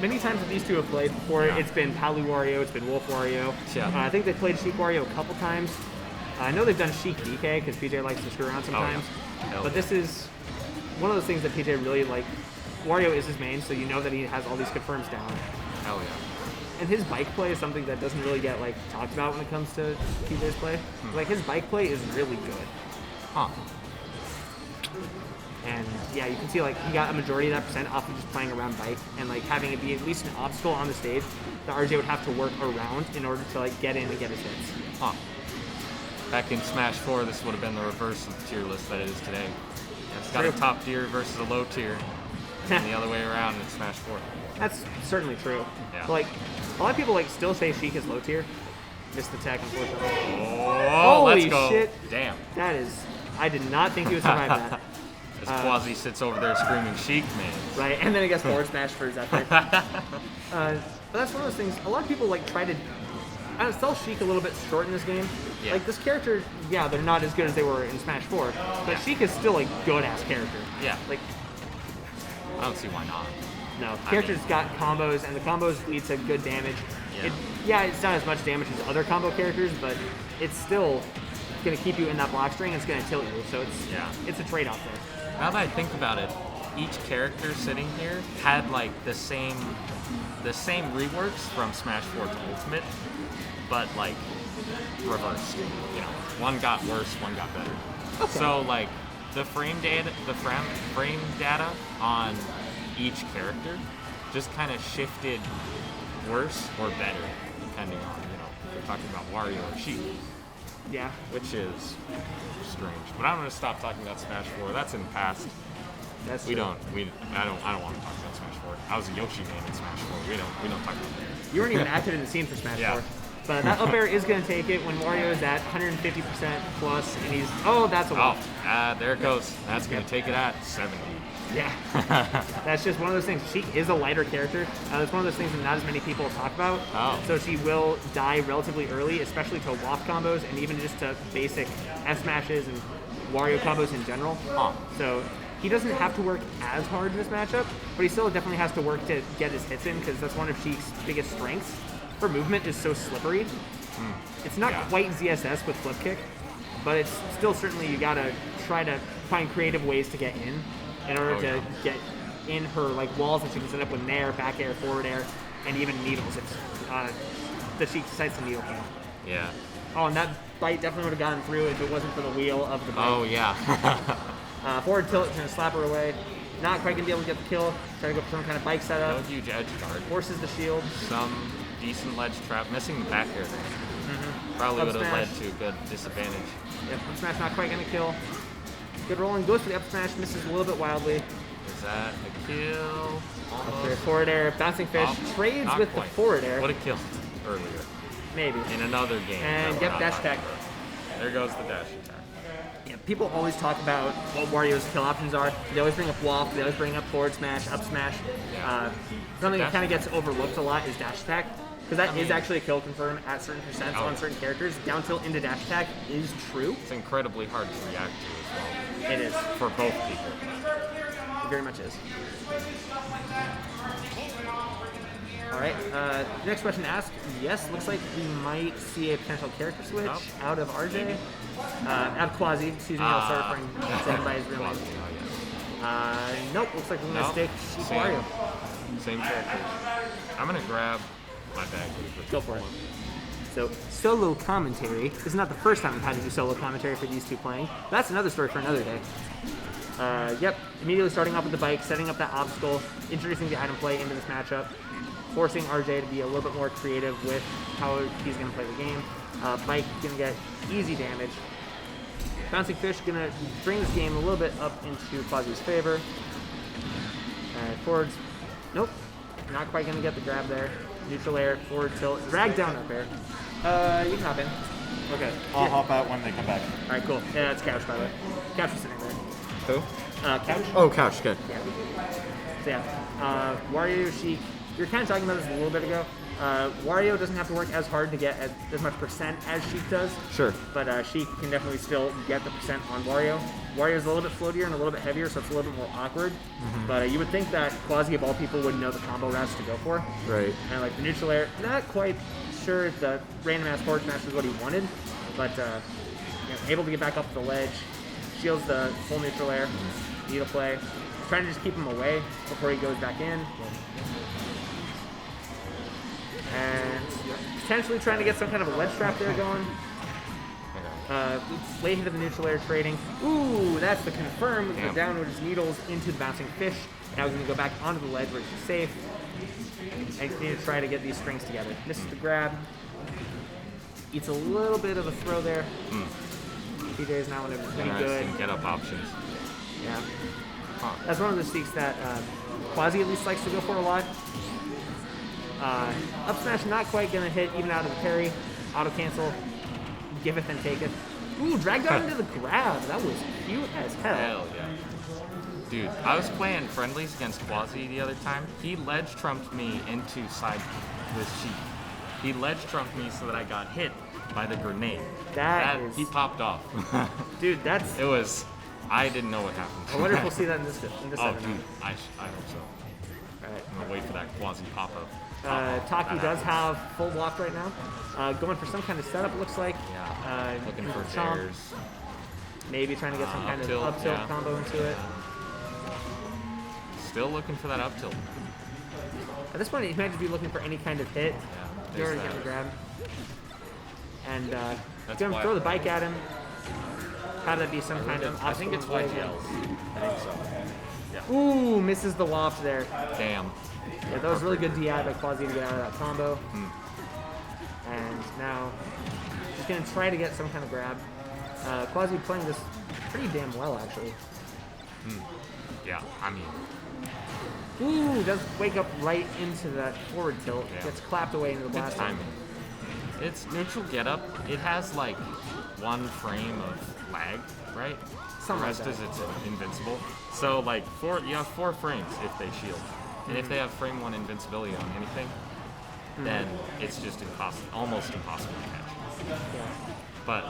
Many times that these two have played before, it's been Palu Wario, it's been Wolf Wario. Yeah. I think they've played Sheik Wario a couple times. I know they've done Sheik DK because PJ likes to screw around sometimes. Hell But yeah. this is one of those things that PJ really like. Wario is his main, so you know that he has all these confirms down. Hell yeah. And his bike play is something that doesn't really get like talked about when it comes to PJ's play. Like, his bike play is really good. Huh. And yeah, you can see like he got a majority of that percent off of just playing around bike and like having it be at least an obstacle on the stage that RJ would have to work around in order to like get in and get his hits. Huh. Back in Smash 4, this would have been the reverse of the tier list that it is today. It's got a True. top tier versus a low tier, and the other way around in Smash 4. That's certainly true. Yeah. But, like, a lot of people like still say Sheik is low tier. Missed the tech, unfortunately. Oh, Holy let's go. shit. Damn. That is, I did not think he would survive that. As Qazzy sits over there screaming Sheik, man. Right, and then he gets forward smash for his effort. But that's one of those things. A lot of people like try to sell Sheik a little bit short in this game. Yeah. Like, this character, yeah, they're not as good as they were in Smash 4, but Sheik is still a good ass character. Yeah. Like, I don't see why not. no, the character's got combos, and the combos lead to good damage. Yeah. It's not as much damage as other combo characters, but it's still going to keep you in that block string. It's going to tilt you, so it's a trade-off there. Now that I think about it, each character sitting here had like the same reworks from Smash 4 to Ultimate, but like reversed. You know, one got worse, one got better. Okay. So like the frame data on each character just kind of shifted worse or better depending on, you know, if you're talking about Wario or Sheik. Yeah. Which is strange. But I'm gonna stop talking about Smash 4. That's in the past. That's I true. don't want to talk about Smash 4. I was a Yoshi man in Smash 4. We don't talk about that. You weren't even active in the scene for Smash 4. But that up air is going to take it when Wario is at 150% plus, and he's... Oh, that's a lot. There it goes. That's going to take it at 70. Yeah. That's just one of those things. Sheik is a lighter character. That's one of those things that not as many people talk about. Oh. So she will die relatively early, especially to waft combos, and even just to basic S-smashes and Wario combos in general. So he doesn't have to work as hard in this matchup, but he still definitely has to work to get his hits in, because that's one of Sheik's biggest strengths. Her movement is so slippery. It's not quite ZSS with flip kick, but it's still certainly you gotta try to find creative ways to get in order to get in her like walls that she can set up with nair, back air, forward air, and even needles. It's that she decides to needle kill. Yeah. Oh, and that bite definitely would have gotten through if it wasn't for the wheel of the bite. Oh, yeah. Forward tilt, gonna slap her away. Not quite gonna be able to get the kill. Try to go for some kind of bike No setup. huge edge guard. Forces the shield. Some decent ledge trap. Missing the back air there. Probably Up would have led smash. to a good disadvantage. Yep, up smash not quite gonna kill. Good rolling, goes for the up smash, misses a little bit wildly. Is that a kill? Up there, Almost. forward air, bouncing fish, Oh, trades not with quite. the forward air. Would have killed earlier Maybe. in another game. And that yep, we're dash not attack. on. There goes the dash attack. Yeah, people always talk about what Wario's kill options are. They always bring up waft, they always bring up forward smash, up smash. Something that Dash kind of gets overlooked a lot is dash attack. Because that is actually a kill confirm at certain percents Oh. on certain characters. Down tilt into dash attack is true. It's incredibly hard to react to as well. It is. For both people. It very much is. Alright, next question asked. Yes, looks like we might see a potential character switch Nope. out of RJ. Out of Qazzy, excuse me, I'll start referring to him by his real name. Nope, looks like we're gonna Nope. stick Sheep Same. Wario. Same characters. I'm gonna grab my bag. Go for it. So, solo commentary. This is not the first time we've had to do solo commentary for these two playing. That's another story for another day. Yep, immediately starting off with the bike, setting up that obstacle, introducing the item play into this matchup, forcing RJ to be a little bit more creative with how he's going to play the game. Bike going to get easy damage. Bouncing Fish going to bring this game a little bit up into Qazzy's favor. Forwards, nope, not quite going to get the grab there. Neutral air, forward tilt, drag down up air. You can hop in. Okay, I'll hop out when they come back. Alright, cool. Yeah, that's Couch, by the way. Couch is sitting there. Who? Couch? Oh, couch, good. Yeah. So yeah, Wario, Sheik, you were kind of talking about this a little bit ago. Wario doesn't have to work as hard to get as much percent as Sheik does. Sure. But Sheik can definitely still get the percent on Wario. Wario's a little bit floatier and a little bit heavier, so it's a little bit more awkward. But you would think that Qazzy of all people would know the combo routes to go for. Right. And like the neutral air, not quite sure if the random ass forward smash is what he wanted, but able to get back up the ledge, shields the full neutral air, needle play, trying to just keep him away before he goes back in. And potentially trying to get some kind of a ledge trap there going. Late hit of the neutral air trading. Ooh, that's the confirm with the downwards needles into the bouncing fish. Now he's going to go back onto the ledge where he's safe. And continue to try to get these strings together. Misses the grab. Eats a little bit of a throw there. PJ's now in a pretty good. Interesting get up options. Yeah. That's one of the seeks that Qazzy at least likes to go for a lot. Up smash not quite going to hit even out of the parry. Auto cancel. Giveth and taketh. Ooh, dragged out into the grab. That was cute as hell. Hell yeah. Dude, I was playing friendlies against Qazzy the other time. He ledge trumped me into side with Sheik. He ledge trumped me so that I got hit by the grenade. That is... He popped off. Dude, that's... It was... I didn't know what happened. I wonder if we'll see that in this Oh, set. dude, I hope so. Alright. I'm gonna wait for that Qazzy pop-up. Taki That does happens. have full block right now. Going for some kind of setup, it looks like. Yeah, looking for chomp. dares. Maybe trying to get some kind of up-tilt, up tilt yeah. combo into it. Still looking for that up tilt. At this point, he might just be looking for any kind of hit. Yeah, You already there's get the that. grab. And That's gonna why- throw the bike at him. Have that be some kind of I think it's obstacle in YGLs. the way. I think so. Yeah. Ooh, misses the waft there. Damn. Yeah, that was really good DI by Qazzy to get out of that combo. And now he's going to try to get some kind of grab. Qazzy playing this pretty damn well, actually. Yeah, I mean, Ooh, does wake up right into that forward tilt. Yeah. Gets clapped away into the good blast. timing. It's neutral get up. It has like 1 frame of lag, right? Something the like rest that. is it's invincible. So like you have 4 frames if they shield. And if they have frame 1 invincibility on anything, then it's just almost impossible to catch. Yeah. But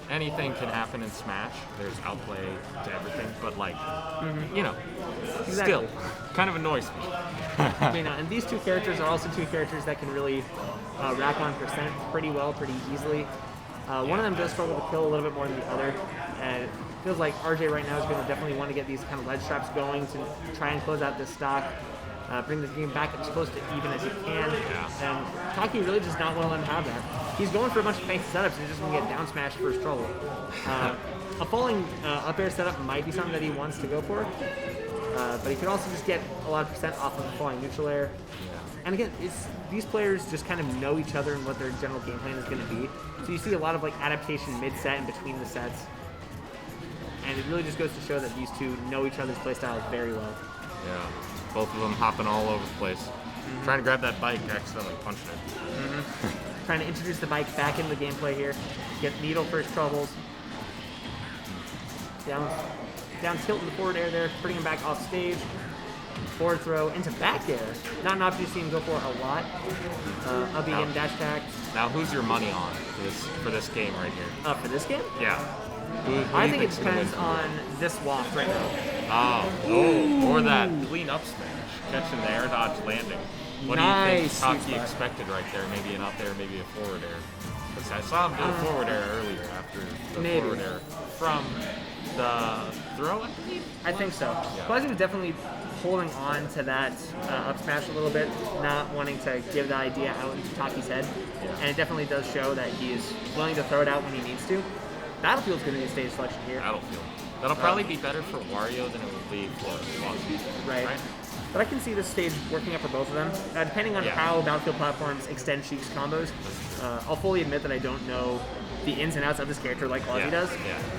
anything can happen in Smash. There's outplay to everything, but like, Exactly. still, kind of annoys me. And these two characters are also two characters that can really rack on percent pretty well, pretty easily. One of them does struggle to kill a little bit more than the other, and it feels like RJ right now is going to definitely want to get these kind of ledge traps going to try and close out this stock. bring the game back as close to even as you can. Yeah. And Taki really just not want to let him have that. He's going for a bunch of fancy setups and he's just going to get down smashed first trouble. A falling up air setup might be something that he wants to go for, but he could also just get a lot of percent off of the falling neutral air. And again, these players just kind of know each other and what their general game plan is going to be. So you see a lot of like adaptation mid-set and between the sets. And it really just goes to show that these two know each other's playstyles very well. Yeah, both of them hopping all over the place. Trying to grab that bike, accidentally punching it. Trying to introduce the bike back into the gameplay here. Get needle first troubles. Down tilt in the forward air there, putting him back off stage. Forward throw into back air. Not an option you've seen him go for a lot. Up again, dash attack. Now, who's your money on for this game right here? For this game? Yeah. Who I do you think it think's gonna depends win? on this waft right now. Or that clean up smash. Catching the air dodge landing. What do you think Nice Taki sweet spot. expected right there? Maybe an up air, maybe a forward air. Because I saw him do a forward air earlier after the Maybe. forward air from the throw, I believe? I think so. Yeah. Qazzy was definitely holding on to that up smash a little bit, not wanting to give the idea out into Taki's head. And it definitely does show that he is willing to throw it out when he needs to. Battlefield's going to be a stage selection here. Battlefield. That'll probably be better for Wario than it will be for Qazzy. Right. But I can see this stage working up for both of them. Depending on how Battlefield platforms extend Sheik's combos, I'll fully admit that I don't know the ins and outs of this character like Qazzy does.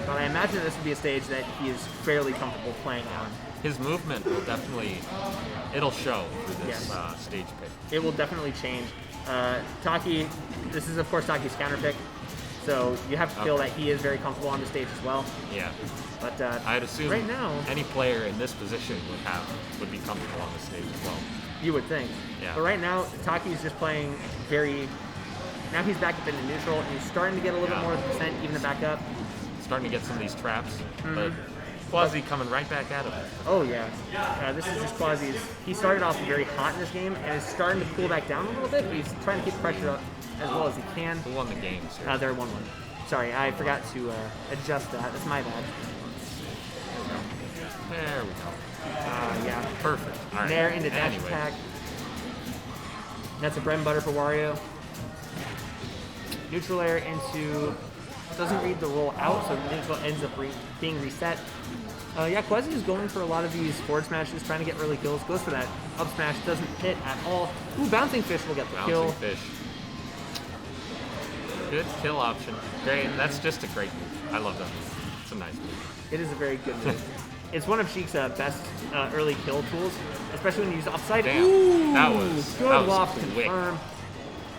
But I imagine this would be a stage that he is fairly comfortable playing on. His movement will definitely, it'll show through this stage pick. It will definitely change. Taki, this is of course Taki's counter pick, so you have to feel that he is very comfortable on the stage as well. Yeah. But I'd assume right now, any player in this position would be comfortable on the stage as well. you would think. Yeah. But right now, Taki is just playing very. Now he's back up into neutral, and he's starting to get a little bit more percent, even the back up. Starting to get some of these traps, but Qazzy coming right back at him. Oh yeah, this is just Qazzy's. He started off very hot in this game, and is starting to cool back down a little bit, but he's trying to keep the pressure up as well as he can. Who won the games here? They're 1-1. Sorry, I forgot to adjust that. That's my bad. There we go. Yeah. Perfect. All right. Nair into dash Anyway. attack. That's a bread and butter for Wario. Neutral air into. Doesn't read the roll out, so neutral ends up being reset. Yeah, Qazzy is going for a lot of these forward smashes, trying to get early kills. Goes for that up smash, doesn't hit at all. Ooh, bouncing fish will get the kill. Bouncing fish. Good kill option. Great. That's just a great move. I love that move. It's a nice move. It is a very good move. It's one of Sheik's best early kill tools, especially when you use offside. Damn. Ooh, That was good waft quick. confirm.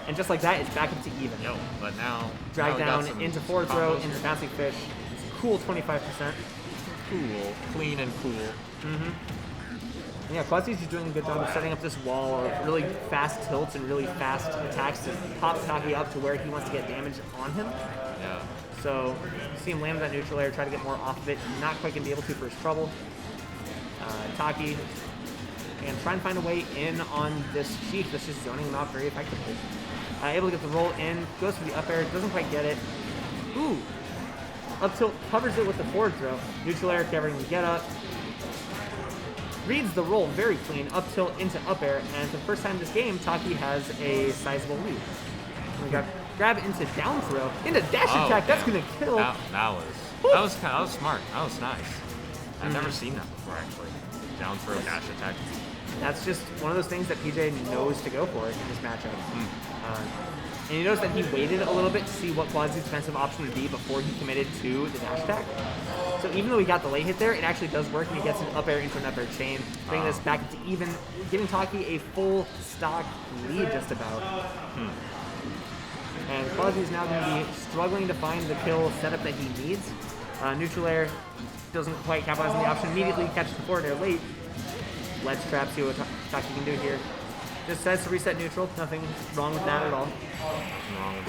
And just like that, it's back up to even. Yo, but now Drag we got down some into forward throw, combos. into bouncing fish. It's a cool 25%. Cool, clean and cool. Yeah, Qazzy's just doing a good job of setting up this wall of really fast tilts and really fast attacks to pop Taki up to where he wants to get damage on him. Yeah. So you see him land that neutral air, try to get more off of it. Not quite going to be able to for his trouble. Taki, and try and find a way in on this Sheik that's just zoning him out very effectively. Able to get the roll in, goes for the up air, doesn't quite get it. Ooh! Up tilt, covers it with the forward throw. Neutral air covering the get up. Reads the roll very clean, up tilt into up air, and for the first time this game, Taki has a sizable lead. We got grab into down throw, into dash attack, that's gonna kill. That was smart. That was nice. I've never seen that before actually. Down throw dash attack. That's just one of those things that PJ knows to go for in this matchup. And you notice that he waited a little bit to see what Qazzy's defensive option would be before he committed to the dash attack. So even though he got the late hit there, it actually does work, and he gets an up air into an up air chain, bringing this back to even, giving Taki a full stock lead just about. And Qazzy is now going to be struggling to find the kill setup that he needs. Neutral air doesn't quite capitalize on the option, immediately catches the forward air late. Let's trap, see what Taki can do here. Just says to reset neutral, nothing wrong with that at all.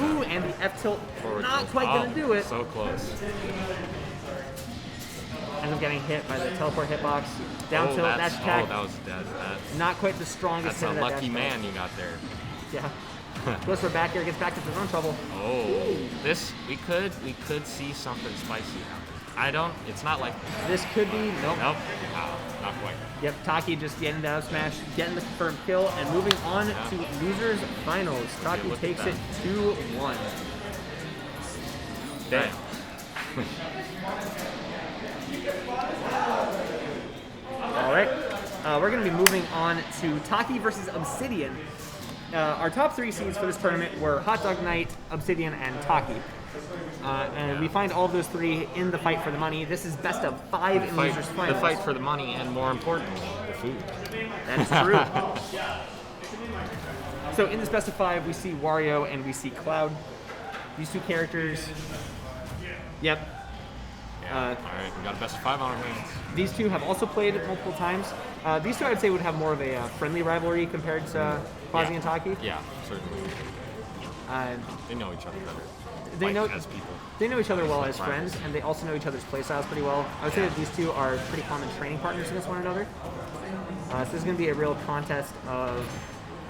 Ooh, and the F tilt, not quite gonna do it. So close. Ends up getting hit by the teleport hitbox. Down tilt, dash attack. Oh, that was dead. Not quite the strongest That's hit a of that lucky dash man attack. you got there. Yeah. Goes for back air, gets back into his own trouble. Oh, this we could see something spicy happen. It's not like. This could be nope. Nope. Oh, not quite. Yep, Taki just getting the out smash, getting the confirmed kill, and moving on to losers finals. Taki look at takes that. it 2-1. Damn. All right, we're going to be moving on to Taki versus Obsidian. Our top 3 seeds for this tournament were Hot Dog Knight, Obsidian, and Taki. And we find all of those 3 in the fight for the money. This is best of 5 in losers finals. The fight for the money, and more importantly, the food. That is true. So in this best of 5, we see Wario and we see Cloud. These 2 characters. Yep. All right, we got a best of 5 on our hands. These 2 have also played multiple times. These 2, I'd say, would have more of a friendly rivalry compared to Qazzy and Taki. Yeah, certainly. They know each other better. They know as people. They know each other well like as rivals. friends, and they also know each other's playstyles pretty well. I would say that these 2 are pretty common training partners against one another. So this is going to be a real contest of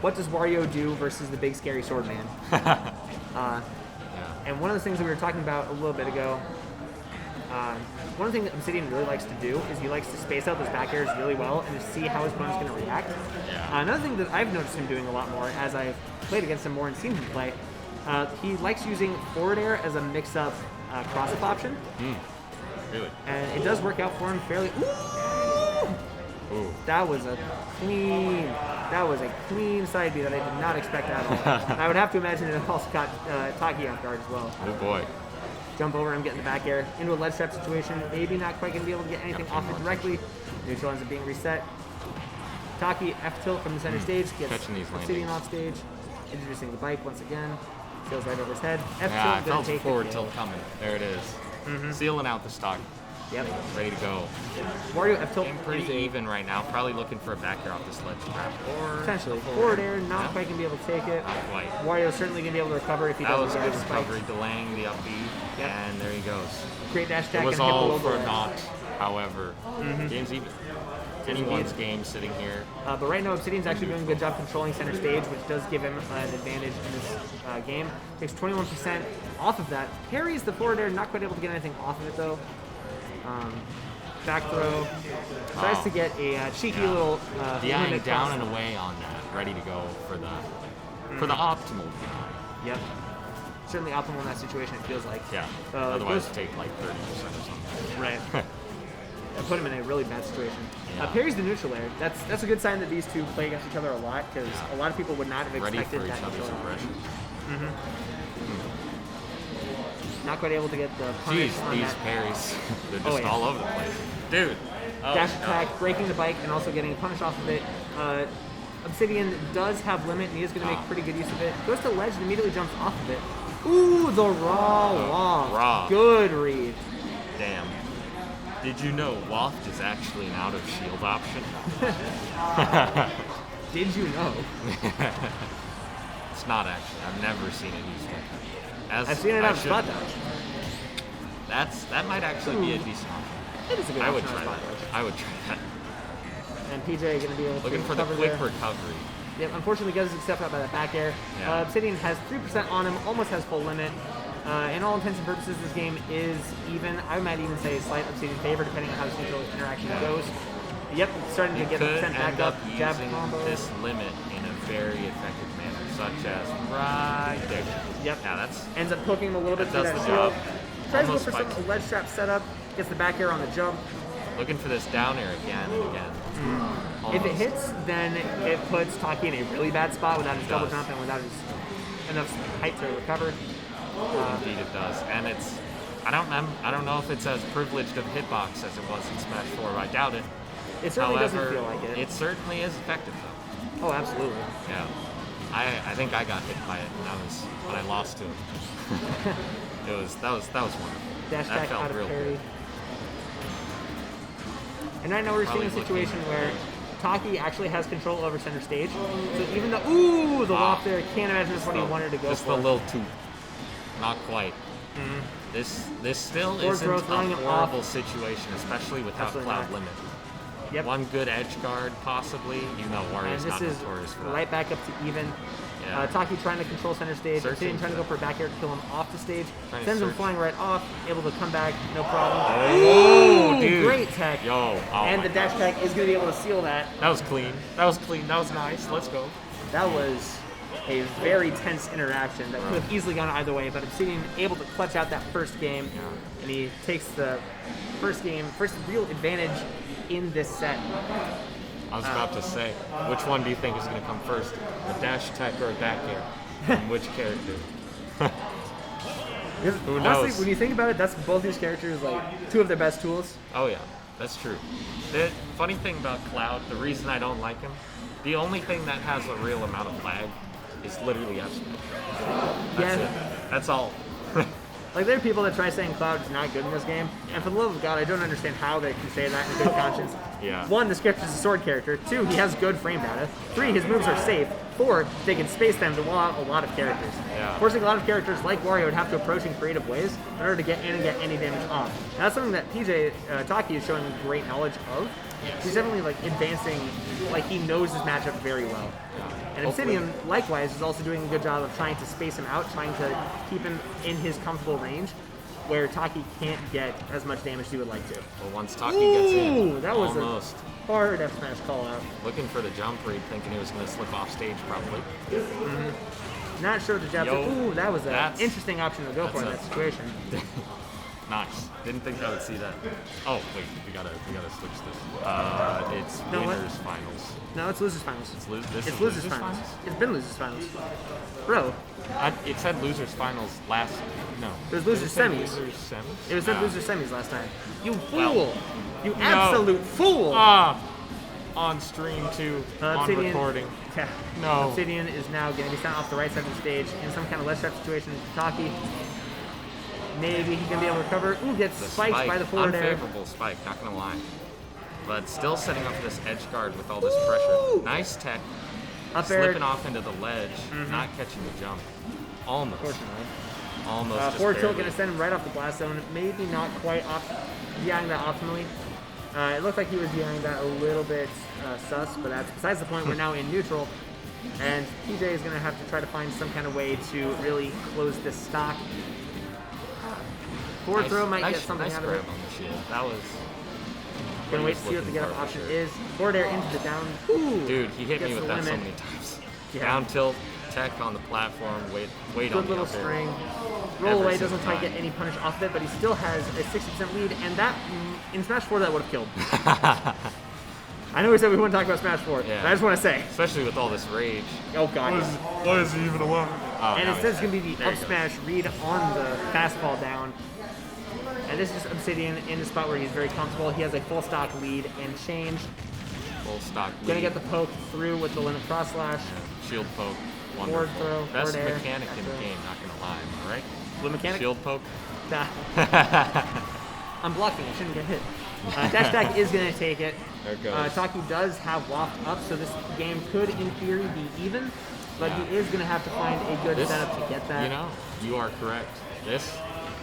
what does Wario do versus the big scary sword man. And one of the things that we were talking about a little bit ago, one of the things that Obsidian really likes to do is he likes to space out those back airs really well and to see how his opponent's going to react. Another thing that I've noticed him doing a lot more as I've played against him more and seen him play, he likes using forward air as a mix-up cross-up option. Really? And it does work out for him fairly. Ooh! That was a clean side B that I did not expect at all. I would have to imagine it also caught Taki off guard as well. Oh boy. Jump over him, get in the back air, into a ledge trap situation. Maybe not quite going to be able to get anything off it directly. Neutral ends up being reset. Taki F tilt from the center stage, gets Obsidian off stage. Introducing the bike once again. Sails right over his head. F Yeah, I tilt, felt the take forward it. tilt coming. There it is. Sealing out the stock. Yep. Ready to go. Wario F tilt. Getting pretty even right now. Probably looking for a back air off this ledge trap. Or Potentially. a Forward air, not quite going to be able to take it. Not quite. Wario's certainly going to be able to recover if he That doesn't was a get good a spike. recovery, delaying the up B, and there he goes. Great dash attack It was and hit all below for the ledge. naught, however. Game's even. Anyone's game sitting here. But right now, Obsidian's actually doing a good job controlling center stage, which does give him an advantage in this game. Takes 21% off of that. Parries the forward air, not quite able to get anything off of it though. Back throw. Tries to get a cheeky little DIing limit down cross. and away on that, ready to go for the optimal DI. Yep. Certainly optimal in that situation, it feels like. Yeah. Otherwise, take like 30% or something. Right. That put him in a really bad situation. Yeah. Parries the neutral air. That's a good sign that these 2 play against each other a lot, because a lot of people would not have Ready expected for each that other's neutral air. aggression. Not quite able to get the punish Jeez, on these that. parries. They're Oh, just yeah. all over the place. Dude. Oh, Dash no. attack, breaking the bike, and also getting a punish off of it. Obsidian does have limit, and he is going to make pretty good use of it. Goes to ledge and immediately jumps off of it. Ooh, the raw waft. raw. Good read. Damn. Did you know waft is actually an out of shield option? Did you know? It's not actually. I've never seen it used. I've seen it I on should- spot dodge. That might actually be a decent option. It is a good I would option on try spot that. dodge. I would try that. And PJ going to be able to Looking for the recover quick there. recovery. Yep, unfortunately gets accepted out by that back air. Yeah. Obsidian has 3% on him, almost has full limit. In all intents and purposes, this game is even. I might even say slight Obsidian favor, depending on how this neutral interaction goes. Yep, starting to You get the could percent back end up. up Jab using combo. this limit in a very effective manner, such as right there. Yep. Yeah, that's Ends up poking him a little bit that through does that the shield. job. Tries to go Almost for some spikes. ledge trap setup. Gets the back air on the jump. looking for this down air again and again. If it Almost. hits, then it puts Taki in a really bad spot without his double does. jump and without his enough height to recover. Indeed, it does, and it's. I don't know if it's as privileged of hitbox as it was in Smash 4. I doubt it. It certainly However, doesn't feel like it. It certainly is effective though. Oh, absolutely. Yeah. I think I got hit by it when I lost to him. that was wonderful. Dash that attack felt out of real parry. good. And right now we're Probably seeing a situation looking- where Taki actually has control over center stage. So even though, the loft there, can't imagine that's what he wanted to go Just for. a little too. Not quite. This still Forward isn't throw, a throwing him off. horrible situation, especially without Absolutely cloud not. limit. Yep. One good edge guard, possibly. Even though And Wario's this not is notorious for that. right back up to even. Yeah. Taki trying to control center stage. Searching Obsidian trying to for go for a back air to kill him off the stage. Trying to Sends him search. flying right off. Able to come back, no problem. Oh, dude. Great tech. Yo. Oh And my the dash God. tech is going to be able to seal that. That was clean. That was clean. That was nice. Let's go. That was a very tense interaction that could have easily gone either way, but Obsidian able to clutch out that first game, and he takes the first real advantage in this set. I was about to say, which one do you think is going to come first? A dash attack or a back air? From which character? Who knows? Honestly, when you think about it, that's both these characters like two of their best tools. Oh yeah, that's true. The funny thing about Cloud, the reason I don't like him, the only thing that has a real amount of lag is literally F smash. That's it. That's all. Like, there are people that try saying Cloud is not good in this game, and for the love of God, I don't understand how they can say that in good conscience. Yeah. 1, this character is a sword character. 2, he has good frame data. 3, his moves are safe. 4, they can space them to wall out a lot of characters. Yeah. Forcing a lot of characters like Wario would have to approach in creative ways in order to get in and get any damage off. And that's something that Taki is showing great knowledge of. Yes. He's definitely like advancing, like he knows his matchup very well. And Obsidian, likewise, is also doing a good job of trying to space him out, trying to keep him in his comfortable range, where Taki can't get as much damage as he would like to. Well, once Taki gets in, that was almost. a hard F smash call out. Looking for the jump read, thinking he was going to slip off stage, probably. Not sure what the jab. Ooh, that was an that's- interesting option to go for in that situation. Nice. Didn't think I would see that. Oh wait, we gotta switch this. It's No, what? winners finals. No, it's losers finals. This It's is losers finals. It's been losers finals. Bro, It said losers finals last. No. it was Did losers say semis. Losers semis. It was said Ah. losers semis last time. You fool! Well, You absolute fool! On stream too. On Obsidian, recording. Yeah. No. Obsidian is now going to be sent off the right side of the stage in some kind of less trap situation to Taki. Maybe he can be able to recover. Ooh, gets The spiked spike, by the forward air. unfavorable spike, not gonna lie. But still setting up this edge guard with all this pressure. Nice tech. Up air. Slipping off into the ledge, not catching the jump. Almost. Unfortunately. Almost. Just Forward tilt barely. going to send him right off the blast zone. Maybe not quite behind that optimally. It looked like he was behind that a little bit sus, but that's besides the point. We're now in neutral. And PJ is going to have to try to find some kind of way to really close this stock. Forward throw might get something nice out of it. grab on the shield. That was. Gonna he wait was to see what the looking get up for option sure. is. Forward air into the down. Ooh, Dude, he hit me gets with the that so limit. many times. Yeah. Down tilt, tech on the platform, wait Good on the little up air. string. Roll Every away, doesn't single quite time. get any punish off of it, but he still has a 60% lead, and that, in Smash 4, that would have killed. I know we said we wouldn't talk about Smash 4, Yeah. but I just want to say. Especially with all this rage. Oh, God. Why is he even alive? Oh, And now it says he's it's going to be dead. the There up you go. smash read on the fastball down. And this is Obsidian in the spot where he's very comfortable. He has a full stock lead and change. Full stock lead. Gonna get the poke through with the limit cross slash. Shield poke. Forward Wonderful. throw, Best forward air, mechanic back in the throw. game, not gonna lie, am I right? Blue mechanic? Shield poke. Nah. I'm blocking, I shouldn't get hit. Dash attack is going to take it. There it goes. Taki does have waft up, so this game could, in theory, be even. But Yeah. he is going to have to find a good This- setup to get that. You know, you are correct. This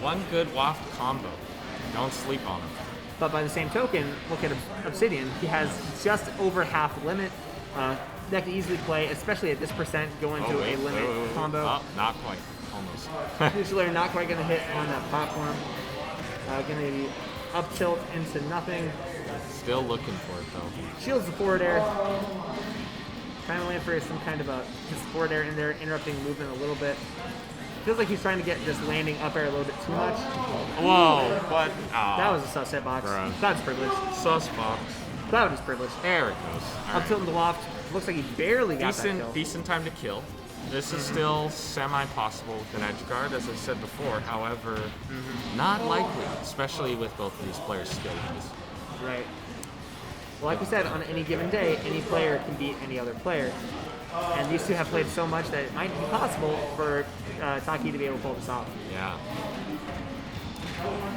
one good waft combo. Don't sleep on him. But by the same token, look at Obsidian. He has just over half limit. That can easily play, especially at this percent, go into a limit combo. Oh, not quite. Almost. Usually not quite going to hit on that platform. Going to be up tilt into nothing. Still looking for it though. Shields the forward air. Trying to land for some kind of a just forward air in there, interrupting movement a little bit. Feels like he's trying to get this landing up air a little bit too much. Whoa, what? Oh, That was a sus hitbox. Bruh. Cloud's privileged. sus box. Cloud is privileged. There it goes. All Up right. tilt in the loft. Looks like he barely got that kill. Decent time to kill. This is still semi-possible with an edge guard, as I said before. However, not likely, especially with both of these players' skill levels. Right. Well, like we said, on any given day, any player can beat any other player. And these two have played so much that it might be possible for Taki to be able to pull this off. Yeah.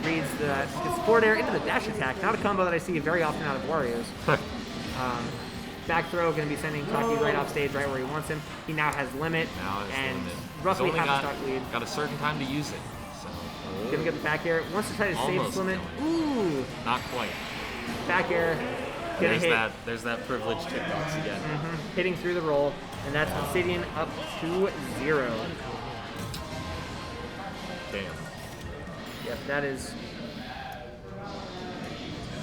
Reads the forward air into the dash attack. Not a combo that I see very often out of Wario's. Back throw going to be sending Taki right off stage, right where he wants him. He now has limit Now it's and limited. roughly He's only half a stock lead. got a certain time to use it. So Gonna get the back air. Wants to try to save Almost his limit. killing Ooh! not quite. Back air. Gonna hit. There's that privileged hitbox again. Hitting through the roll, and that's Obsidian up 2-0. Damn. Yep, that is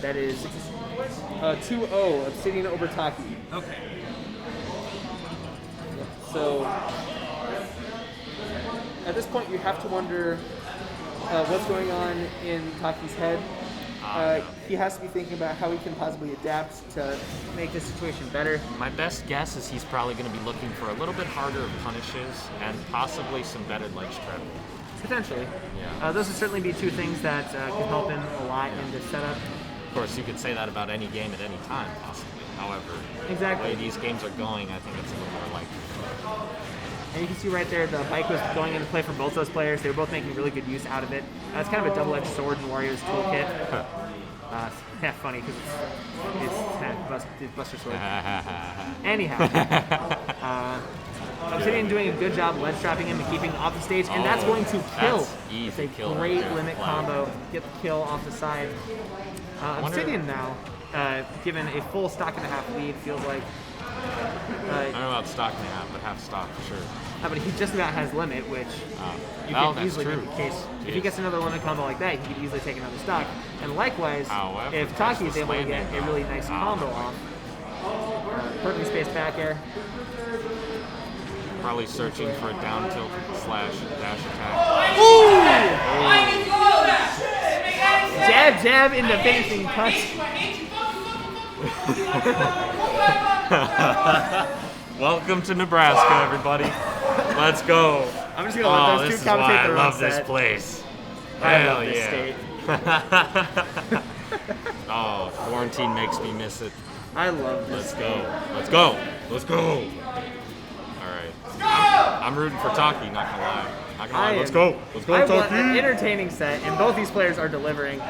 2-0, Obsidian over Taki. Okay. So at this point, you have to wonder what's going on in Taki's head. He has to be thinking about how he can possibly adapt to make this situation better. My best guess is he's probably going to be looking for a little bit harder punishes and possibly some better ledge trap. Potentially. Yeah. Those would certainly be two things that could help him a lot in this setup. Of course, you could say that about any game at any time, possibly. However, Exactly. the way these games are going, I think it's a little more likely. And you can see right there, the bike was going into play for both those players. They were both making really good use out of it. It's kind of a double-edged sword in Wario's toolkit. Yeah, funny because it's Buster Sword. Anyhow, Obsidian doing a good job ledge trapping him and keeping him off the stage, and that's going to kill. That's easy it's a kill great right there. limit Wow. combo. Get the kill off the side. Obsidian now, given a full stock and a half lead, feels like. I don't know about stock and a half, but half stock for sure. But he just about has limit, which you Oh, can that's easily true. make the case. If he Jeez. gets another limit combo like that, he could easily take another stock. And likewise, However, if Taki is that's able to the get a landing. really nice combo off, perfectly spaced back air. Probably searching for a down tilt / dash attack. Jab into finishing punch. Welcome to Nebraska, everybody. Let's go. I'm just gonna let those two commentate I their own love this set. place. I Hell love this yeah. state. Oh, quarantine makes me miss it. I love this. Let's go. Let's go. Let's go. All right. I'm rooting for Taki, not gonna lie. Not gonna lie. Let's go. Let's go, I want an Taki. entertaining set, and both these players are delivering.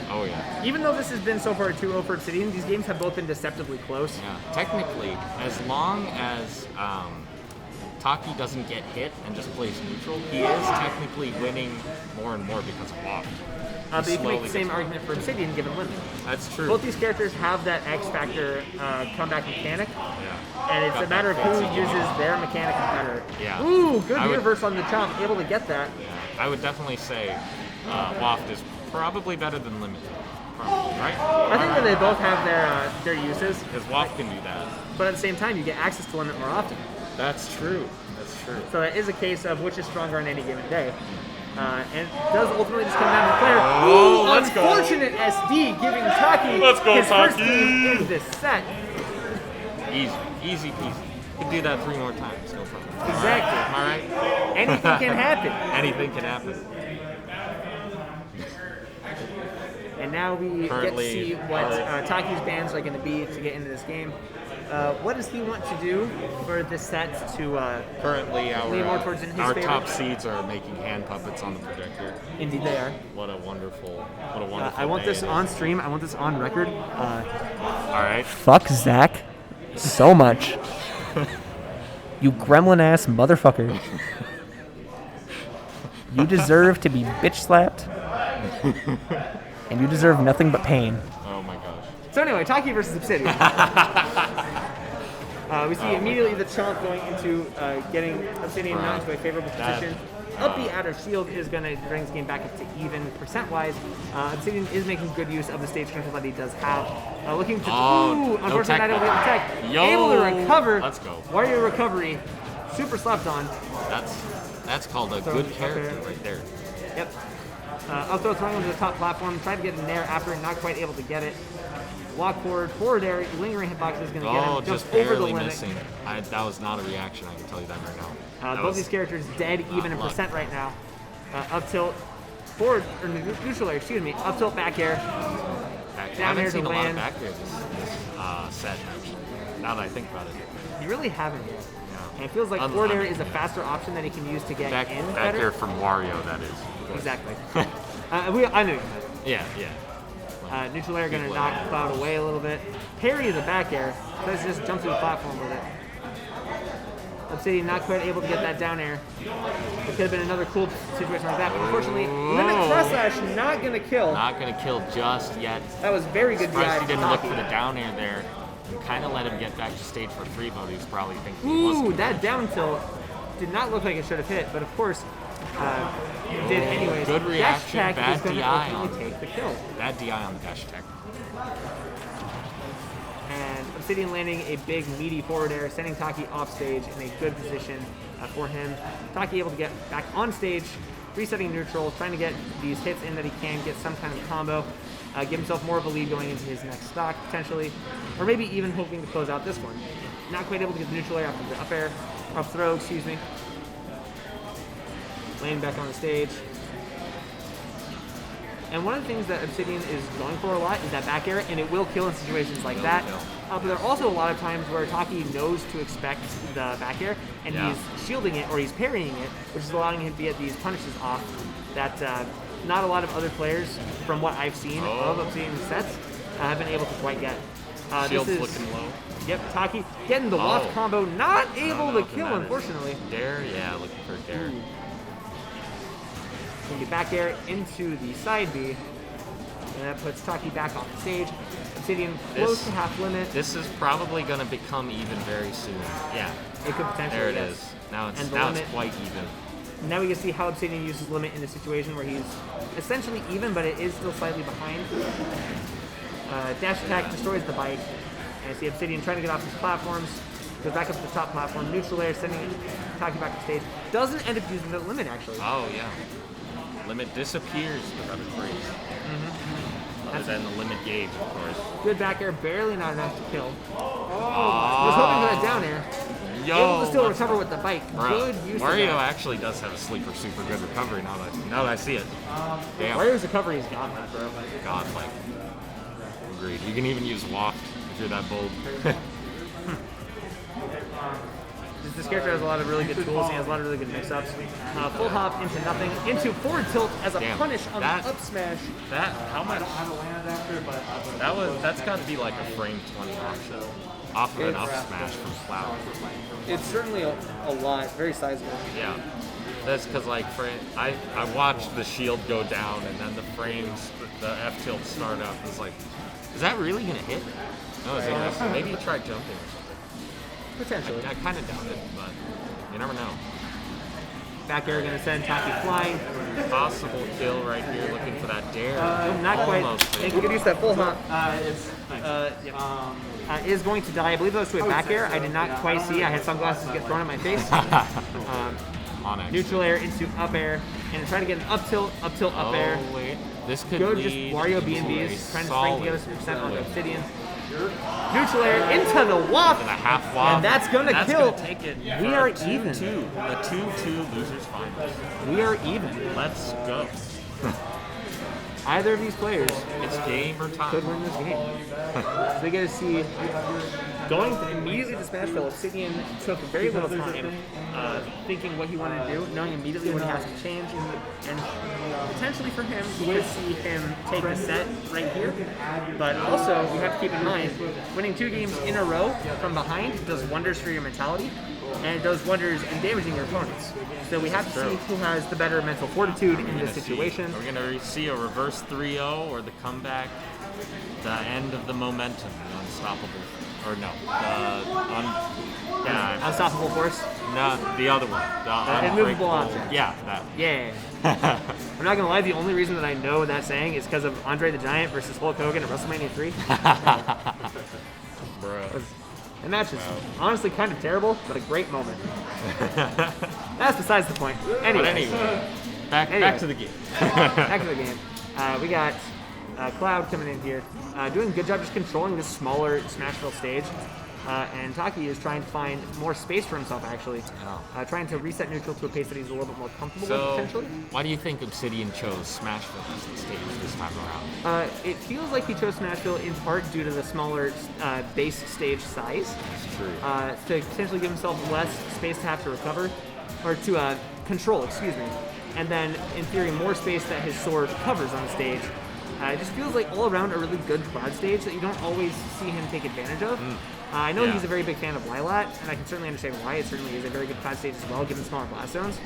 Oh yeah. Even though this has been so far a 2-0 for Obsidian, these games have both been deceptively close. Yeah. Technically, as long as Taki doesn't get hit and just plays neutral, he is technically winning more and more because of Waft. But you can make the slowly same gets- argument for Obsidian given limit. That's true. Both these characters have that X Factor comeback mechanic, Yeah. and it's Got a matter of that who fancy uses gimmick. their mechanic better. Yeah. Ooh, good I would- reverse on the chomp, able to get that. Yeah. I would definitely say Waft is probably better than Limit. Probably, right? I think that they both have their uses, Because Waft can do that. but at the same time, you get access to limit more often. That's true. That's true. So that is a case of which is stronger on any given day. And it does ultimately just come down to the player. Oh, Ooh, let's go. unfortunate SD giving Taki Let's go, his first Taki. game in this set. Easy peasy. You can do that 3 more times, no problem. Exactly. All right. Anything can happen. Anything can happen. And now we Currently, get to see what Taki's bans are going to be to get into this game. What does he want to do for this set to Currently, lean more towards in his our favor? top seeds are making hand puppets on the projector. Indeed, they are. What a wonderful I want day this it is. on stream. I want this on record. All right. Fuck Zaqk so much. You gremlin ass motherfucker. You deserve to be bitch slapped. And you deserve nothing but pain. Oh my gosh. So anyway, Taki versus Obsidian. We see immediately the chomp going into getting Obsidian not into a favorable position. Up B out of shield is going to bring this game back up to even percent-wise. Obsidian is making good use of the stage control that he does have. Looking to... Oh, no unfortunately tech not able to get the back. tech. Yo. Able to recover. Let's go. Warrior recovery. Super slept on. That's called a good character right there. Yep. Up throw throwing him to the top platform. Tried to get in there after, not quite able to get it. Walk forward air, lingering hitbox is going to get him. Oh, Jumps just over the barely limit. missing. That was not a reaction, I can tell you that right now. Both these characters dead even in luck. percent right now. Up tilt, forward, or neutral air, excuse me. Up tilt, back air. I Down haven't air to seen a lot of land. back there this set, actually. Now that I think about it. You really haven't yet. Yeah. And it feels like I forward air mean- is a faster option that he can use to get Back in there better. from Wario, that is. Exactly. I knew you meant. Yeah. Neutral air going to Keep knock letting Cloud away a little bit. Parry the back air. Let's just jump to the platform with it. Obsidian not quite able to get that down air. It could have been another cool situation like that, but unfortunately, limit cross slash not gonna kill. Not gonna kill just yet. That was very good Surprised DI he from didn't look Taki. for the down air there. And kind of let him get back to stage for free, but he was probably thinking he was Ooh, gonna that win. down tilt did not look like it should have hit, but of course, it did anyways. Good reaction, Dash tech is bad gonna DI on ultimately take the kill. Bad DI on the dash tech. And Obsidian landing a big meaty forward air, sending Taki off stage in a good position for him. Taki able to get back on stage, resetting neutral, trying to get these hits in that he can, get some kind of combo, give himself more of a lead going into his next stock, potentially, or maybe even hoping to close out this one. Not quite able to get the neutral air after the up air, up throw, excuse me. Landing back on the stage. And one of the things that Obsidian is going for a lot is that back air, and it will kill in situations like that. But there are also a lot of times where Taki knows to expect the back air, and he's shielding it or he's parrying it, which is allowing him to get these punishes off that not a lot of other players, from what I've seen of Obsidian sets, have been able to quite get. Shield's this is, looking low. Yep, Taki getting the waft combo, not able to kill, unfortunately. Dare? Yeah, looking for a dare. Can get back air into the side B, and that puts Taki back off the stage. Obsidian close to half limit. This is probably going to become even very soon. Yeah. It could potentially. There it yes. is. Now it's And the it's limit- quite even. Now we can see how Obsidian uses limit in a situation where he's essentially even, but it is still slightly behind. Dash attack destroys the bike, and I see Obsidian trying to get off his platforms. Goes back up to the top platform, neutral air, sending Taki back to stage. Doesn't end up using the limit actually. Oh yeah. Limit disappears without a freeze. Other than the limit gauge, of course. Good back air, barely not enough to kill. Was hoping for that down air. Yo, Able to still recover with the bike. Bro, Good use Mario of that. actually does have a sleeper super good recovery now that I see it. Damn. Mario's recovery is godlike, bro. Godlike. Agreed. You can even use waft if you're that bold. This character has a lot of really good tools. He has a lot of really good mix-ups. Full hop into nothing, into forward tilt as a punish on the up smash. How much? That's got to be like a frame 20 option off of an up smash from Cloud. It's certainly a lot, very sizable. Yeah. That's because like I watched the shield go down and then the frames, the F tilt start up. It's like, is that really gonna hit? No, it's interesting. Maybe you tried jumping or something. Potentially. I kind of doubt it, but you never know. Back air gonna send Taki flying. Possible kill right here, looking for that dare. Not quite. He could use that full hop. Is going to die. I believe that was to a back air. I did not quite see. I had sunglasses get thrown in my face. Neutral air into up air, and try to get an up tilt, up air. Wait. This could Good, lead just Wario to B&Bs, a trying to string solid together some percent on win. Obsidian. Neutral air into the waft, And a half waft. and that's gonna kill. Gonna take it. We for are a 2-2. even. The 2-2 losers finals. We are even. Let's go. Either of these players It's game or time. could win this game. So we get to see going immediately to Smash Bros. Obsidian took very little time thinking what he wanted to do, knowing immediately what he has to change, and potentially for him, we could see him take the set right here. But also, we have to keep in mind, winning 2 games in a row from behind does wonders for your mentality, and it does wonders in damaging your opponents. So we have to see who has the better mental fortitude in this situation. We're going to see a reverse 3-0 or the comeback, the end of the momentum, the unstoppable, or no, Unstoppable force? No, the other one. The Immovable unbreakable- object. Yeah, that. Yeah. I'm not gonna lie, the only reason that I know that saying is because of Andre the Giant versus Hulk Hogan at WrestleMania 3. Bro. The match is honestly kind of terrible, but a great moment. That's besides the point. Anyway, back to the game. Back to the game. We got Cloud coming in here, doing a good job just controlling this smaller Smashville stage. And Taki is trying to find more space for himself, actually. Trying to reset neutral to a pace that he's a little bit more comfortable with, potentially. Why do you think Obsidian chose Smashville as the stage this time around? It feels like he chose Smashville in part due to the smaller base stage size. That's true. To potentially give himself less space to have to recover, or to control, excuse me. And then, in theory, more space that his sword covers on the stage. It just feels like all around a really good cloud stage that you don't always see him take advantage of. I know he's a very big fan of Lilat, and I can certainly understand why. It certainly is a very good cloud stage as well, given smaller blast zones.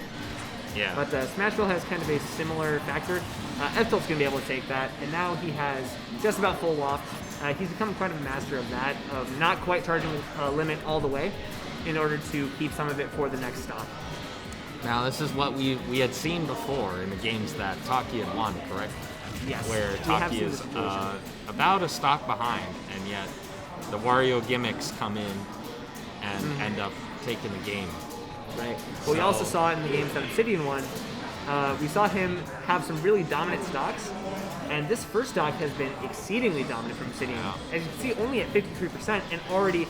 Yeah. But Smashville has kind of a similar factor. F-Tilt's going to be able to take that, and now he has just about full loft. He's become quite a master of that, of not quite charging limit all the way in order to keep some of it for the next stop. Now, this is what we had seen before in the games that Taki had won, correct? Yes. Where We have Taki seen is this situation. about a stock behind, and yet the Wario gimmicks come in and end up taking the game. Right. But we also saw in the games that Obsidian won, we saw him have some really dominant stocks, and this first stock has been exceedingly dominant from Obsidian. As you can see, only at 53% and already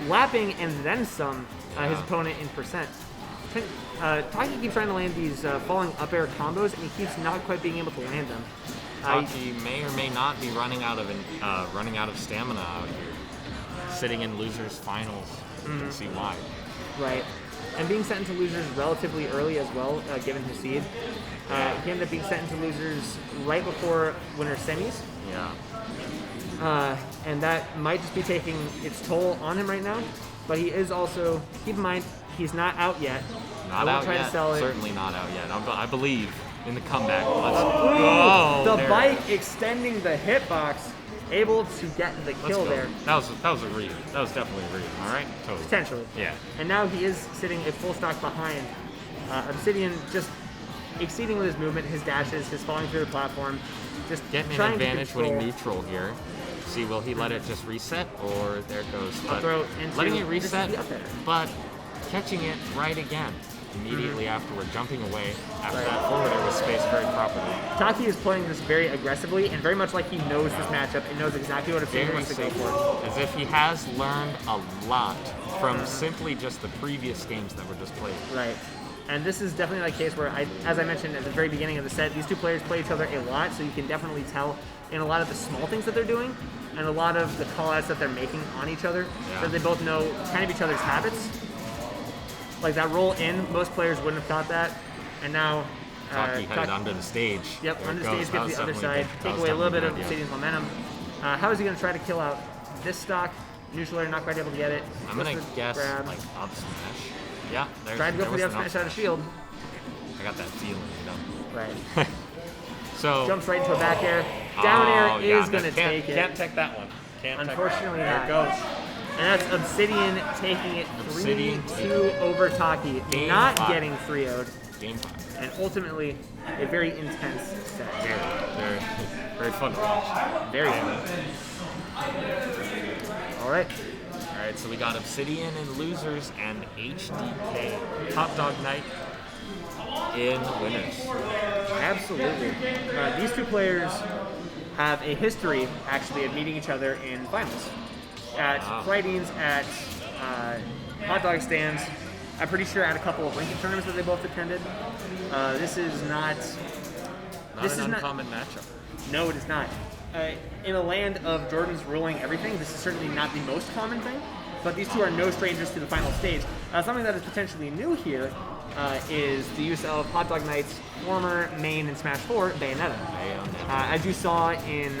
lapping and then some his opponent in percent. Taki keeps trying to land these falling up air combos, and he keeps not quite being able to land them. Taki may or may not be running out of stamina out here. Sitting in losers finals, you can see why. Right. And being sent into losers relatively early as well, given his seed. He ended up being sent into losers right before winner semis. Yeah. And that might just be taking its toll on him right now. But he is also, keep in mind, he's not out yet. Not I won't out try yet. to sell it. Certainly not out yet. I believe in the comeback. Let's go. The there. bike extending the hitbox, able to get the kill go. there. That was a read. That was definitely a read. All right. Totally. Potentially. Yeah. And now he is sitting a full stock behind. Obsidian just exceeding with his movement, his dashes, his falling through the platform. Just Getting an trying advantage to when he control. neutral here. See, will he let it just reset, or there it goes? I'll But throw into letting it this reset, is the up air. but catching it right again immediately afterward, jumping away after that forwarder was spaced very properly. Taki is playing this very aggressively and very much like he knows this matchup and knows exactly what Obsidian Very wants to go safe, for. as if he has learned a lot from simply just the previous games that were just played. Right. And this is definitely that case where, as I mentioned at the very beginning of the set, these two players play each other a lot, so you can definitely tell in a lot of the small things that they're doing and a lot of the call-outs that they're making on each other, that they both know kind of each other's habits. Like that roll in, most players wouldn't have caught that, and now Taki headed under the stage. Yep, There under it the goes. stage, That get was to the other definitely side, good. That take was away a little bit definitely of a good idea. Obsidian's momentum. How is he going to try to kill out this stock? Neutral air, not quite able to get it. I'm gonna Just a guess grab. like up smash. Yeah, there's. Tried to go there for the was up an smash out of shield. I got that feeling, you know. Right. So Jumps right into a back air. Down air yeah, is going to can't- take it. Can't take that one. Unfortunately there not. it goes. And that's Obsidian taking it Obsidian 3-2 over Taki, Game not 5. getting 3-0'd. Game 5. And ultimately, a very intense set. Very, very fun to watch. Very fun. All right. All right, so we got Obsidian in losers and HDK Hot Dog Night in winners. Absolutely. These two players have a history, actually, of meeting each other in finals. At Frighties, at hot dog stands. I'm pretty sure at a couple of Lincoln tournaments that they both attended. This is not... Not an uncommon matchup. No, it is not. In a land of Jordan's ruling everything, this is certainly not the most common thing, but these two are no strangers to the final stage. Something that is potentially new here is the use of Hot Dog Knight's former main in Smash 4, Bayonetta. As you saw in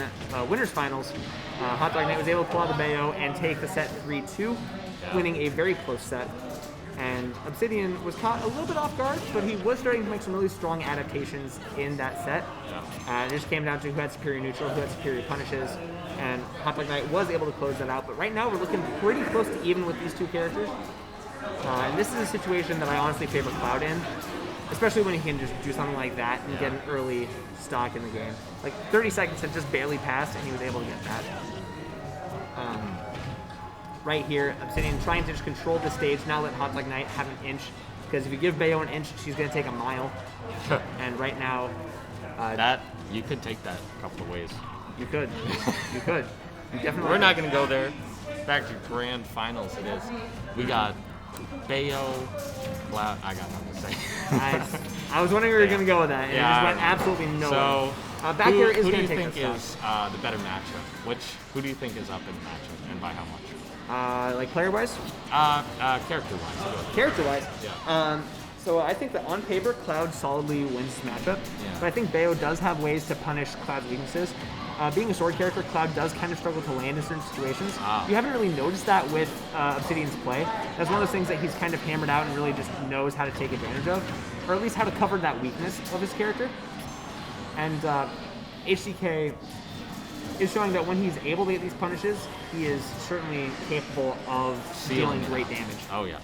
Winners Finals, Hot Dog Knight was able to pull out the Bayo and take the set 3-2, winning a very close set. And Obsidian was caught a little bit off guard, but he was starting to make some really strong adaptations in that set. It just came down to who had superior neutral, who had superior punishes, and Hot Dog Knight was able to close that out. But right now we're looking pretty close to even with these two characters. And this is a situation that I honestly favor Cloud in, especially when he can just do something like that and get an early stock in the game. Like 30 seconds had just barely passed, and he was able to get that. Right here, Obsidian trying to just control the stage, not let Hot Dog Knight have an inch, because if you give Bayo an inch, she's going to take a mile. And right now... that, you could take that a couple of ways. You could. You could. You definitely We're not going to go there. Back to grand finals it is. We got Bayo, Cloud. I got nothing to say. I was wondering where you were going to go with that, and it just went absolutely nowhere. So, back who, here is who do going you to take think this is the better matchup? Who do you think is up in the matchup, and by how much? Like player-wise? Character-wise. Character-wise? Yeah. So I think that on paper, Cloud solidly wins this matchup. Yeah. But I think Bayo does have ways to punish Cloud's weaknesses. Being a sword character, Cloud does kind of struggle to land in certain situations. You haven't really noticed that with Obsidian's play. That's one of those things that he's kind of hammered out and really just knows how to take advantage of, or at least how to cover that weakness of his character. And HDK is showing that when he's able to get these punishes, he is certainly capable of dealing great damage. Oh yeah.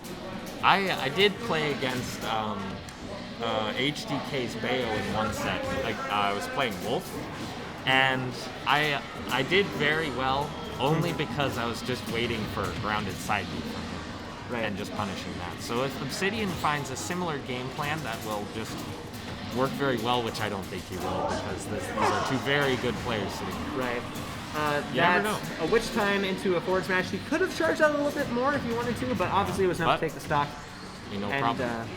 I did play against HDK's Bayo in one set. Like I was playing Wolf, and I did very well only because I was just waiting for grounded side B from him and just punishing that. So if Obsidian finds a similar game plan that will just work very well, which I don't think he will, because these are two very good players sitting here. Right. You never know. A witch time into a forward smash. He could have charged out a little bit more if he wanted to, but obviously it was enough to take the stock. No and, problem.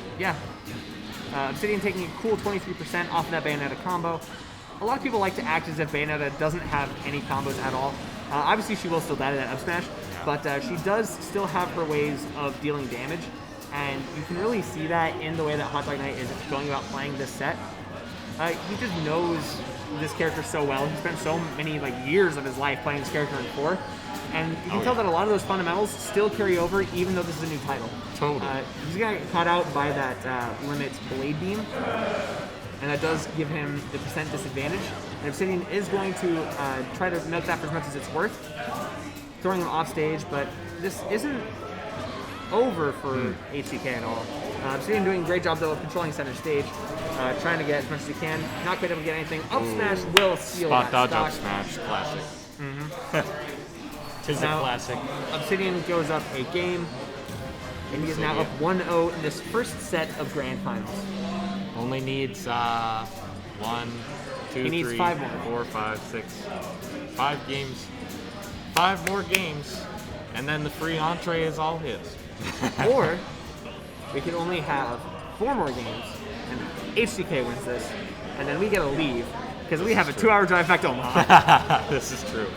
Obsidian taking a cool 23% off of that Bayonetta combo. A lot of people like to act as if Bayonetta doesn't have any combos at all. Obviously, she will still die to that up smash, but she does still have her ways of dealing damage, and you can really see that in the way that Hot Dog Knight is going about playing this set. He just knows this character so well. He spent so many years of his life playing this character in 4, and you can tell that a lot of those fundamentals still carry over, even though this is a new title. Totally. He's gonna get caught out by that limit Blade Beam, and that does give him the percent disadvantage. And Obsidian is going to try to milk that for as much as it's worth, throwing him off stage, but this isn't over for HDK at all. Obsidian doing a great job though of controlling center stage, trying to get as much as he can. Not quite able to get anything. Up smash will steal Spot that dodge stock. up smash, classic. Tis a Now, classic. Obsidian goes up a game, and he is now up 1-0 in this first set of Grand Finals. Only needs 1, 2, He needs 3, 5 more. 4, 5, 6, 5 games. 5 more games, and then the free entree is all his. Or we could only have 4 more games, and HDK wins this, and then we get to leave because we have a 2-hour drive back to Omaha. This is true.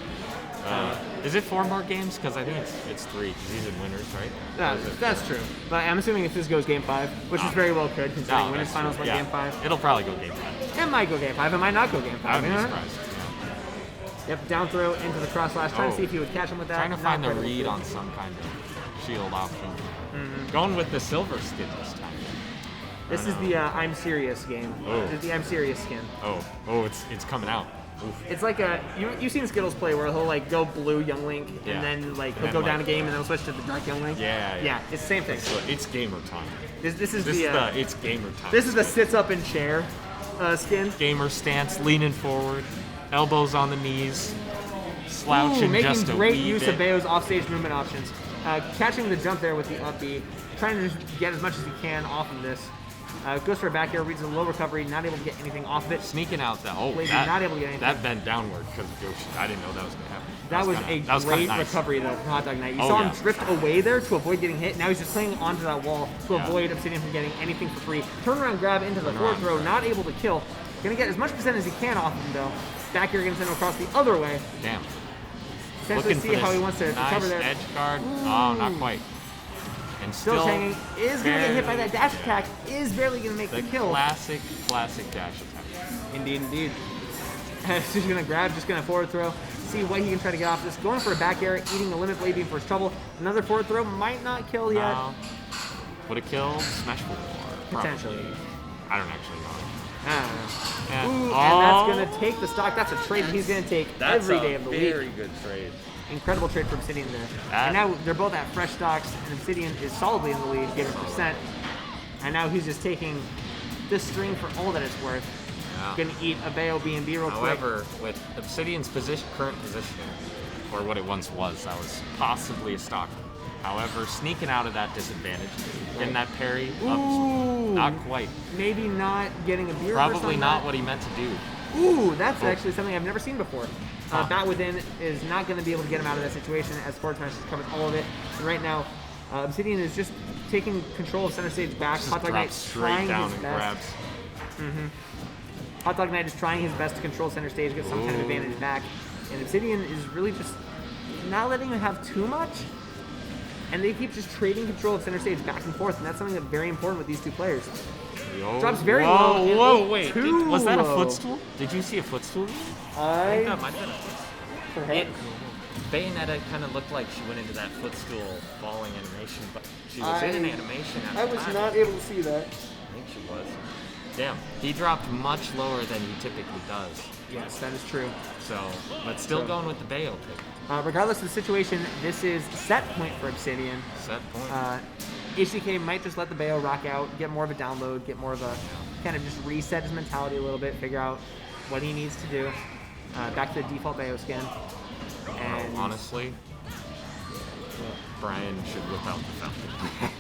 Is it 4 more games? Because I think it's 3, because he's in winners, right? That's true. But I'm assuming if this goes Game 5, which is very well could, considering winners finals went Game 5. It'll probably go Game 5. It might go Game 5. It might not go Game 5. I would be surprised. Yep, down throw into the cross slash. Trying to see if he would catch him with that. Trying to find the Not quite read able on some kind of shield option. Going with the silver skin this time. This is the I'm Serious game. This is the I'm Serious skin. Oh, it's coming out. Oof. It's like you've seen Skittles play where he'll go blue Young Link and then he'll go down a game and then he'll switch to the dark Young Link. Yeah, it's the same thing. It's gamer time. This is it's gamer time. This is the sits up in chair skin. Gamer stance, leaning forward, elbows on the knees, slouching making just a great wee use bit. of Bayo's offstage movement options. Catching the jump there with the up B, trying to just get as much as he can off of this. Goes for a back air, reads a low recovery, not able to get anything off of it. Sneaking out that not able to get anything. That bent downward because of Yoshi. I didn't know that was gonna happen. That was a great recovery though from Hot Dog Knight. You saw him drift away there to avoid getting hit. Now he's just playing onto that wall to avoid Obsidian from getting anything for free. Turnaround grab into the forward throw, not able to kill. Gonna get as much percent as he can off of him though. Back air gonna send him across the other way. Damn. Essentially see how he wants to recover there. Edge guard. Oh, not quite. And still hanging. Is going to get hit by that dash attack. Is barely going to make the kill. Classic dash attack. Indeed. He's just going to grab, just going to forward throw. See what he can try to get off this. Going for a back air, eating a limit blade beam for his trouble. Another forward throw might not kill yet. Would it kill? Smash 4. Potentially. I don't actually know. I don't know. Ooh, and that's going to take the stock. That's a trade that he's going to take every day of the week. Very good trade. Incredible trade for Obsidian there. And now they're both at fresh stocks, and Obsidian is solidly in the lead, given percent. And now he's just taking this string for all that it's worth. Gonna eat a Bayo B&B real quick. However, with Obsidian's current position, or what it once was, that was possibly a stock. However, sneaking out of that disadvantage, getting that parry, not quite. Maybe not getting a beer. Probably not what he meant to do. Ooh, that's actually something I've never seen before. Bat Within is not going to be able to get him out of that situation as Forward Smash covers all of it. And right now, Obsidian is just taking control of center stage back. Hot Dog Knight trying his best. Hot Dog Knight is trying his best to control center stage, get some kind of advantage back. And Obsidian is really just not letting him have too much. and they keep just trading control of center stage back and forth, and that's something that's very important with these two players. Drops very low. Whoa, wait. Too Was that a low. footstool? Did you see a footstool? I think that might have been a footstool. Perhaps. Bayonetta kind of looked like she went into that footstool falling animation, but she was in an animation at the I was time. not able to see that. I think she was. Damn, he dropped much lower than he typically does. Yes, that is true. So, but still going with the Bayo pick. Regardless of the situation, this is set point for Obsidian. Set point. HDK might just let the Bayo rock out, get more of a download, get more of a kind of just reset his mentality a little bit, figure out what he needs to do. Back to the default Bayo skin. And honestly, Brian should whip out the Falcon.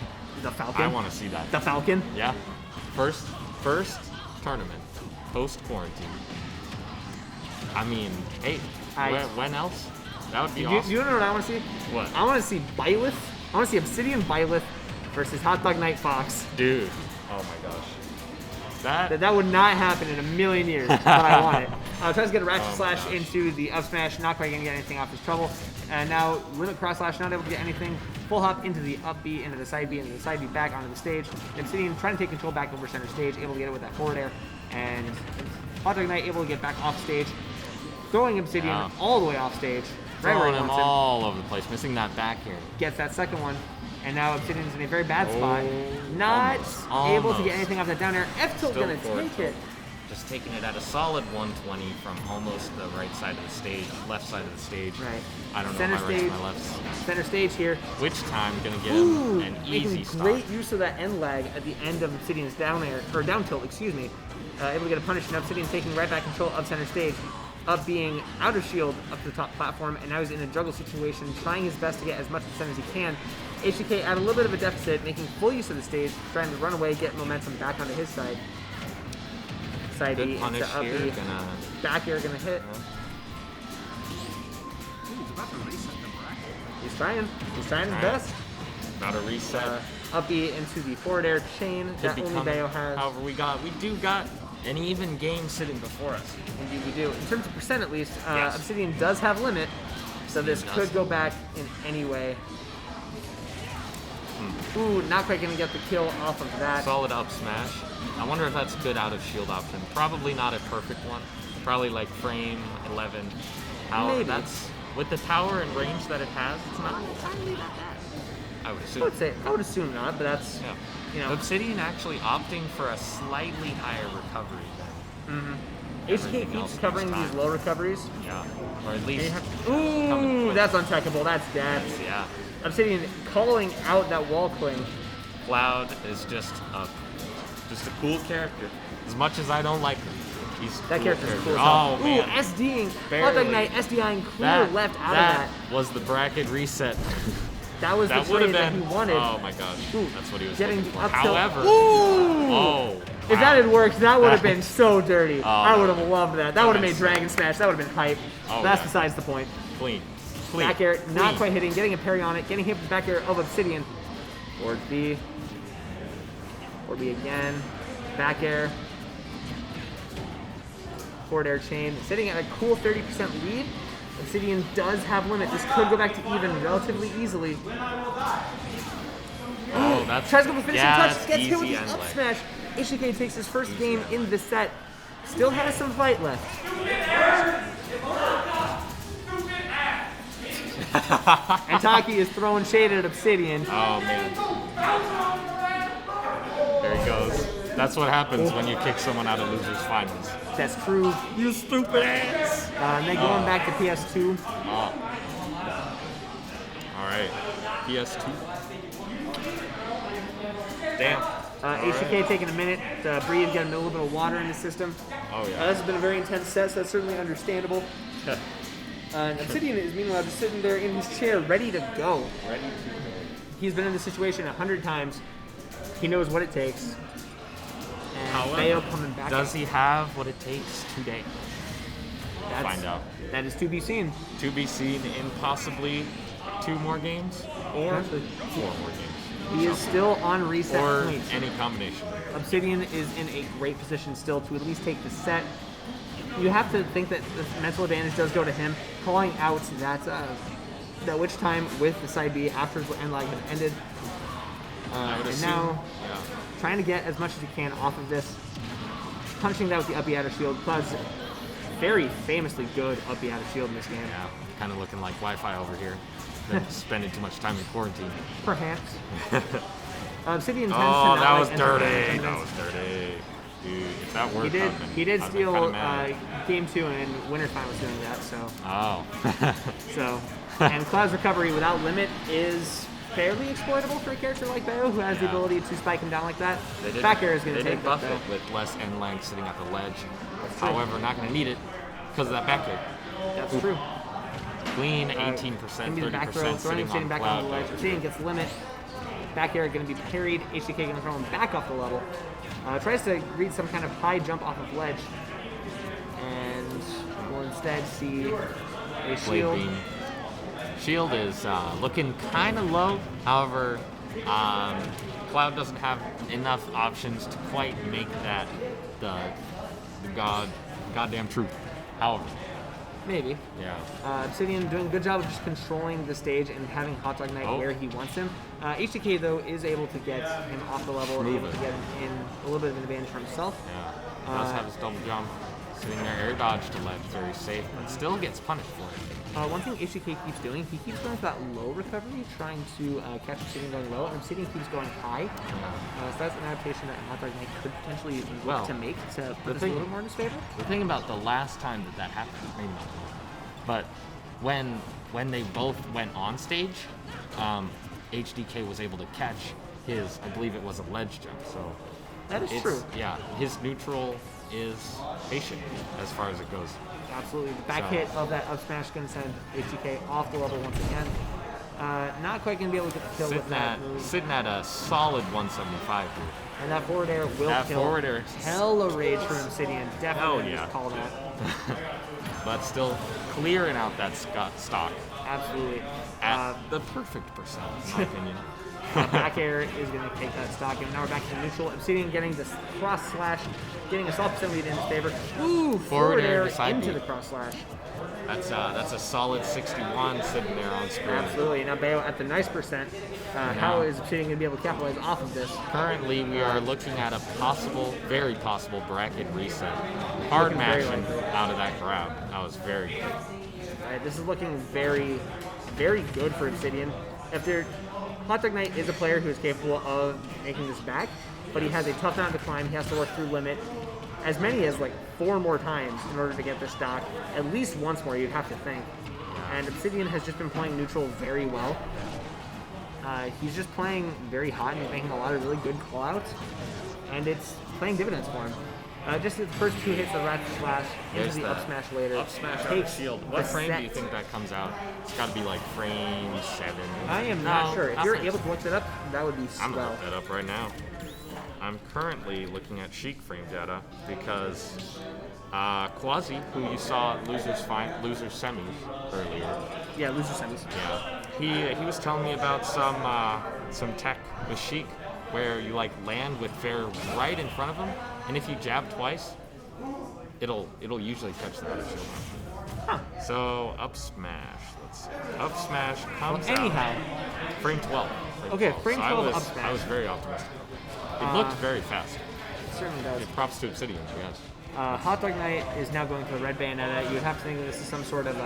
The Falcon? I want to see that. The Falcon? Yeah. First tournament, post quarantine. I mean, hey, when else? That would be awesome. You know what I want to see? What? I want to see Byleth. I want to see Obsidian Byleth versus Hot Dog Night Fox. Dude. Oh my gosh. That would not happen in a million years, but I want it. Tries to get a Ratchet Slash into the up smash, not quite going to get anything off his trouble. And now Limit Cross Slash, not able to get anything. Full hop into the up B, into the side B, into the side B, back onto the stage. Obsidian trying to take control back over center stage, able to get it with that forward air. And Hot Dog Knight able to get back off stage. Throwing Obsidian all the way off stage. Right where Throwing he him wants him. all over the place, missing that back here. Gets that second one. And now Obsidian's in a very bad spot. Not able to get anything off that down air. F-tilt gonna take it. Just taking it at a solid 120 from almost the right side of the stage, left side of the stage. Right. I don't Center know my rights, stage. my lefts. Center stage here. Which time gonna get him an easy making stop. great use of that end lag at the end of Obsidian's down air, or down tilt, excuse me. Able to get a punish, and Obsidian taking right back control of center stage. Up being out of shield up to the top platform, and now he's in a juggle situation, trying his best to get as much percent as he can. HDK at a little bit of a deficit, making full use of the stage, trying to run away, get momentum back onto his side. Side Good B punish into up here, B. gonna- Back air gonna hit. He's trying. He's trying his best. About to reset. Up B into the forward air chain Could that be only coming. Bayo has. However, we do got an even game sitting before us. Indeed we do. In terms of percent at least, Yes. Obsidian does have limit, so this Obsidian could does. go back in any way. Ooh, not quite gonna get the kill off of that. Solid up smash. I wonder if that's a good out of shield option. Probably not a perfect one. Probably like frame 11. How Maybe. that's with the tower and range that it has, it's not entirely that bad. I would assume. I would assume not, but that's you know. Obsidian actually opting for a slightly higher recovery than HK everything else keeps in covering this these time. low recoveries. Yeah, or at least Ooh, that's untechable. That's dead. yeah. Obsidian calling out that wall cling. Cloud is just a cool character. As much as I don't like him, he's a That cool character's character. cool. as Oh hell. man, Ooh, SDing. Barely. Hot Dog Knight SDing clear left out of that. was the bracket reset. That was that the would have trade that been. he wanted. Oh my gosh, that's what he was Getting looking for. up tilt. However, Ooh! If that had worked, that would have been so dirty. I that would have loved that. That would have made Dragon Smash. That would have been hype. Oh, That's yeah. besides the point. clean. Back air, not Clean. quite hitting, getting a parry on it, getting hit with the back air of Obsidian. Forward B. Forward B again. Back air. Forward air chain. Sitting at a cool 30% lead. Obsidian does have limit. This could go back to even relatively easily. Oh, that's Tries to go for finishing yeah, touch, that's gets hit with easy the end up leg. smash. HDK takes his first game in the set. Still has some fight left. And Taki is throwing shade at Obsidian. Oh man. There he goes. That's what happens when you kick someone out of losers finals. That's true. You stupid ass. And then going back to PS2. Oh. All right. PS2. Damn. HDK taking a minute to breathe, get a little bit of water in the system. Oh yeah. This has been a very intense set, so that's certainly understandable. And Obsidian is meanwhile just sitting there in his chair, ready to go. He's been in this situation 100 times. He knows what it takes. And Bayo coming back. Does he have what it takes today? That's- Find out. That is to be seen. To be seen in possibly 2 more games or Potentially. 4 more games. He is still on reset or point. any combination. Obsidian is in a great position still to at least take the set. You have to think that the mental advantage does go to him. Calling out that the witch time with the side B after the end lag has ended. And now trying to get as much as he can off of this. Punching that with the up B out of shield. Cloud's very famously good up B out of shield in this game. Yeah, kind of looking like Wi-Fi over here. Been spending too much time in quarantine. Perhaps. Obsidian tends to Oh, not that like was dirty. entertaining That was dirty. Dude, if that worked, He did I'd been steal kinda mad. game 2 and Winter's Time was doing that, so. Oh. And Cloud's recovery without limit is fairly exploitable for a character like Bayo, who has the ability to spike him down like that. Back air is going to They take did buff that, it with less end length sitting at the ledge. true. However, not going to need it because of that back air. That's true. Clean 18%, Gonna be the back throw, 30% throwing sitting Obsidian on back Cloud. on the ledge. Obsidian gets limit. Back air going to be parried. HDK going to throw him back off the level. Tries to read some kind of high jump off of ledge. And we'll instead see a Blade shield. beam. Shield is looking kind of low. However, Cloud doesn't have enough options to quite make that the goddamn truth. However, Maybe. yeah. Obsidian doing a good job of just controlling the stage and having Hot Dog Knight where he wants him. HDK, though, is able to get him off the level and able to get him in a little bit of an advantage for himself. Yeah. He does have his double jump. Sitting there, air dodge to ledge, very safe, but still gets punished for it. One thing HDK keeps doing, he keeps going for that low recovery, trying to catch Obsidian going low, and Obsidian keeps going high. So that's an adaptation that Hot Dog Knight could potentially look to make to put this a little more in his favor. The thing about the last time that happened, maybe not, but when they both went on stage, HDK was able to catch his, I believe it was a ledge jump. So that is true. Yeah, his neutral is patient as far as it goes. Absolutely. The back hit of that up smash going to send HDK off the level once again. Not quite going to be able to get the kill with that move. Sitting at a solid 175 here. And that forward air will That kill. forward air. Hella rage for Obsidian. Definitely yeah. just call that. But still clearing out that stock. Absolutely. At the perfect percent, in my opinion. Back air is going to take that stock, and now we're back to neutral. Obsidian getting this cross slash, getting a soft percent lead in his favor. Ooh, forward air to side into beat. the cross slash. That's a solid 61 sitting there on screen. Absolutely. Now Bayo at the nice percent. How is Obsidian going to be able to capitalize off of this? Currently, we are looking at a possible, very possible bracket reset. Hard matching out of that grab. That was very good. All right, this is looking very, very good for Obsidian. Hot Dog Knight is a player who is capable of making this back, but he has a tough mountain to climb. He has to work through limit as many as like 4 more times in order to get this stock. At least once more, you'd have to think. And Obsidian has just been playing neutral very well. He's just playing very hot and he's making a lot of really good callouts, and it's playing dividends for him. Just the first 2 hits of Rat Slash into the up smash later. Up smash out of shield. What frame do you think that comes out? It's got to be like frame 7. I am not sure. If you're able to look that up, that would be I'm swell. gonna look that up right now. I'm currently looking at Sheik frame data because Qazzy, who you saw at losers semis earlier. Yeah, loser semis. Yeah, he was telling me about some tech with Sheik where you like land with fair right in front of him, and if you jab twice, it'll usually catch the other shield. Huh. So up smash. Let's see. Up smash comes anyhow. out. Frame 12. Okay, frame 12 so up smash. I was very optimistic. It looked very fast. It certainly does. Props to Obsidian, yes. Hot Dog Knight is now going to the red Bayonetta. You would have to think that this is some sort of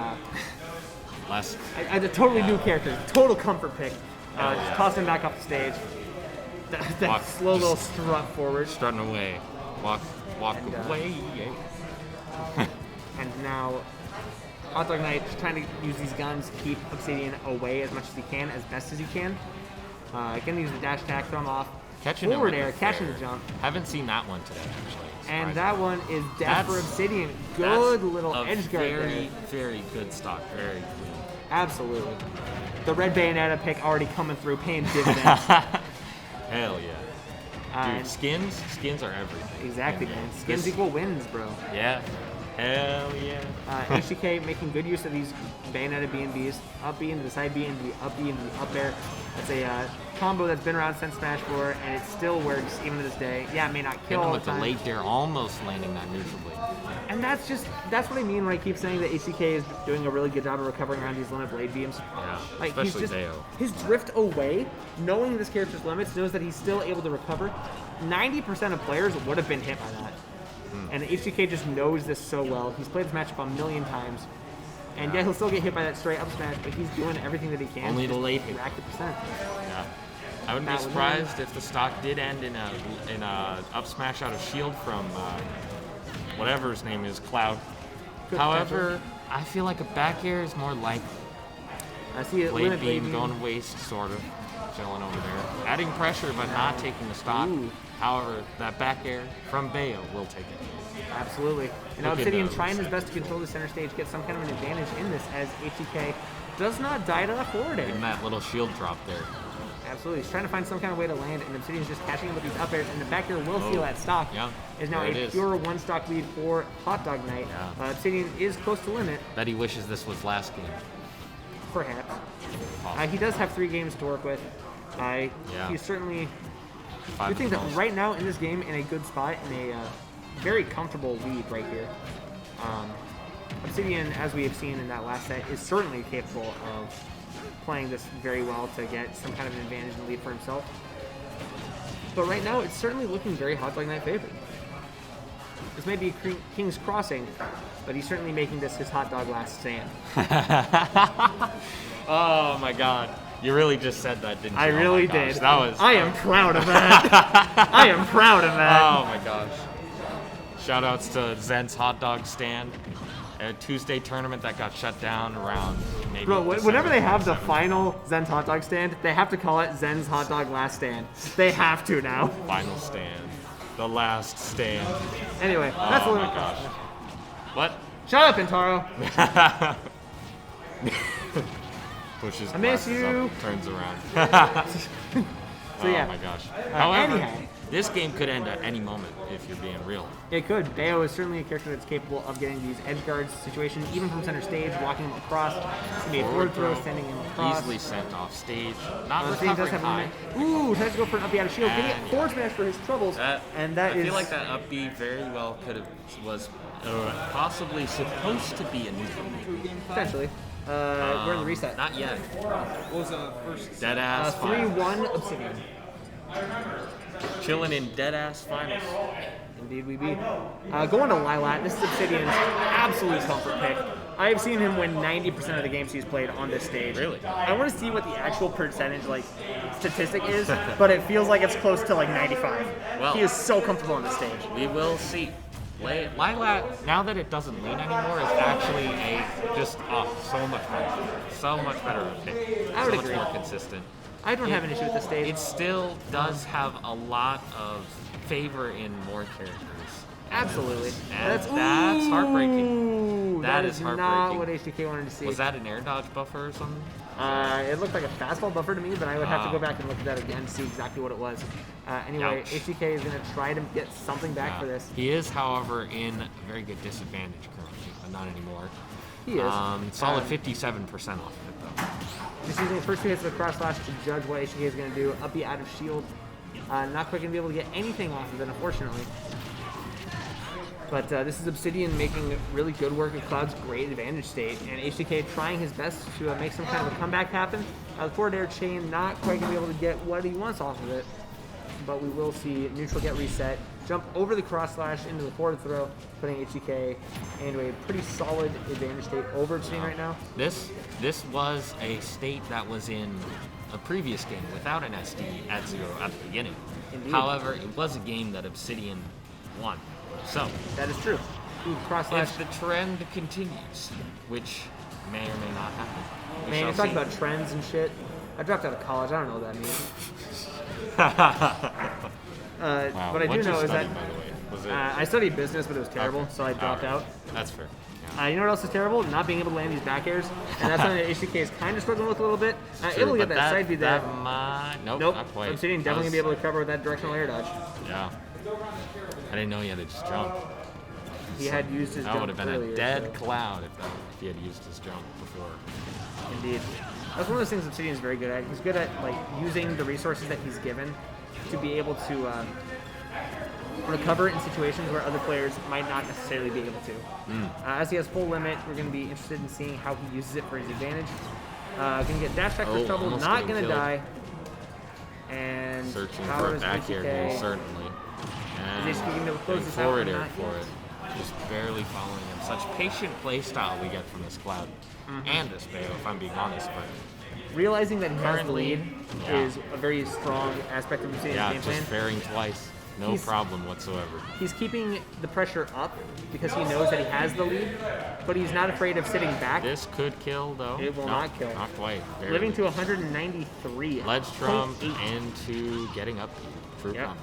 less. A totally new character, total comfort pick. Just toss him back off the stage. That slow little strut forward. Strutting away. Walk away. And now Hot Dog Knight just trying to use these guns to keep Obsidian away as much as he can, as best as he can. Gonna use the dash attack, throw him off. Catching forward him air, catching the jump. Haven't seen that one today, actually. And that one is death for Obsidian. Good little edge guard there. Very, very good stock. Very clean. Absolutely. The red Bayonetta pick already coming through, paying dividends. Hell yeah. Dude, skins are everything. Exactly, man. Skins equal wins, bro. Yeah. Hell yeah. HDK making good use of these Bayonetta B&Bs. Up B into the side B into the up B into the up air. It's a combo that's been around since Smash 4, and it still works even to this day. Yeah, it may not kill Hit him all with the the time. late dare, almost landing that neutral blade. And that's what I mean when I keep saying that HCK is doing a really good job of recovering around these limit blade beams. Yeah, Like especially Deo. his drift away, knowing this character's limits, knows that he's still able to recover. 90% of players would have been hit by that. And HCK just knows this so well. He's played this matchup a million times. And yeah, he'll still get hit by that straight up smash, but he's doing everything that he can. Only to the just late hit. rack the percent. Yeah. I wouldn't be That would surprised if the stock did end in a up smash out of shield from whatever his name is, Cloud. Good However, I feel like a back air is more likely. I see it. Blade Limit beam blade going waste, sort of. Chilling over there. Adding pressure, but not taking the stock. Ooh. However, that back air from Bayo will take it. Absolutely. You know, Look at Obsidian those. trying his best to control the center stage, get some kind of an advantage in this as HCK does not die to that forward air. And that little shield drop there. Absolutely. He's trying to find some kind of way to land, and Obsidian's just catching him with these up airs, and the back air will seal that stock. Yeah. Is now There it a is. pure one stock lead for Hot Dog Night. Yeah. Obsidian is close to limit, Bet he wishes this was last game. perhaps. Possibly. He does have 3 games to work with. Yeah. He's certainly. Five You think at that the most. right now in this game, in a good spot, in a very comfortable lead right here. Obsidian, as we have seen in that last set, is certainly capable of playing this very well to get some kind of an advantage and lead for himself. But right now, it's certainly looking very Hot Dog Night favored. This may be King's Crossing, but he's certainly making this his hot dog last stand. Oh my god. You really just said that, didn't you? I Oh really my gosh, did. That was. I am proud of that. I am proud of that. Oh my gosh. Shout outs to Zen's hot dog stand. A Tuesday tournament that got shut down around maybe. Bro, December whenever they have the 27th. final Zen's hot dog stand, they have to call it Zen's hot dog last stand. They have to now. Final stand. The last stand. Anyway, that's a Oh little. my gosh. What? Shut up, Intaro. Pushes I miss glasses you. up, turns around. So yeah. Oh my gosh. However, anyhow. this game could end at any moment if you're being real. It could. Bayo is certainly a character that's capable of getting these edge guards situations, even from center stage, walking him across. It's going to be a forward throw, sending him across. Easily sent off stage. Not Obsidian does recovering have high. limit. Ooh, tries to go for an up out of shield. Getting And it forward smash for his troubles. And that I is. feel like that up B very well was possibly supposed to be a neutral maybe. Potentially. We're in the reset. Not yet. What was the first? Dead ass. 3-1 Obsidian. Chilling in dead ass finals. Indeed we be. Going to Lilat, this is Obsidian's absolute comfort pick. I have seen him win 90% of the games he's played on this stage. Really? I want to see what the actual percentage statistic is, but it feels like it's close to 95. Well, he is so comfortable on this stage. We will see. Lilat, now that it doesn't lean anymore, is actually so much better. So much better of a pick. I would so agree. much more consistent. I don't have an issue with this stage. It still does have a lot of favor in more characters. Absolutely. And that's heartbreaking. Ooh, That is is not heartbreaking. what HDK wanted to see. Was that an air dodge buffer or something? It looked like a fastball buffer to me, but I would have to Oh. go back and look at that again to see exactly what it was. Anyway, Ouch. HDK is going to try to get something back for this. He is, however, in a very good disadvantage currently, but not anymore. He is. Solid 57% off of it, though. Just using the first 2 hits of the cross slash to judge what HDK is going to do. Up B out of shield. Not quite going to be able to get anything off of it, unfortunately. But this is Obsidian making really good work of Cloud's great advantage state, and HDK trying his best to make some kind of a comeback happen. The forward air chain not quite going to be able to get what he wants off of it, but we will see neutral get reset, jump over the cross slash into the forward throw, putting HDK into a pretty solid advantage state over Obsidian right now. This was a state that was in a previous game without an SD at 0 at the beginning. Indeed. However, it was a game that Obsidian won. So That is true. Ooh, cross slash. if the trend continues, which may or may not happen, we Man, shall you're talking see. about trends and shit. I dropped out of college. I don't know what that means. Wow. What I do What'd you know is study, that by the way? Was it? I studied business, but it was terrible, Okay. so I dropped Alright. out. That's fair. You know what else is terrible? Not being able to land these back airs, and that's something that HDK is kind of struggling with a little bit. True, Able to get but that side B there. Nope, Nope. not quite. Obsidian definitely gonna be able to cover with that directional air dodge. Yeah. I didn't know he had to just jump. He had used his That jump would have been earlier, a dead so- cloud if he had used his jump before. Indeed. That's one of those things Obsidian is very good at. He's good at like using the resources that he's given to be able to recover in situations where other players might not necessarily be able to. As he has full limit, we're going to be interested in seeing how he uses it for his advantage. Going to get dash attack for trouble, almost not getting going to killed. die. And Searching power for a is back air HK. here, certainly. And Is HK going to close getting this out? forward air Not for yet. it. Just barely following him. Such patient play style we get from this Cloud. And this Bayo, if I'm being honest. But Realizing that he has the Currently, lead yeah. is a very strong aspect of Obsidian's yeah, game just plan. fairing twice. No He's- problem whatsoever. He's keeping the pressure up because he knows that he has the lead, but he's not afraid of sitting back. This could kill, though. It will No, not kill. Not quite. Barely. Living to 193. Ledge trump 0.8. into getting up. True Yep. combo.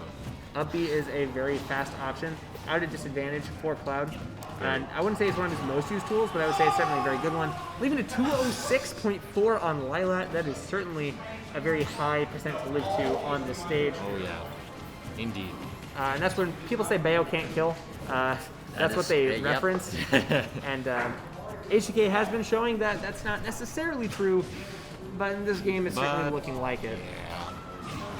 Up B is a very fast option. Out of disadvantage for Cloud. And I wouldn't say it's one of his most used tools, but I would say it's certainly a very good one. Leaving to 206.4 on Lilat. That is certainly a very high percent to live to on this stage. Oh, yeah. Indeed. And that's when people say Bayo can't kill. That's what is- they yep. reference. And HDK has been showing that that's not necessarily true, but in this game it's certainly But- looking like it. Yeah.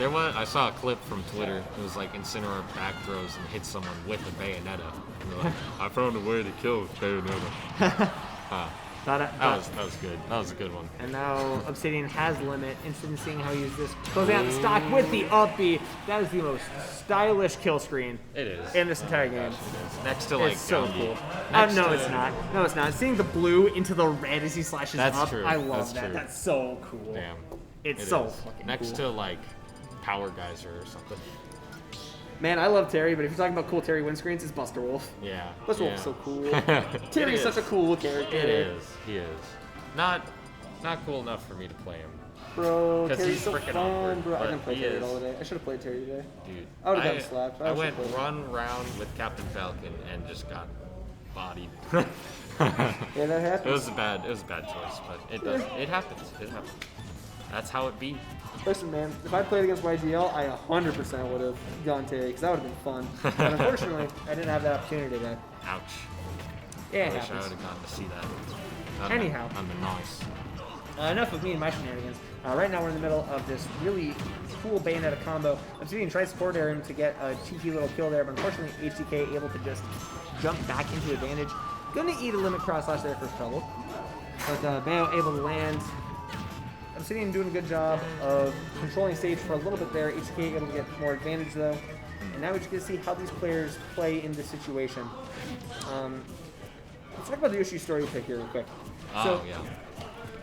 I saw a clip from Twitter. It was like Incineroar back throws and hits someone with a Bayonetta. And they're like, I found a way to kill with Bayonetta. That was good. That was a good one. And now Obsidian has limit. Interested in seeing how he uses this. Closing out the stock with the up B. That is the most stylish kill screen It is. in this entire game. It is. Next to like It's so Gungi. cool. Next No, to- it's not. No, it's not. Seeing the blue into the red as he slashes That's up, true. I love That's that. true. That's so cool. Damn. It's It so is. fucking Next cool. to like Power Geyser or something. Man, I love Terry, but if you're talking about cool Terry windscreens, it's Buster Wolf. Yeah. Buster yeah. Wolf's so cool. It Terry's is. such a cool character. It is. He is. Not cool enough for me to play him. Bro, 'Cause Terry's he's so freaking fun, awkward, bro. I but didn't play he Terry is. all day. I should have played Terry today. Dude. I would've gotten slapped. I I went should've played. run round with Captain Falcon and just got bodied. Yeah, that happens. It was a bad choice, but it does. It happens. It happens. That's how it be. Listen, man, if I played against YGL, I 100% would have gone Terry, because that would have been fun. But unfortunately, I didn't have that opportunity today. Ouch. Yeah, I it wish I happens. would have gotten to see that. Anyhow. On the nice. Enough of me and my shenanigans. Right now we're in the middle of this really cool Bayonetta combo. Obsidian tries to forward air him to get a cheeky little kill there, but unfortunately HDK able to just jump back into advantage. Gonna eat a limit cross slash there for trouble. But Bayo able to land. Obsidian doing a good job of controlling stage for a little bit there. HDK able to get more advantage though. And now we just get to see how these players play in this situation. Let's talk about the Yoshi story pick here real quick. Oh, yeah.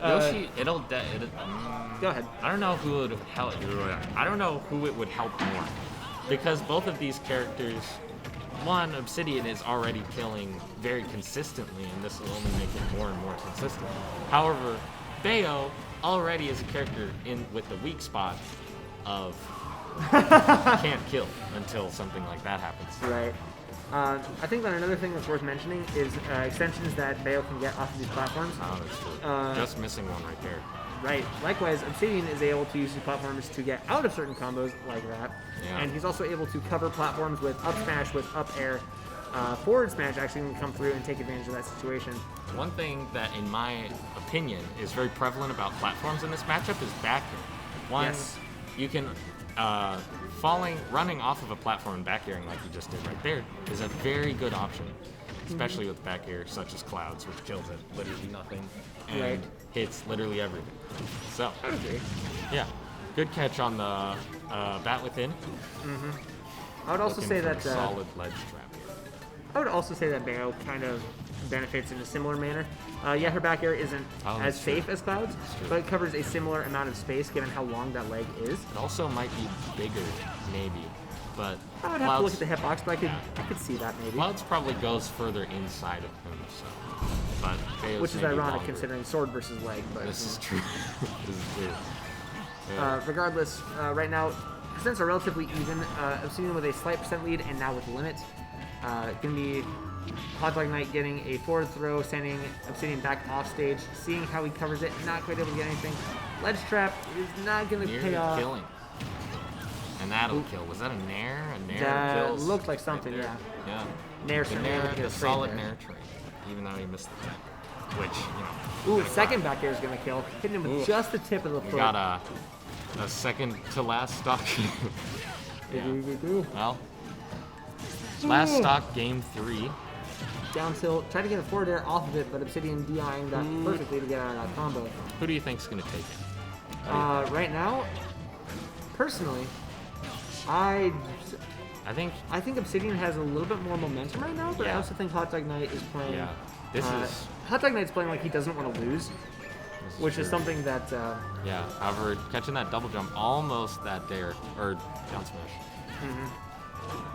Yoshi, it'll go ahead. I don't know who it would help. I don't know who it would help more, because both of these characters, one, Obsidian is already killing very consistently, and this will only make it more and more consistent. However, Bayo already is a character with the weak spot of can't kill until something like that happens. Right. I think that another thing that's worth mentioning is extensions that Bayo can get off of these platforms. Oh, that's true. Just missing one right there. Right. Likewise, Obsidian is able to use these platforms to get out of certain combos like that. Yeah. And he's also able to cover platforms with up smash, with up air. Forward smash actually can come through and take advantage of that situation. One thing that, in my opinion, is very prevalent about platforms in this matchup is back air. One, Yes. you can running off of a platform and back airing like you just did right there is a very good option, especially with back air such as Clouds, which kills at literally nothing and Right. hits literally everything. So, I would agree. yeah, good catch on the bat within. I would also Looking say for that a solid ledge trap here. I would also say that Bayo kind of benefits in a similar manner. Yeah, her back air isn't Oh, as that's true. safe as Cloud's, true. but it covers a similar amount of space given how long that leg is. It also might be bigger, maybe, but I would have to look at the hitbox, but I could see that maybe. Clouds probably goes further inside of him, so. But Bayo's Which is maybe ironic longer. considering sword versus leg. But This is true. This is true. Yeah. regardless, right now percents are relatively even. Obsidian with a slight percent lead, and now with limit. Gonna be Hot Dog Knight getting a forward throw, sending Obsidian back off stage, seeing how he covers it, not quite able to get anything. Ledge trap is not gonna Nearly pay off. killing. And that'll kill. Was that a nair? A nair That kills? looked like something, right there. Yeah. Nair The certainly nair, able to get the a trade solid there. nair trade, even though he missed the tech. which, you know. Ooh, second back air is going to kill. Hitting him with just the tip of the We foot. got a second to last stock. Well, last stock, game 3. Down tilt. Tried to get a forward air off of it, but Obsidian DIing that perfectly to get out of that combo. Who do you think's going to take it? Right now, personally, I think Obsidian has a little bit more momentum right now, but I also think Hot Dog Knight is playing. Yeah, this is. Hot Dog Knight's playing like he doesn't want to lose, which is something that. Yeah, however, catching that double jump, almost that dare or down smash.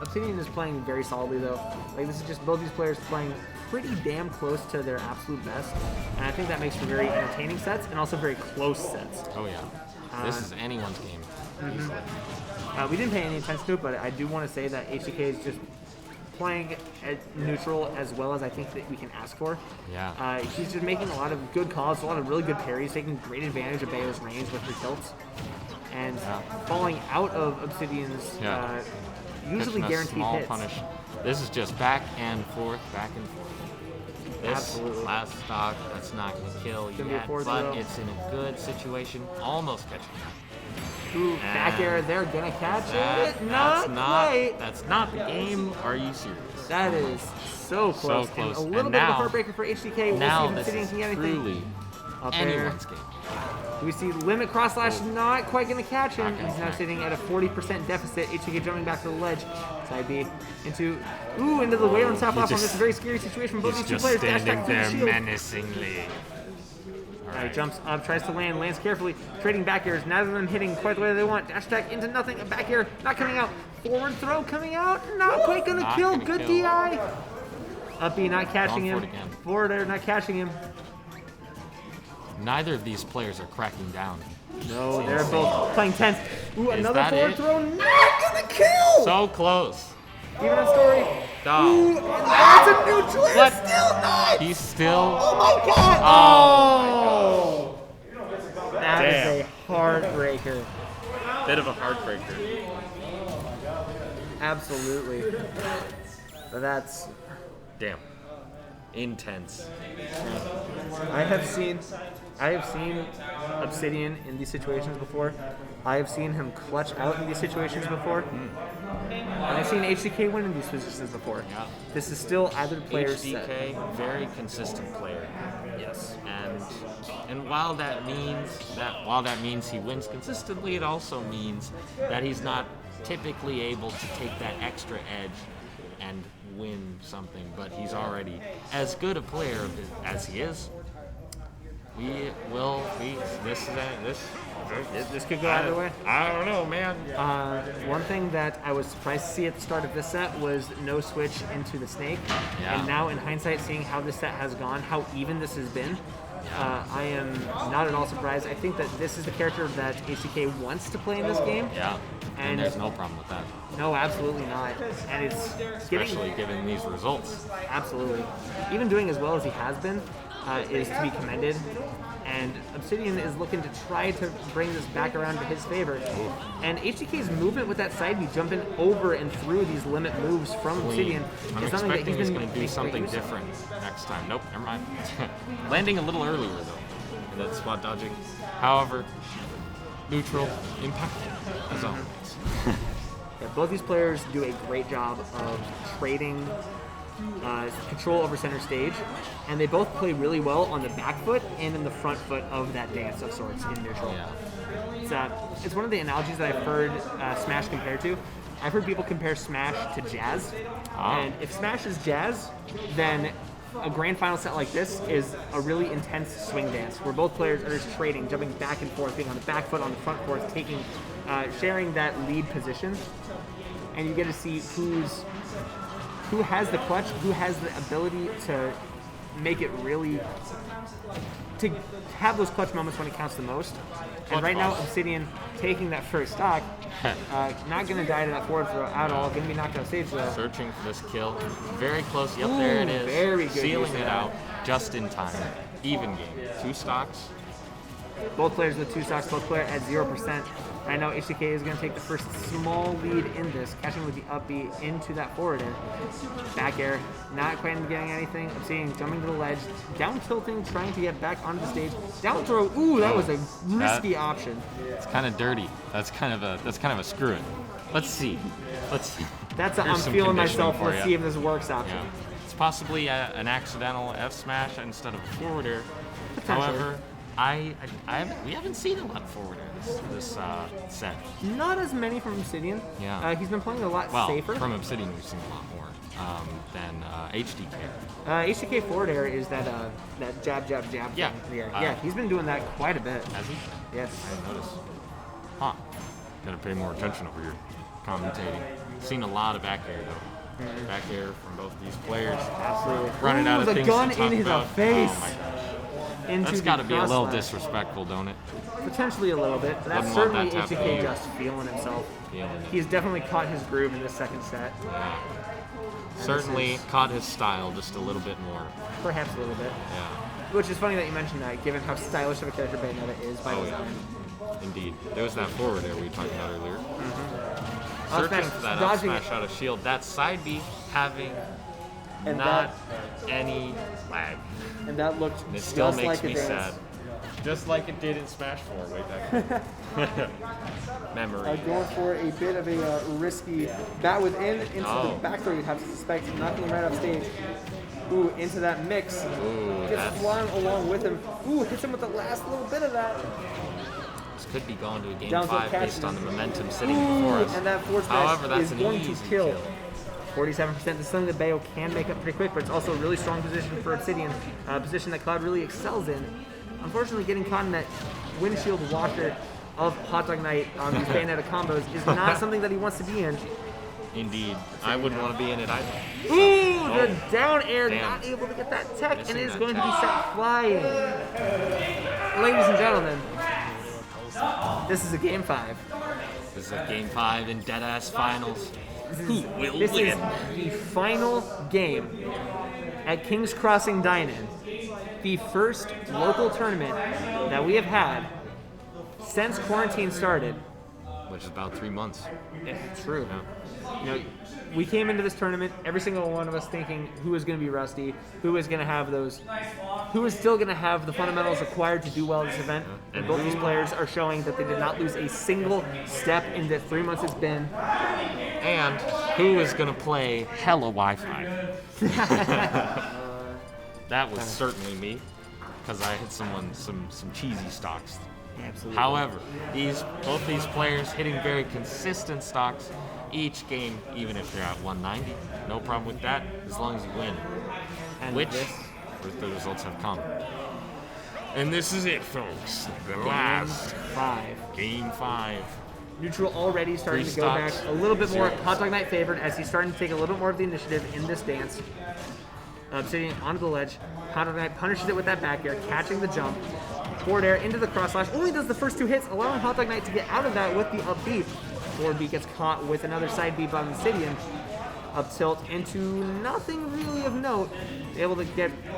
Obsidian is playing very solidly though. Like this is just both these players playing pretty damn close to their absolute best, and I think that makes for very entertaining sets and also very close sets. Oh yeah, this is anyone's game. We didn't pay any attention to it, but I do want to say that HDK is just playing at neutral as well as I think that we can ask for. Yeah. He's just making a lot of good calls, a lot of really good parries, taking great advantage of Bayo's range with her tilts, and falling out of Obsidian's usually Catching a guaranteed small hits. punish. This is just back and forth, back and forth. This Absolutely. last stock, that's not going to kill Gonna be a yet, forward but throw. it's in a good situation. Almost catching that. Ooh, back air, they're gonna catch it. That's quite. That's not the game. Are you serious? That is so close. So close. And a little And bit now- of a heartbreaker for HDK. We'll now see if this Obsidian is can get anything. truly Up there. anyone's game. We see limit cross slash not quite going to catch him. Not gonna He's now catch. sitting at a 40% deficit. HDK jumping back to the ledge. Side B into the way on top off on this very scary situation. Both these two players dash back through the shield. menacingly. He jumps up, tries to land, lands carefully, trading back airs. Neither of them hitting quite the way they want. Dash attack into nothing. A back air not coming out. Forward throw coming out. Not quite going to Not kill. gonna Good kill. DI. Up B not catching Going for him. it again. Forward air not catching him. Neither of these players are cracking down. No, they're both playing tense. Ooh, Is another that forward it? throw. Not going to kill. So close. Even on story. Oh. That's a neutral. It's What? still not. He's still. Oh my god! Oh. That is a heartbreaker. Bit of a heartbreaker. Absolutely. But that's. Damn. Intense. I have seen Obsidian in these situations before. I have seen him clutch out in these situations before. And I've seen HDK win in these positions before. Yeah. This is still either player's set. HDK, very consistent player. Yes. And while that means he wins consistently, it also means that he's not typically able to take that extra edge and win something, but he's already as good a player as he is. This could go either way. I don't know, man. One thing that I was surprised to see at the start of this set was no switch into the snake. Yeah. And now in hindsight, seeing how this set has gone, how even this has been, I am not at all surprised. I think that this is the character that HDK wants to play in this game. Yeah. And there's no problem with that. No, absolutely not. And it's Especially given these results. Absolutely. Even doing as well as he has been is to be commended. And Obsidian is looking to try to bring this back around to his favor. And HDK's movement with that side B, jumping over and through these limit moves from Obsidian, I'm is something that expecting he's he's been going to do something different next time. Nope, never mind. Landing a little earlier, though, in that spot dodging. However, neutral, impactful, as always. Yeah, both these players do a great job of trading control over center stage, and they both play really well on the back foot and in the front foot of that dance of sorts in neutral. Yeah. It's one of the analogies that I've heard Smash compared to. I've heard people compare Smash to jazz, and if Smash is jazz, then a grand final set like this is a really intense swing dance where both players are just trading, jumping back and forth, being on the back foot, on the front foot, taking, sharing that lead position, and you get to see who has the clutch, who has the ability to make it really, to have those clutch moments when it counts the most. And right now, Obsidian taking that first stock, not going to die to that forward throw at all, going to be knocked out stage though. Searching for this kill. Very close. Yep, there it is. Very good. Sealing it out just in time. Even game. 2 stocks. Both players with 2 stocks, both players at 0%. I know HTK is going to take the first small lead in this, catching with the up B into that forward air. Back air, not quite getting anything. Obsidian jumping to the ledge, down tilting, trying to get back onto the stage. Down throw, ooh, that was a risky option. It's kind of dirty. That's kind of a screw it. Let's see. That's a I'm Here's some feeling conditioning myself, for let's ya. see if this works option. Yeah. It's possibly an accidental F smash instead of a forward air. However, we haven't seen a lot of forward air this set. Not as many from Obsidian. Yeah. He's been playing a lot Well, safer. from Obsidian we've seen a lot more than HDK. HTK forward air is that jab Yeah. thing. Yeah, he's been doing that quite a bit. Has he? Yes. I didn't notice. Huh. Gotta pay more attention over here. Commentating. Seen a lot of back air though. Back air from both these players. Absolutely. Running out of the things gun to talk in his about. face. Oh my gosh. Into That's the got to be a little cross slash. disrespectful, don't it? Potentially a little bit, but that's Wouldn't want certainly that to happen HTK to you. just feeling himself. Feeling it. He's definitely caught his groove in this second set. Yeah. Certainly caught his style just a little bit more. Perhaps a little bit. Yeah. Which is funny that you mentioned that, given how stylish of a character Bayonetta is by Oh, design. yeah. Indeed. There was that forward there we were talking about earlier. Up Searching smash, for that up dodging smash it. out of shield. That side B having And not any lag. And that looked And it still just makes like me a dance. sad. Just like it did in Smash 4 way back then. Memory. Going for a bit of a risky bat within into Oh. the back throw, you'd have to suspect, knocking him right off stage. Ooh, into that mix. Ooh, Gets that's- flying along with him. Ooh, hits him with the last little bit of that. This could be going to a game Down to 5 catch based him. on the momentum sitting Ooh, before us. and that forward smash However, that's is an going easy to kill. 47%. This is something that Bayo can make up pretty quick, but it's also a really strong position for Obsidian. A position that Cloud really excels in. Unfortunately, getting caught in that windshield washer of Hot Dog Night on these Bayonetta combos is not something that he wants to be in. Indeed. I wouldn't want to be in it either. Ooh, Oh, the down air, damn. not able to get that tech, Missing and it is that going to be tech. set flying. Ladies and gentlemen, this is a game 5. This is a game 5 in Deadass Finals. Who will This win? is the final game at King's Crossing Dine, the first local tournament that we have had since quarantine started. Which is about 3 months. Yeah, true. Yeah. You know, we came into this tournament, every single one of us thinking who is going to be rusty, who is going to have those, who is still going to have the fundamentals required to do well at this event. And both these players are showing that they did not lose a single step in the 3 months it's been. And who is going to play hella Wi-Fi? That was certainly me, because I hit some cheesy stocks. Absolutely. However, both these players hitting very consistent stocks each game, even if they're at 190. No problem with that, as long as you win. And Which this- the results have come. And this is it, folks. The last game 5. Neutral already starting Three to go back stocks, a little bit more. 0. Hot Dog Night favored as he's starting to take a little bit more of the initiative in this dance. Obsidian onto the ledge. Hot Dog Night punishes it with that back air, catching the jump. Forward air into the cross slash. Only does the first 2 hits, allowing Hot Dog Night to get out of that with the up B. Forward B gets caught with another side B by Obsidian. Up tilt into nothing really of note. Able to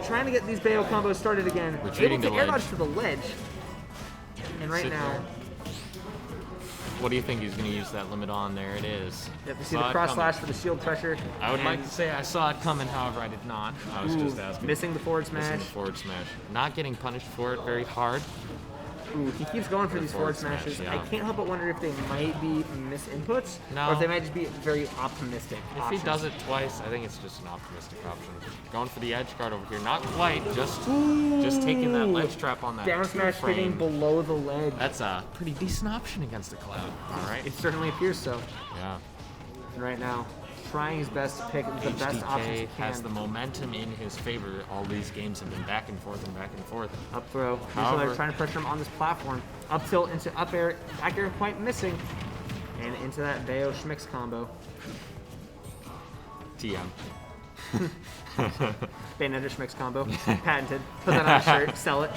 trying to get these Bayo combos started again. Retreating Able to to air dodge ledge. to the ledge. And right Sit now, there. What do you think he's going to use that limit on? There it is. you have to see Saw the it cross coming. slash for the shield pressure. I would and like to say I saw it coming, however, I did not. I was just asking. missing the forward Missing smash. the forward smash. Not getting punished for it very hard. Ooh, he keeps going for The these forward forward smash, smashes. yeah. I can't help but wonder if they might be misinputs, No. or if they might just be very optimistic. If he does it twice, I think it's just an optimistic option. Going for the edge guard over here. Not quite, just taking that ledge trap on that Down smash hitting frame. below the ledge. That's a pretty decent option against the Cloud. All right. It certainly appears so. Yeah. And right now, trying his best to pick the best options he HDK can. has the momentum in his favor. All these games have been back and forth and back and forth. Up throw. Usually However- they're trying to pressure him on this platform. Up tilt into up air. Back air quite missing. And into that Bayo Schmix combo. TM. Bayonetta Schmix combo. Patented. Put that on a shirt. Sell it.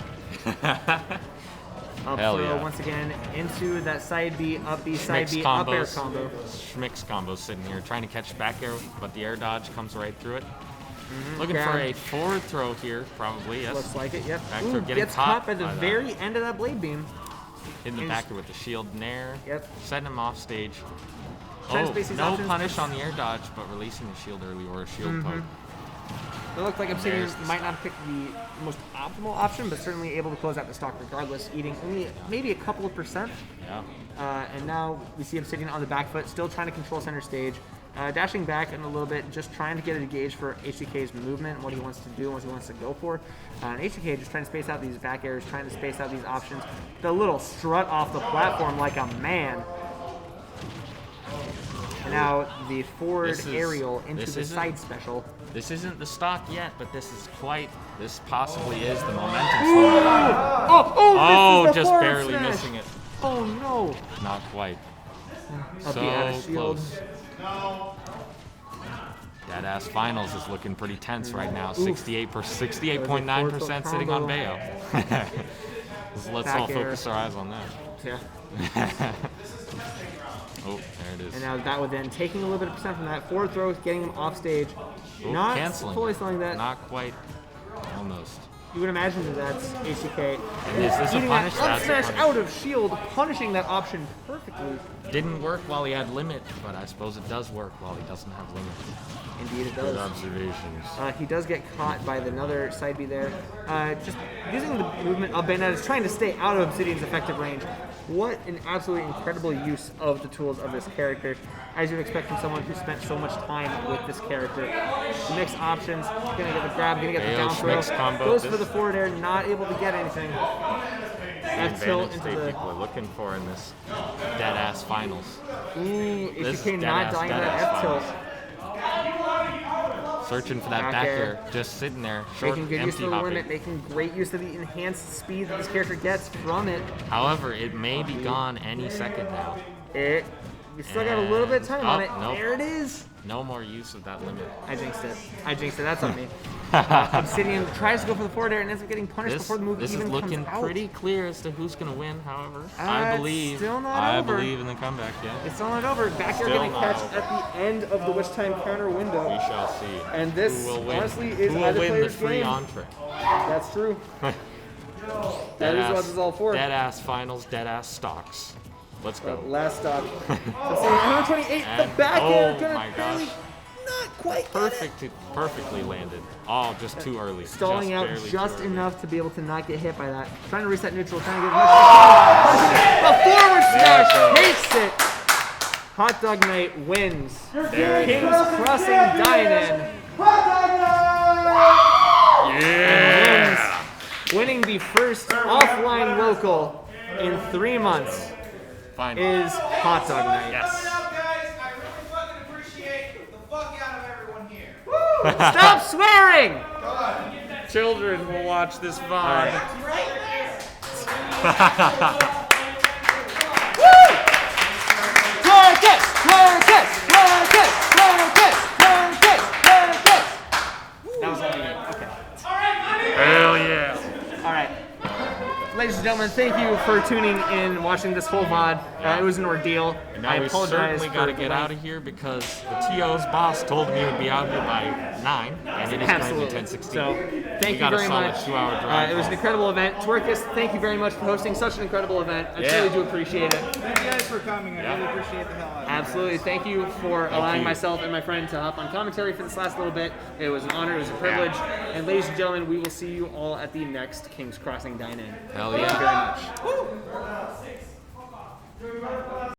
Up Hell throw yeah. once again into that side B, up B, side Schmix B, up air combos. combo. Schmix combo sitting here trying to catch back air, but the air dodge comes right through it. Looking grab. for a forward throw here, probably, yes. Looks like it, yep. Back Ooh, throw getting gets caught by the that. very end of that blade beam. Hitting the and- backer with the shield and air. Yep. Setting him off stage. Trying to Oh, space these no options. punish on the air dodge, but releasing the shield early or a shield poke. It looked like Obsidian There's the might not have picked the most optimal option, but certainly able to close out the stock regardless, eating only maybe a couple of percent. Yeah. And now we see Obsidian on the back foot, still trying to control center stage. Dashing back in a little bit, just trying to get a gauge for HDK's movement, what he wants to do, what he wants to go for. And HDK just trying to space out these back airs, trying to space out these options. The little strut off the platform like a man. And now the forward aerial into the side special. This isn't the stock yet, but this possibly is the momentum. Oh, this is the just forward barely smash. missing it. Oh no. Not quite. Up So the out of shield. close. That ass finals is looking pretty tense right now. 68.9% sitting on Bayo. Let's all focus our eyes on that. Yeah. Oh, there it is. And now that would then taking a little bit of percent from that forward throw, getting him off stage. Oh, Not canceling. fully selling that. Not quite. Almost. You would imagine that that's HDK. And is this a eating punish? that up That's a smash punish. out of shield, punishing that option perfectly. Didn't work while he had limit, but I suppose it does work while he doesn't have limit. Indeed it Good does. observations. He does get caught by another side B there. Just using the movement of Bayonetta, trying to stay out of Obsidian's effective range. What an absolutely incredible use of the tools of this character, as you'd expect from someone who spent so much time with this character. Mix options, gonna get the grab, gonna get the down throw. Goes for the forward air, not able to get anything. F tilt into Advantage the. people are looking for in this dead ass finals. Ooh, This HDK is not dying to that F tilt. Searching for that Back back air. air, just sitting there, short, Making good use of empty the hopping. limit, making great use of the enhanced speed that this character gets from it. However, it may be gone any second now. We still got a little bit of time on it. Nope. There it is. No more use of that limit. I jinxed it. That's on me. Obsidian tries to go for the forward air and ends up getting punished before the move This even is looking comes out. pretty clear as to who's going to win, however. It's I believe. still not I over. believe in the comeback, yeah. It's still not over. Back air Still getting not catch over. at the end of the wish time counter window. We shall see. And this, who will win? honestly, is who will either win the player's free game. entree? That's true. That is what this is all for. Dead ass finals, dead ass stocks. Let's go. Last stop. Obsidian 128. The And- back air oh gonna my gosh. barely, not quite. Perfectly landed. Oh, just too early. Stalling just out barely just too early. enough to be able to not get hit by that. Trying to reset neutral, trying to get as much. A forward smash takes it. Hot Dog Night wins. King's Krossing Dine. Yeah. Winning the first offline local in 3 months Fine. is Hot Dog Night. Yes. Guys, I really fucking appreciate the fuck out of everyone here. Stop swearing! Children will watch this VOD. That was only me. Okay. Hell yeah. All right. Ladies and gentlemen, thank you for tuning in, watching this whole VOD. It was an ordeal. And now I we apologize certainly for got to the get length. out of here because the TO's boss told me we'd be out here by 9, and it is currently Absolutely. 10:16. So, thank you got a very solid much. 2-hour drive. It was an incredible event. Twerkus, thank you very much for hosting such an incredible event. I Yeah. truly do appreciate it. Thank you guys for coming. I really appreciate the hell out of it. Absolutely. Thank you for allowing you. myself and my friend to hop on commentary for this last little bit. It was an honor. It was a privilege. And ladies and gentlemen, we will see you all at the next King's Krossing Dine-In. Hell Thank yeah. you very much.